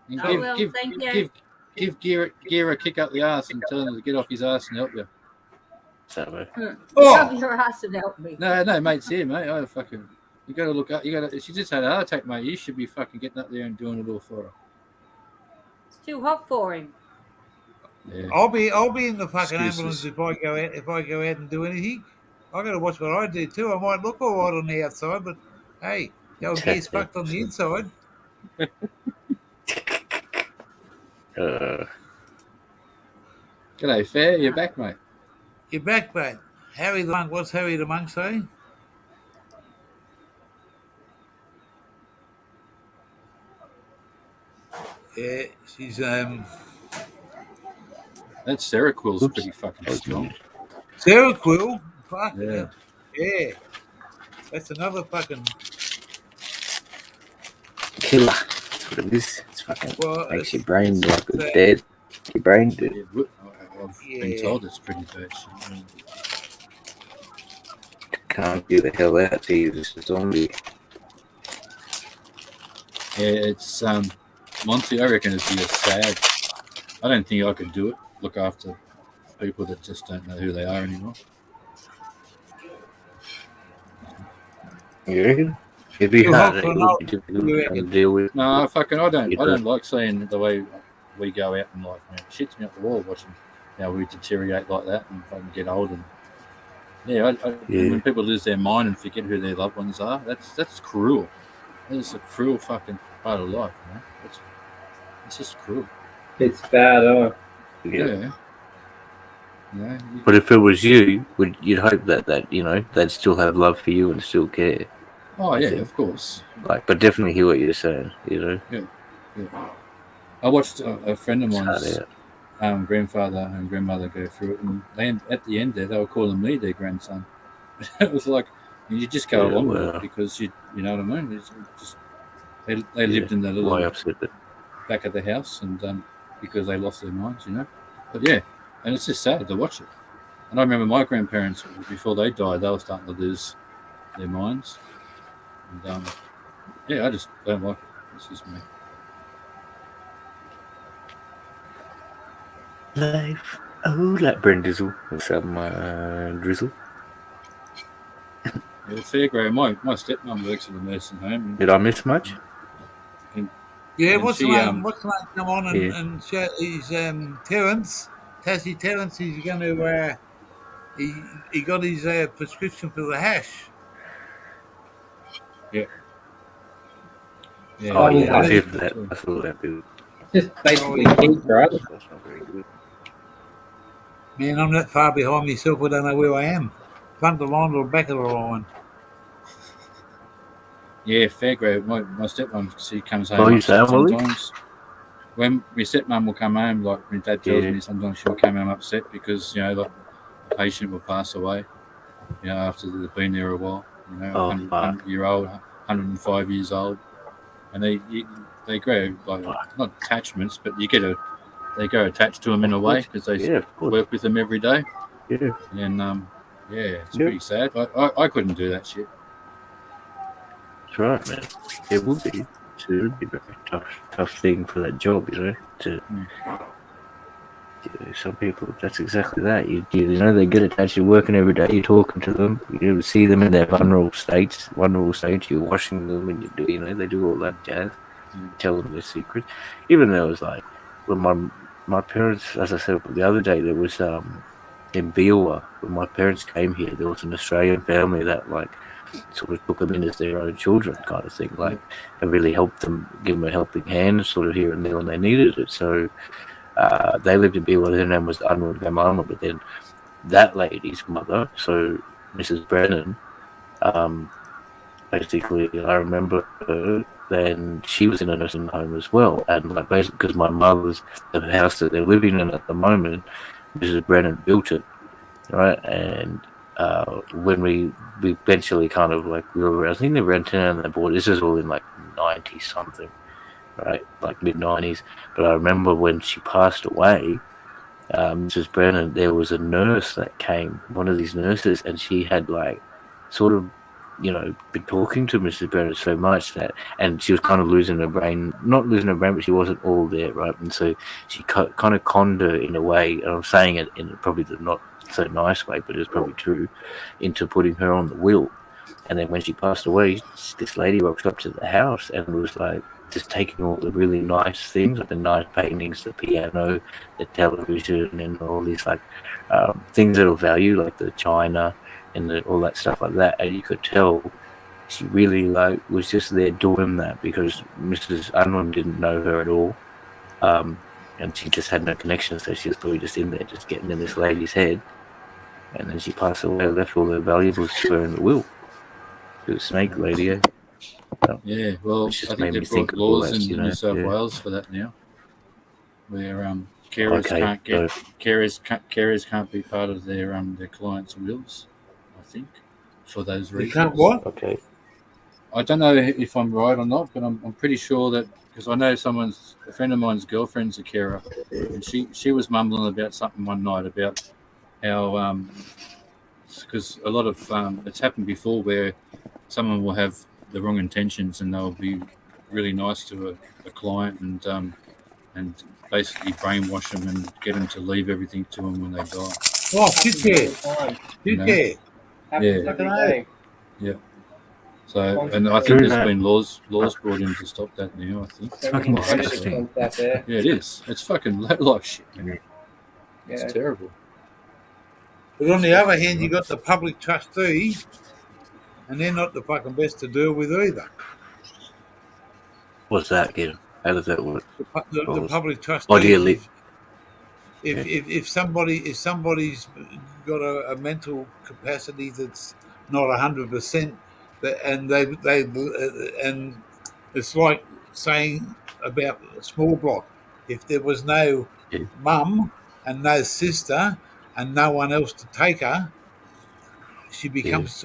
And I will, thank you. give Gear a kick up the ass and tell him to get off his ass and help you. So, Oh! Rub your ass and help me. No, mate's here, mate. I fucking. You got to look up. You got to. She just had a heart attack, mate. You should be fucking getting up there and doing it all for her. too hot for him. Yeah. I'll be in the fucking Excuses. ambulance if I go out and do anything. I got to watch what I do too. I might look all right on the outside, but hey, the old gear's fucked on the inside. G'day, Fair. You're back, mate. You're back, mate. Harry the Monk. What's Harry the Monk saying? Yeah, she's That Seroquel's pretty fucking strong. Sarah Quill. Fuck Yeah. yeah. That's another fucking. Killer. That's what it is. It's fucking Well, makes your it's- brain it's, like it's dead. Your brain dead. Yeah, I've been Yeah. told it's pretty bad shit. Can't get the hell out to you. This is zombie. Yeah, it's Monty. I reckon it'd be a sad. I don't think I could do it. Look after people that just don't know who they are anymore. You reckon? It'd be You're hard. hot It for would now. be difficult You to reckon? deal with. No, fucking, I don't. You I don't don't. like seeing the way we go out and like, man, it shits me up the wall watching how we deteriorate like that and fucking get old and yeah, Yeah. when people lose their mind and forget who their loved ones are, that's cruel. That is a cruel fucking part of life, man. It's just cruel. It's bad, Yeah. Yeah. But if it was you, you'd hope that they'd still have love for you and still care. Oh yeah, of course. Like, but definitely hear what you're saying. Yeah. I watched a friend of It's hard mine's out. grandfather and grandmother go through it, and at the end there, they were calling me their grandson. It was like you just go Yeah, along with well. it because you know what I mean. It's just they lived in the little Why upset it? back of the house, and because they lost their minds, you know. But yeah, and it's just sad to watch it. And I remember my grandparents before they died, they were starting to lose their minds, and yeah, I just don't like it. It's just me. Life. Oh, like Brendizzle. What's up, my drizzle? Yeah, Fairgrave, my stepmom works in a nursing home. Did I miss much? Yeah, And what's the she, name? What's the name? Come on and, Yeah. and show he's Terence, Tassie Terence. He's going to he got his prescription for the hash. Yeah. Oh, yeah, yeah, I I see that. I saw that bit. Just basically kids, right? That's not very good. Man, I'm that far behind myself. I don't know where I am. Front of the line or back of the line. Yeah, Fairgrave. My stepmom, she comes home Oh, you upset saying, Willie? sometimes. When my stepmom will come home, like when Dad tells Yeah. me, sometimes she'll come home upset because like a patient will pass away, after they've been there a while. Oh, 100-year-old, 105 years old, and they grow like not attachments, but they go attached to them in a way because they Yeah, of course. work with them every day, Yeah. and it's Yeah. pretty sad. I couldn't do that shit. That's right, man. It would be. It would be a very tough thing for that job, some people, that's exactly that. They get attached. You're working every day. You're talking to them. You see them in their vulnerable states. You're washing them, and they do all that jazz. Tell them their secrets. Even though it was like when my parents, as I said the other day, there was in Biwa when my parents came here. There was an Australian family that sort of took them in as their own children, kind of thing. And really helped them, give them a helping hand, sort of here and there when they needed it. So. They lived in Biwa. Her name was Anwar Gamalma, but then that lady's mother, so Mrs. Brennan, basically, I remember her. Then she was in a nursing home as well, and basically because my mother's the house that they're living in at the moment, Mrs. Brennan built it, right? And when we eventually kind of we were, I think they rented and they bought. This is all in 90 something. Right, mid-90s. But I remember when she passed away, Mrs. Brennan, there was a nurse that came, one of these nurses, and she had sort of, been talking to Mrs. Brennan so much and she was kind of losing her brain, not losing her brain, but she wasn't all there, right? And so she kind of conned her in a way, and I'm saying it in probably the not so nice way, but it's probably true, into putting her on the will. And then when she passed away, this lady walked up to the house and was just taking all the really nice things, like the nice paintings, the piano, the television, and all these like things that are value, like the china and all that stuff like that. And you could tell she really like was just there doing that because Mrs. Unwin didn't know her at all, and she just had no connection, so she was probably just in there, just getting in this lady's head. And then she passed away, left all her valuables to her in the will. To the snake lady. Eh? Yeah, well, I Which just think made they've me think brought of all laws that, in you know, New South yeah. Wales for that now, where carers Okay, can't get so- carers can't be part of their clients' wills. I think for those You reasons. can't what? Okay. I don't know if I'm right or not, but I'm pretty sure that because I know a friend of mine's girlfriend's a carer, and she was mumbling about something one night about how because a lot of it's happened before where someone will have the wrong intentions and they'll be really nice to a client and basically brainwash them and get them to leave everything to them when they die. Oh, shit, yeah. Fine. Shit, No. yeah. Happens Yeah. every day. So, and I think True there's that. been laws brought in to stop that now. I think. So fucking many disgusting. ones out there. Yeah, it is. It's fucking low life shit, man. Yeah. It's terrible. But on the other hand, you got the public trustee, and they're not the fucking best to deal with either. What's that again? How does that work? The public trustee. Oh, dear, Lee. If somebody's got a mental capacity that's not 100%, and it's like saying about a small block. If there was no Yeah. mum and no sister and no one else to take her, she becomes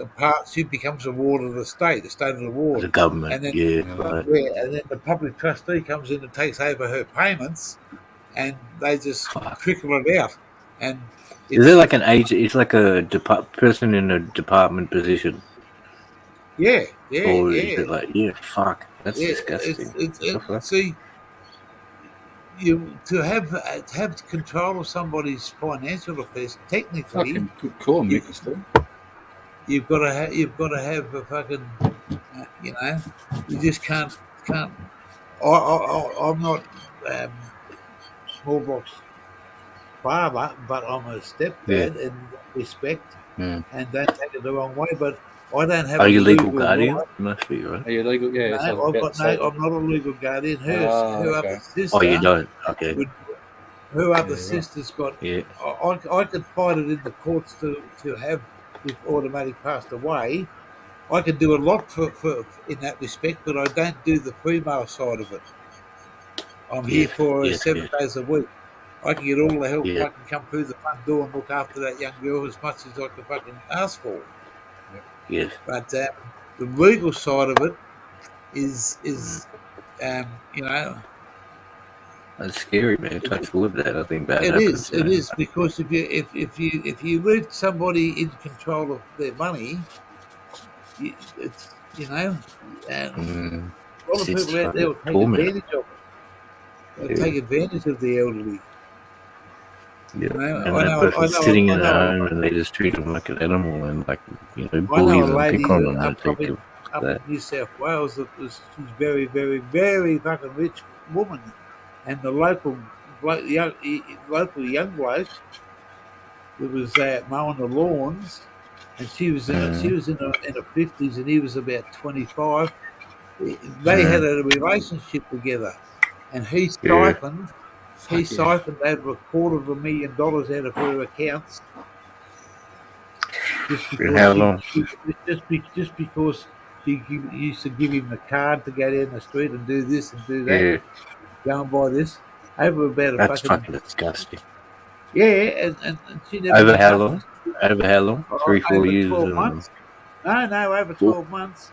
She becomes a ward of the state of the ward. The government. And then, Yeah. Right. yeah, and then the public trustee comes in and takes over her payments, and they just Fuck. trickle it out. And Is it like an agent? It's like a person in a department position, yeah, or is it like fuck? That's yeah, disgusting. see, to have control of somebody's financial affairs, technically, Fucking good call, You- Mick. Still. you've got to have a fucking, you just can't. I'm not small box father, but I'm a stepdad in respect, Mm. and don't take it the wrong way. But I don't have. Are a you legal right- guardian? Must be right. Are you legal? Yeah. No, so I was I've about got to say- I'm not a legal guardian. Her okay. other sister. Oh, you don't. Okay. Her other Yeah, right. sister's got. Yeah. I could fight it in the courts to have if automatic passed away. I could do a lot for in that respect, but I don't do the female side of it. I'm here Yes, for yes, 7 yes. days a week. I can get all the help Yeah. I can come through the front door and look after that young girl as much as I can fucking ask for. Yes. But the legal side of it is That's scary, man. Touch wood. That I think that it happens. is. It is because if you leave somebody in control of their money, it's and Mm. a lot of It's people out there will take torment. advantage of it. They'll Yeah. take advantage of the elderly. Yeah. know, And I that know- person's I know- sitting I in know- their home and they just treat them like an animal and like I bully know a them, lady pick on them, and up take in them. that. New South Wales she's very, very, very fucking rich woman, and the local young bloke that was mowing the lawns, and she was in her 50s, and he was about 25. They had a relationship together, and he Yeah. siphoned over $250,000 out of her accounts. And how long? Just because she used to give him the card to go down the street and do this and do that, Yeah, go and buy this, over about a that's fucking fucking disgusting. yeah, and she never Over did how nothing. long? Over how long? Oh, 3-4 over years. 12 months. No, over 12 months.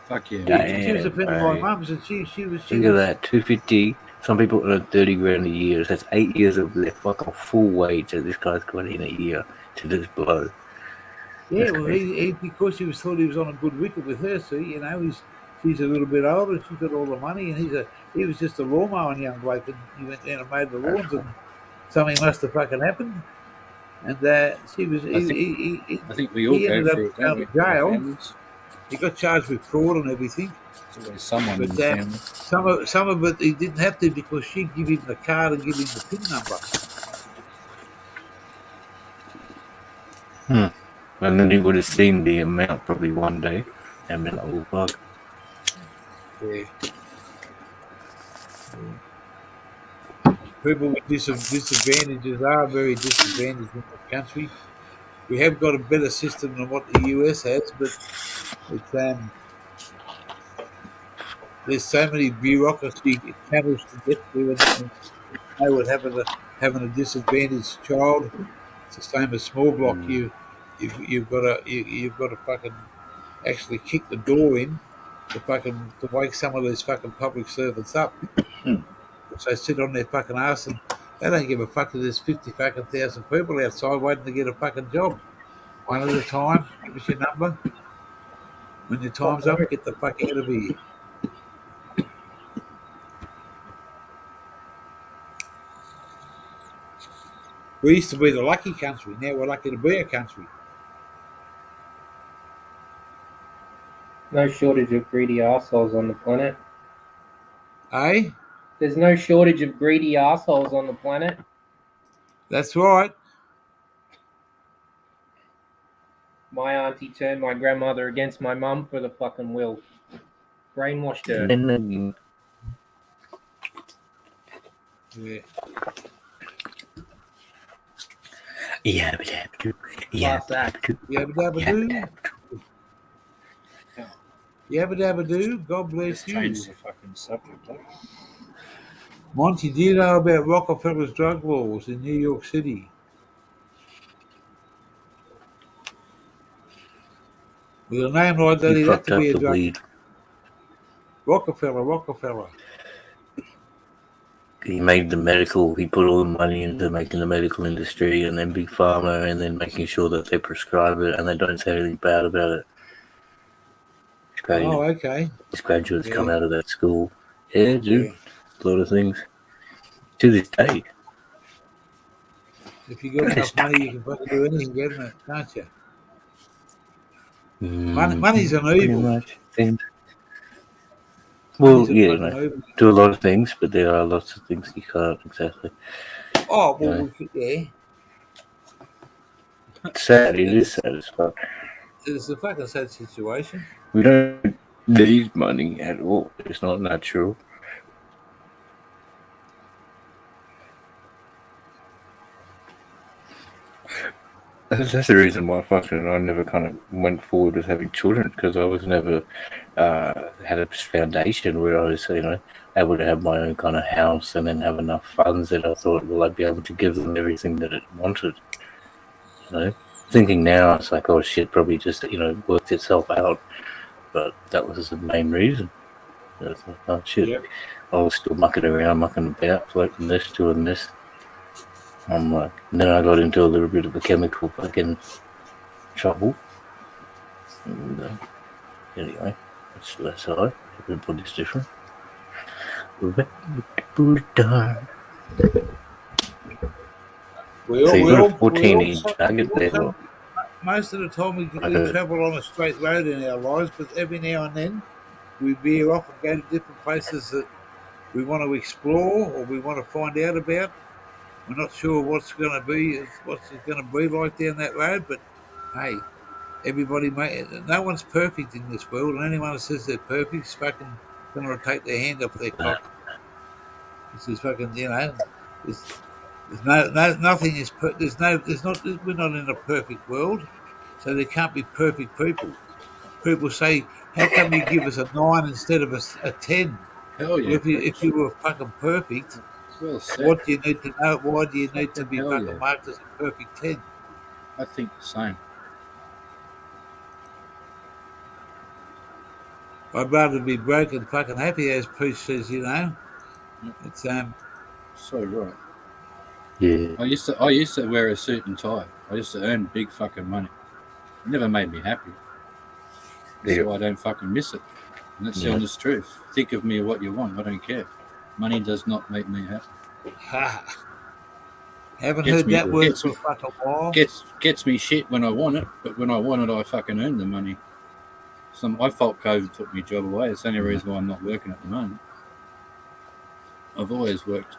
Fuck yeah. Yeah. She was a friend of Damn, my mum's, and she was. Think of that, 250. Some people earn 30 grand a year. That's 8 years of their fucking full wage that this guy's got in a year to just blow. Yeah, That's well, crazy. he because he thought he was on a good wicket with her. See, she's a little bit older. She's got all the money, and he was just a lawn mowing young bloke, and he went down and mowed the lawns, and something must have fucking happened. And she was. I think we all he go ended up through it, going don't we? to jail. Our families. He got charged with fraud and everything. There's always someone in But the family. some of it he didn't have to because she give him the card and give him the PIN number. And then he would have seen the amount probably one day and been like, oh, fuck. Yeah. People with disadvantages are very disadvantaged in the country. We have got a better system than what the US has, but it's there's so many bureaucracy channels to get through, and they would having a disadvantaged child. It's the same as small block. You've got to fucking actually kick the door in to wake some of these fucking public servants up. So they sit on their fucking ass and they don't give a fuck if there's 50 fucking thousand people outside waiting to get a fucking job. One at a time, give us your number. When your time's up, get the fuck out of here. We used to be the lucky country, now we're lucky to be a country. No shortage of greedy assholes on the planet. Eh? There's no shortage of greedy assholes on the planet. That's right. My auntie turned my grandmother against my mum for the fucking will. Brainwashed her. And then, Yeah. Class act. Yabba dabba doo. Yabba dabba doo. God bless you. Change the fucking subject. Eh? Monty, do you know about Rockefeller's drug laws in New York City? With a name like that, he he'd have fucked to up be a the drug. weed. Rockefeller. He made the medical, he put all the money into making the medical industry and then Big Pharma and then making sure that they prescribe it and they don't say anything bad about it. It's crazy. Oh, okay. His graduates come Yeah. out of that school. Yeah, dude. Yeah. A lot of things. To this day. If you got enough money, you can fucking do anything, can't you? Money's an Pretty evil. much. Seems. Well, Money's a yeah, fucking mate. evil. Do a lot of things, but there are lots of things you can't exactly. Oh, well, Yeah. we could, yeah. It's sad. It is sad as fuck. It's a fucking sad situation. We don't need money at all. It's not natural. That's the reason why fucking I never kind of went forward with having children, because I was never had a foundation where I was, able to have my own kind of house and then have enough funds that I thought, well, I'd be able to give them everything that it wanted. Thinking now, it's like, oh shit, probably just worked itself out, but that was the main reason. I was like, oh shit, Yep. I was still mucking about, floating this, doing this. I'm like, and then I got into a little bit of a chemical fucking trouble. And anyway, that's how everybody's different. So you got a 14-inch nugget there. Most of the time we Okay. travel on a straight road in our lives, but every now and then we veer off and go to different places that we want to explore or we want to find out about. We're not sure what's it's going to be like down that road, but hey, no one's perfect in this world, and anyone that says they're perfect is fucking going to take their hand off their cock. This is fucking, nothing is we're not in a perfect world, so there can't be perfect people. People say, how come you give us a 9 instead of a 10? Hell yeah. If you were fucking perfect, Well said. what do you need to know? Why do you need to be Hell fucking yeah. marked as a perfect 10? I think the same. I'd rather be broke and fucking happy, as Pooch says, It's So right. Yeah. I used to wear a suit and tie. I used to earn big fucking money. It never made me happy. Yeah. So I don't fucking miss it. And that's the Yeah. honest truth. Think of me what you want. I don't care. Money does not make me happy. haven't Gets heard me- that word gets for a me- fucking while. Gets me shit when I want it, but when I want it, I fucking earn the money. I felt COVID took my job away. It's the only reason why I'm not working at the moment. I've always worked.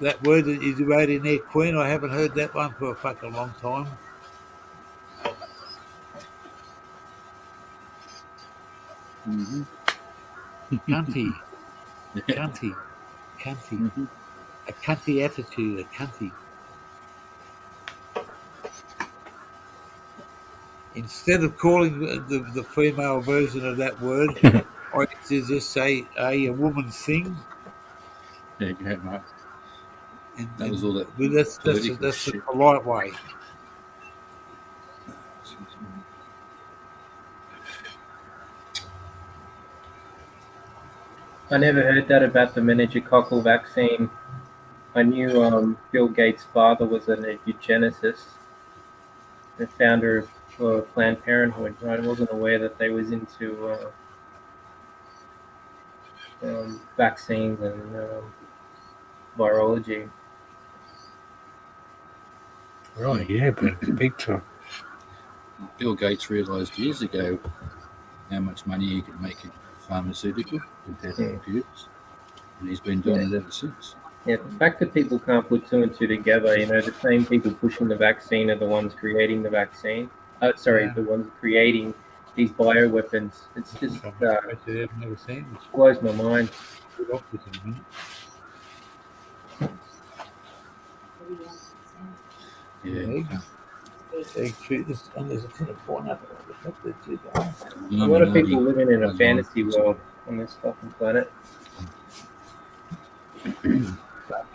That word that you wrote in there, Queen, I haven't heard that one for a fucking long time. Mm-hmm. Cunty. Cunty. Cunty. Mhm. A cunty attitude, a cunty. Instead of calling the female version of that word, I used to just say a woman's thing. Yeah, you had mate. And, That was all that but that's political the shit. polite way. I never heard that about the meningococcal vaccine. I knew Bill Gates' father was a eugenicist, the founder of Planned Parenthood. I wasn't aware that they was into vaccines and virology. Right, yeah, but big time. Bill Gates realised years ago how much money he could make in pharmaceutical compared to computers, and he's been doing it ever since. Yeah, the fact that people can't put two and two together, the same people pushing the vaccine are the ones creating the vaccine. The ones creating these bioweapons. It's just I've never seen this. blows my mind. Good off with him, man. Yeah. Egg treat this, and there's a tin of pineapple on the top there too, guys. A lot of people living in a fantasy world on this fucking planet.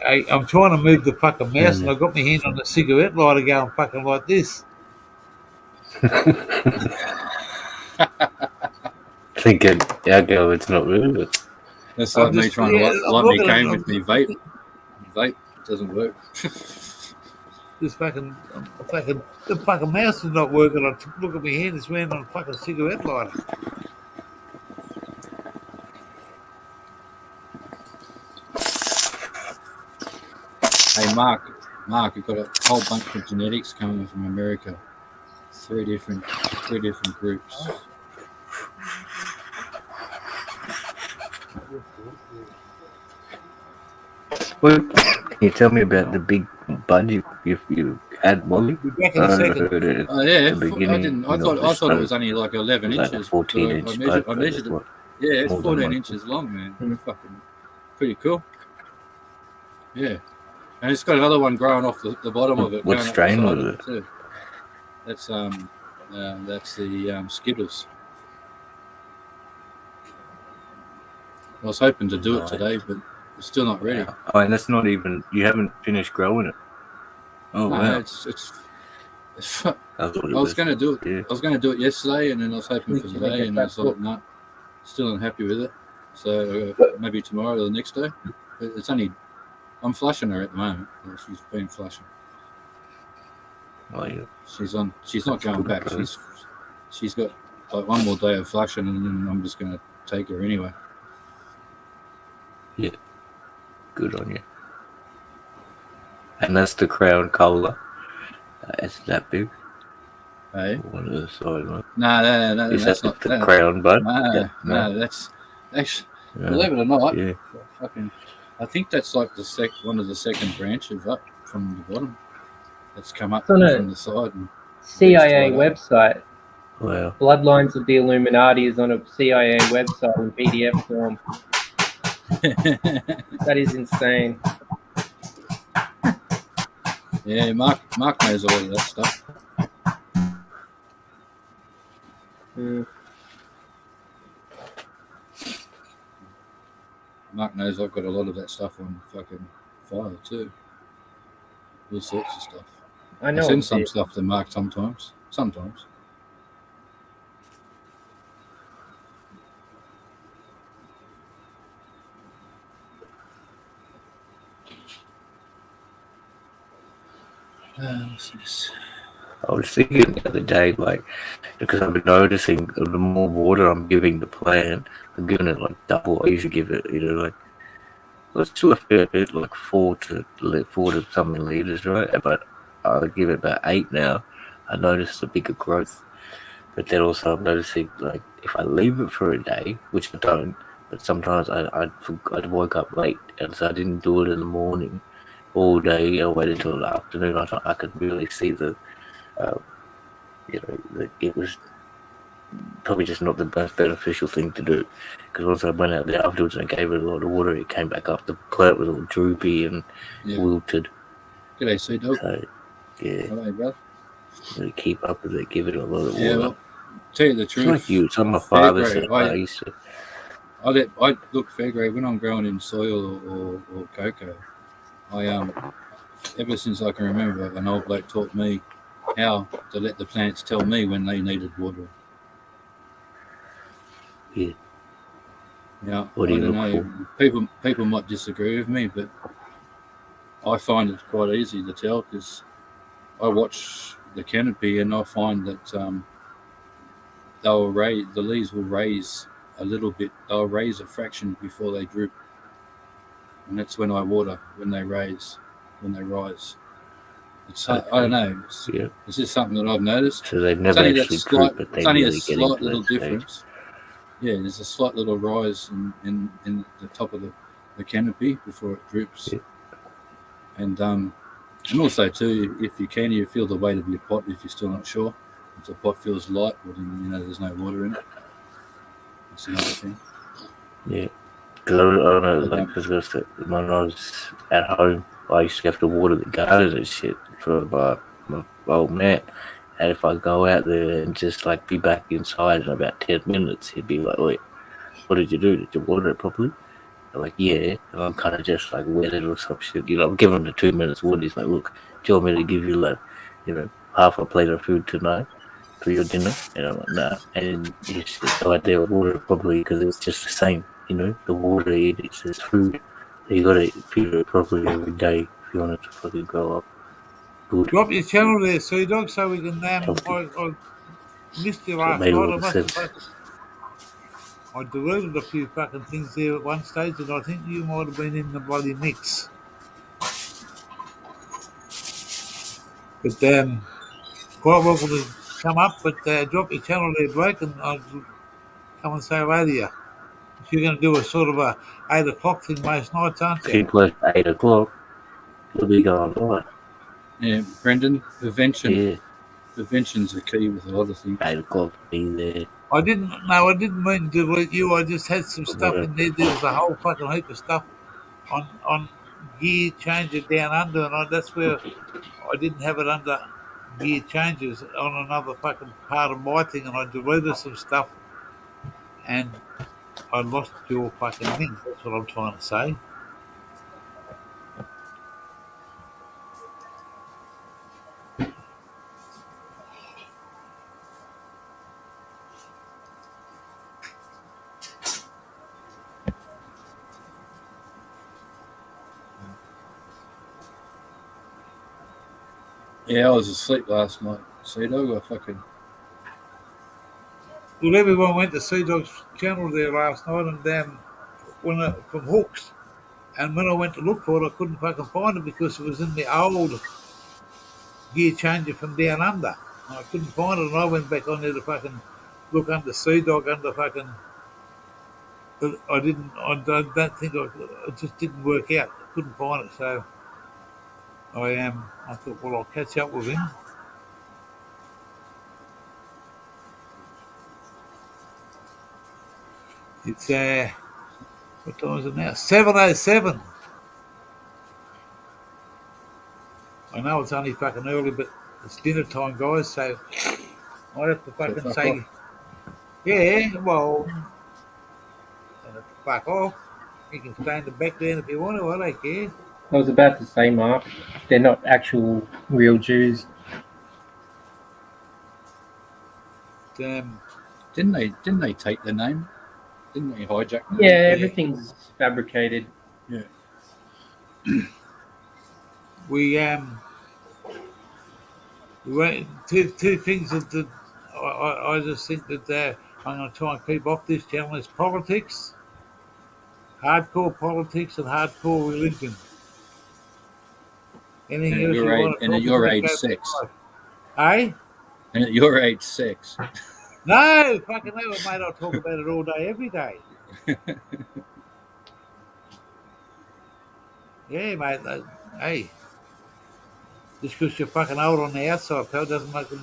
Hey, I'm trying to move the fucking mouse, and I've got my hand on the cigarette lighter going fucking like this. Thinking, yeah, girl, it's not really. That's like me just- trying to yeah, light I'm me looking at- cane with me vape. Vape doesn't work. This fucking the fucking mouse is not working. I look at my hand, it's wearing on a fucking cigarette lighter. Hey, Mark, you've got a whole bunch of genetics coming from America. Three different groups. Well, can you tell me about the big bud you had, Molly? We're back in a I second. heard it Oh yeah, at the beginning. I didn't. I you know, thought just it was only like 11 like a inches. 14 but inch I bud. measured it. What? Yeah, it's more than 14 one. inches long, man. Fucking pretty cool. Yeah, and it's got another one growing off the bottom of it. What going up strain the side was of it? Too. That's the Skittles. I was hoping to do it today, but it's still not ready. Oh, and that's not even. You haven't finished growing it. Oh No, wow! it's I thought it I was going to do it. Yeah. I was going to do it yesterday, and then I was hoping for Need to today, make and it I was like, no, still unhappy with it. So maybe tomorrow or the next day. But it's only. I'm flushing her at the moment. She's been flushing. Oh yeah. She's on. She's not going good back. approach. She's got like one more day of flushing, and then I'm just going to take her anyway. Good on you. And that's the crown cola. It's that big. Hey, One of the side one. no, Is that's that not the that. crown bud? No, Yeah, no, that's actually. Yeah. Believe it or not, Yeah. fucking. I think that's like one of the second branches up from the bottom. That's come up It's on a from the side. And CIA It's right website. Wow. Bloodlines of the Illuminati is on a CIA website in PDF form. That is insane. Yeah, Mark knows all of that stuff. Mm. Mark knows I've got a lot of that stuff on fucking file too. All sorts of stuff. I I know. send it's some it. stuff to Mark sometimes. Sometimes. What's this? I was thinking the other day, like, because I've been noticing the more water I'm giving the plant, I'm giving it like double. I usually give it, like, let's do a fair bit, like 4 to something liters, right? But I give it about 8 now. I noticed a bigger growth. But then also I'm noticing, like, if I leave it for a day, which I don't, but sometimes I'd woke up late, and so I didn't do it in the morning all day. I waited until the afternoon. I thought I could really see it was probably just not the most beneficial thing to do. Because once I went out there afterwards and I gave it a lot of water, it came back up. The plant was all droopy and wilted. G'day, Sea Dog. So, yeah, Hello, brother. really keep up with it, give it a lot of Yeah, water. well, tell you the It's truth. like you, some of my Fair father grade, said, I I used to. look, fair grade, when I'm growing in soil or cocoa, ever since I can remember, an old bloke taught me how to let the plants tell me when they needed water. Yeah. Now, What do you I don't look know, people might disagree with me, but I find it quite easy to tell because I watch the canopy and I find that the leaves will raise a little bit. They'll raise a fraction before they droop, and that's when I water when they rise. It's I don't know. It's just something that I've noticed. So they've never actually drooped, but they It's only a really get into slight that little stage. difference. Yeah, there's a slight little rise in the top of the canopy before it droops. Yeah. And also too, if you can, you feel the weight of your pot if you're still not sure. If the pot feels light, well then there's no water in it. That's another thing. Yeah. Because I don't know, like, cause when I was at home, I used to have to water the garden and shit for my old man. And if I go out there and just like be back inside in about 10 minutes, he'd be like, "Wait, what did you do? Did you water it properly?" I'm like, "Yeah." And I'm kind of just like wet it or some shit. I'm giving him the 2 minutes water. He's like, "Look, do you want me to give you like, half a plate of food tonight for your dinner?" And I'm like, "Nah." And he's just go out there and water it properly because it's just the same, the water it's just food. You gotta feed it properly every day if you want it to fucking grow up good. Drop your channel there, Sea Dog, so we can. I missed you So it last made a night. lot of sense. I deleted a few fucking things there at one stage, and I think you might have been in the bloody mix. But quite welcome to come up, but drop your channel there, bloke, and I'll come and say hello to you. You're going to do a sort of a 8 o'clock thing most nights, aren't you? Close to 8 o'clock. It'll be going on. Yeah, Brendan, prevention. Yeah. Prevention's the key with a lot of things. 8 o'clock, be there. I didn't mean to delete you. I just had some stuff in there. There was a whole fucking heap of stuff on gear changer down under, and that's where I didn't have it under gear changes on another fucking part of my thing, and I deleted some stuff, and I lost your fucking thing. That's what I'm trying to say. Yeah, I was asleep last night. Sea Dog, I fucking. Well, everyone went to Sea Dog's channel there last night, and from Hooks. And when I went to look for it, I couldn't fucking find it because it was in the old gear changer from down under. And I couldn't find it, and I went back on there to fucking look under Sea Dog, under fucking. But I don't think it just didn't work out. I couldn't find it, so I thought, well, I'll catch up with him. It's what time is it now? 7:07. I know it's only fucking early, but it's dinner time, guys. So I have to fucking say, yeah. Well, I have to fuck off. You can stay in the back there if you want to. I don't care. I was about to say, Mark, they're not actual real Jews. Didn't they take the name? Didn't they hijack the name? Yeah, everything's fabricated. Yeah. We went two things that I just think that I'm going to try and keep off this channel is politics, hardcore politics, and hardcore religion. Anything else you want to talk and at your about, age, go sex. for it. Eh? And at your age, sex. No, fucking no, mate. I'll talk about it all day, every day. Yeah, mate. Hey, just because you're fucking old on the outside, pal, doesn't make it.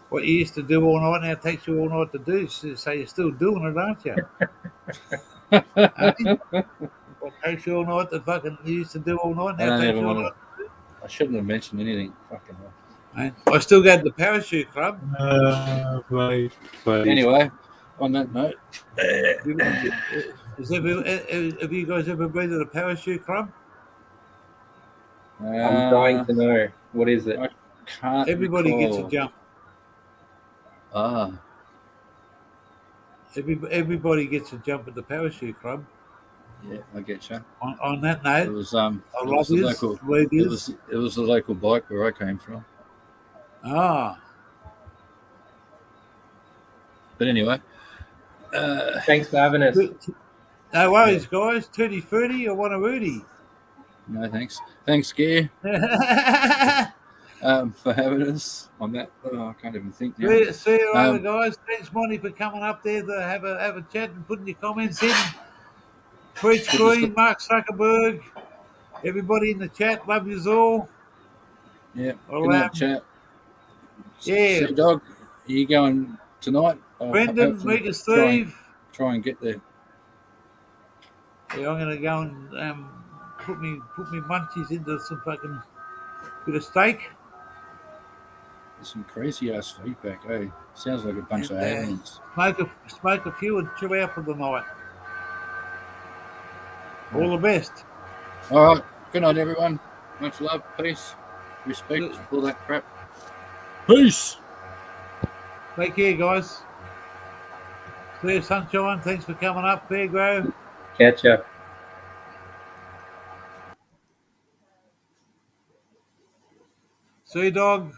What you used to do all night now takes you all night to do. So you're still doing it, aren't you? Hey? What takes you all night to fucking you used to do all night I now don't takes even you all want night. to. I shouldn't have mentioned anything. Fucking hell. Mate. I still go to the parachute club. Mate. Anyway, on that note, Have you guys ever been to the parachute club? I'm dying to know. What is it? I can't. Everybody gets a recall. jump. Ah, Everybody gets a jump at the parachute club. yeah, I get you. On that It note, was I it love was the you. local. Where it It is. was the local bike where I came from. Ah, But anyway, Thanks for having us. no worries, guys. Tutti frutti or want a Rudy? no thanks. Thanks, Gear, for having us on that. Oh, I can't even think now. See you later, Um, guys. Thanks, Monty, for coming up there to have a chat and putting your comments in. Preach Good to Green, Mark Zuckerberg, everybody in the chat, love yous all. Yeah, Well, good night, chat. yeah. See, dog, are you going tonight? Brendan, Hopefully Mega Steve. try and get there. Yeah, I'm gonna go and put me munchies into some fucking bit of steak. There's some crazy ass feedback, eh? Sounds like a bunch And, of aliens. smoke a few and chill out for the night. All the best. All right, good night, everyone. Much love, peace, respect, all that crap. Peace. Take care, guys. See you, Sunshine. Thanks for coming up, Fairgrow. Catch ya. See you, dog.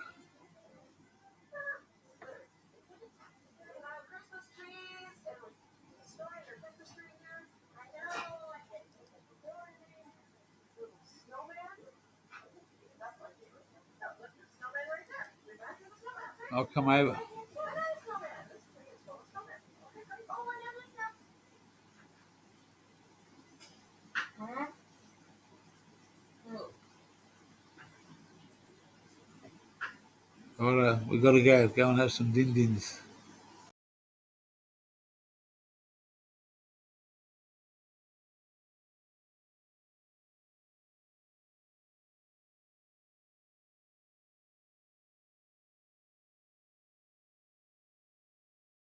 I'll come over. All right, we got to go. Go and have some din dins.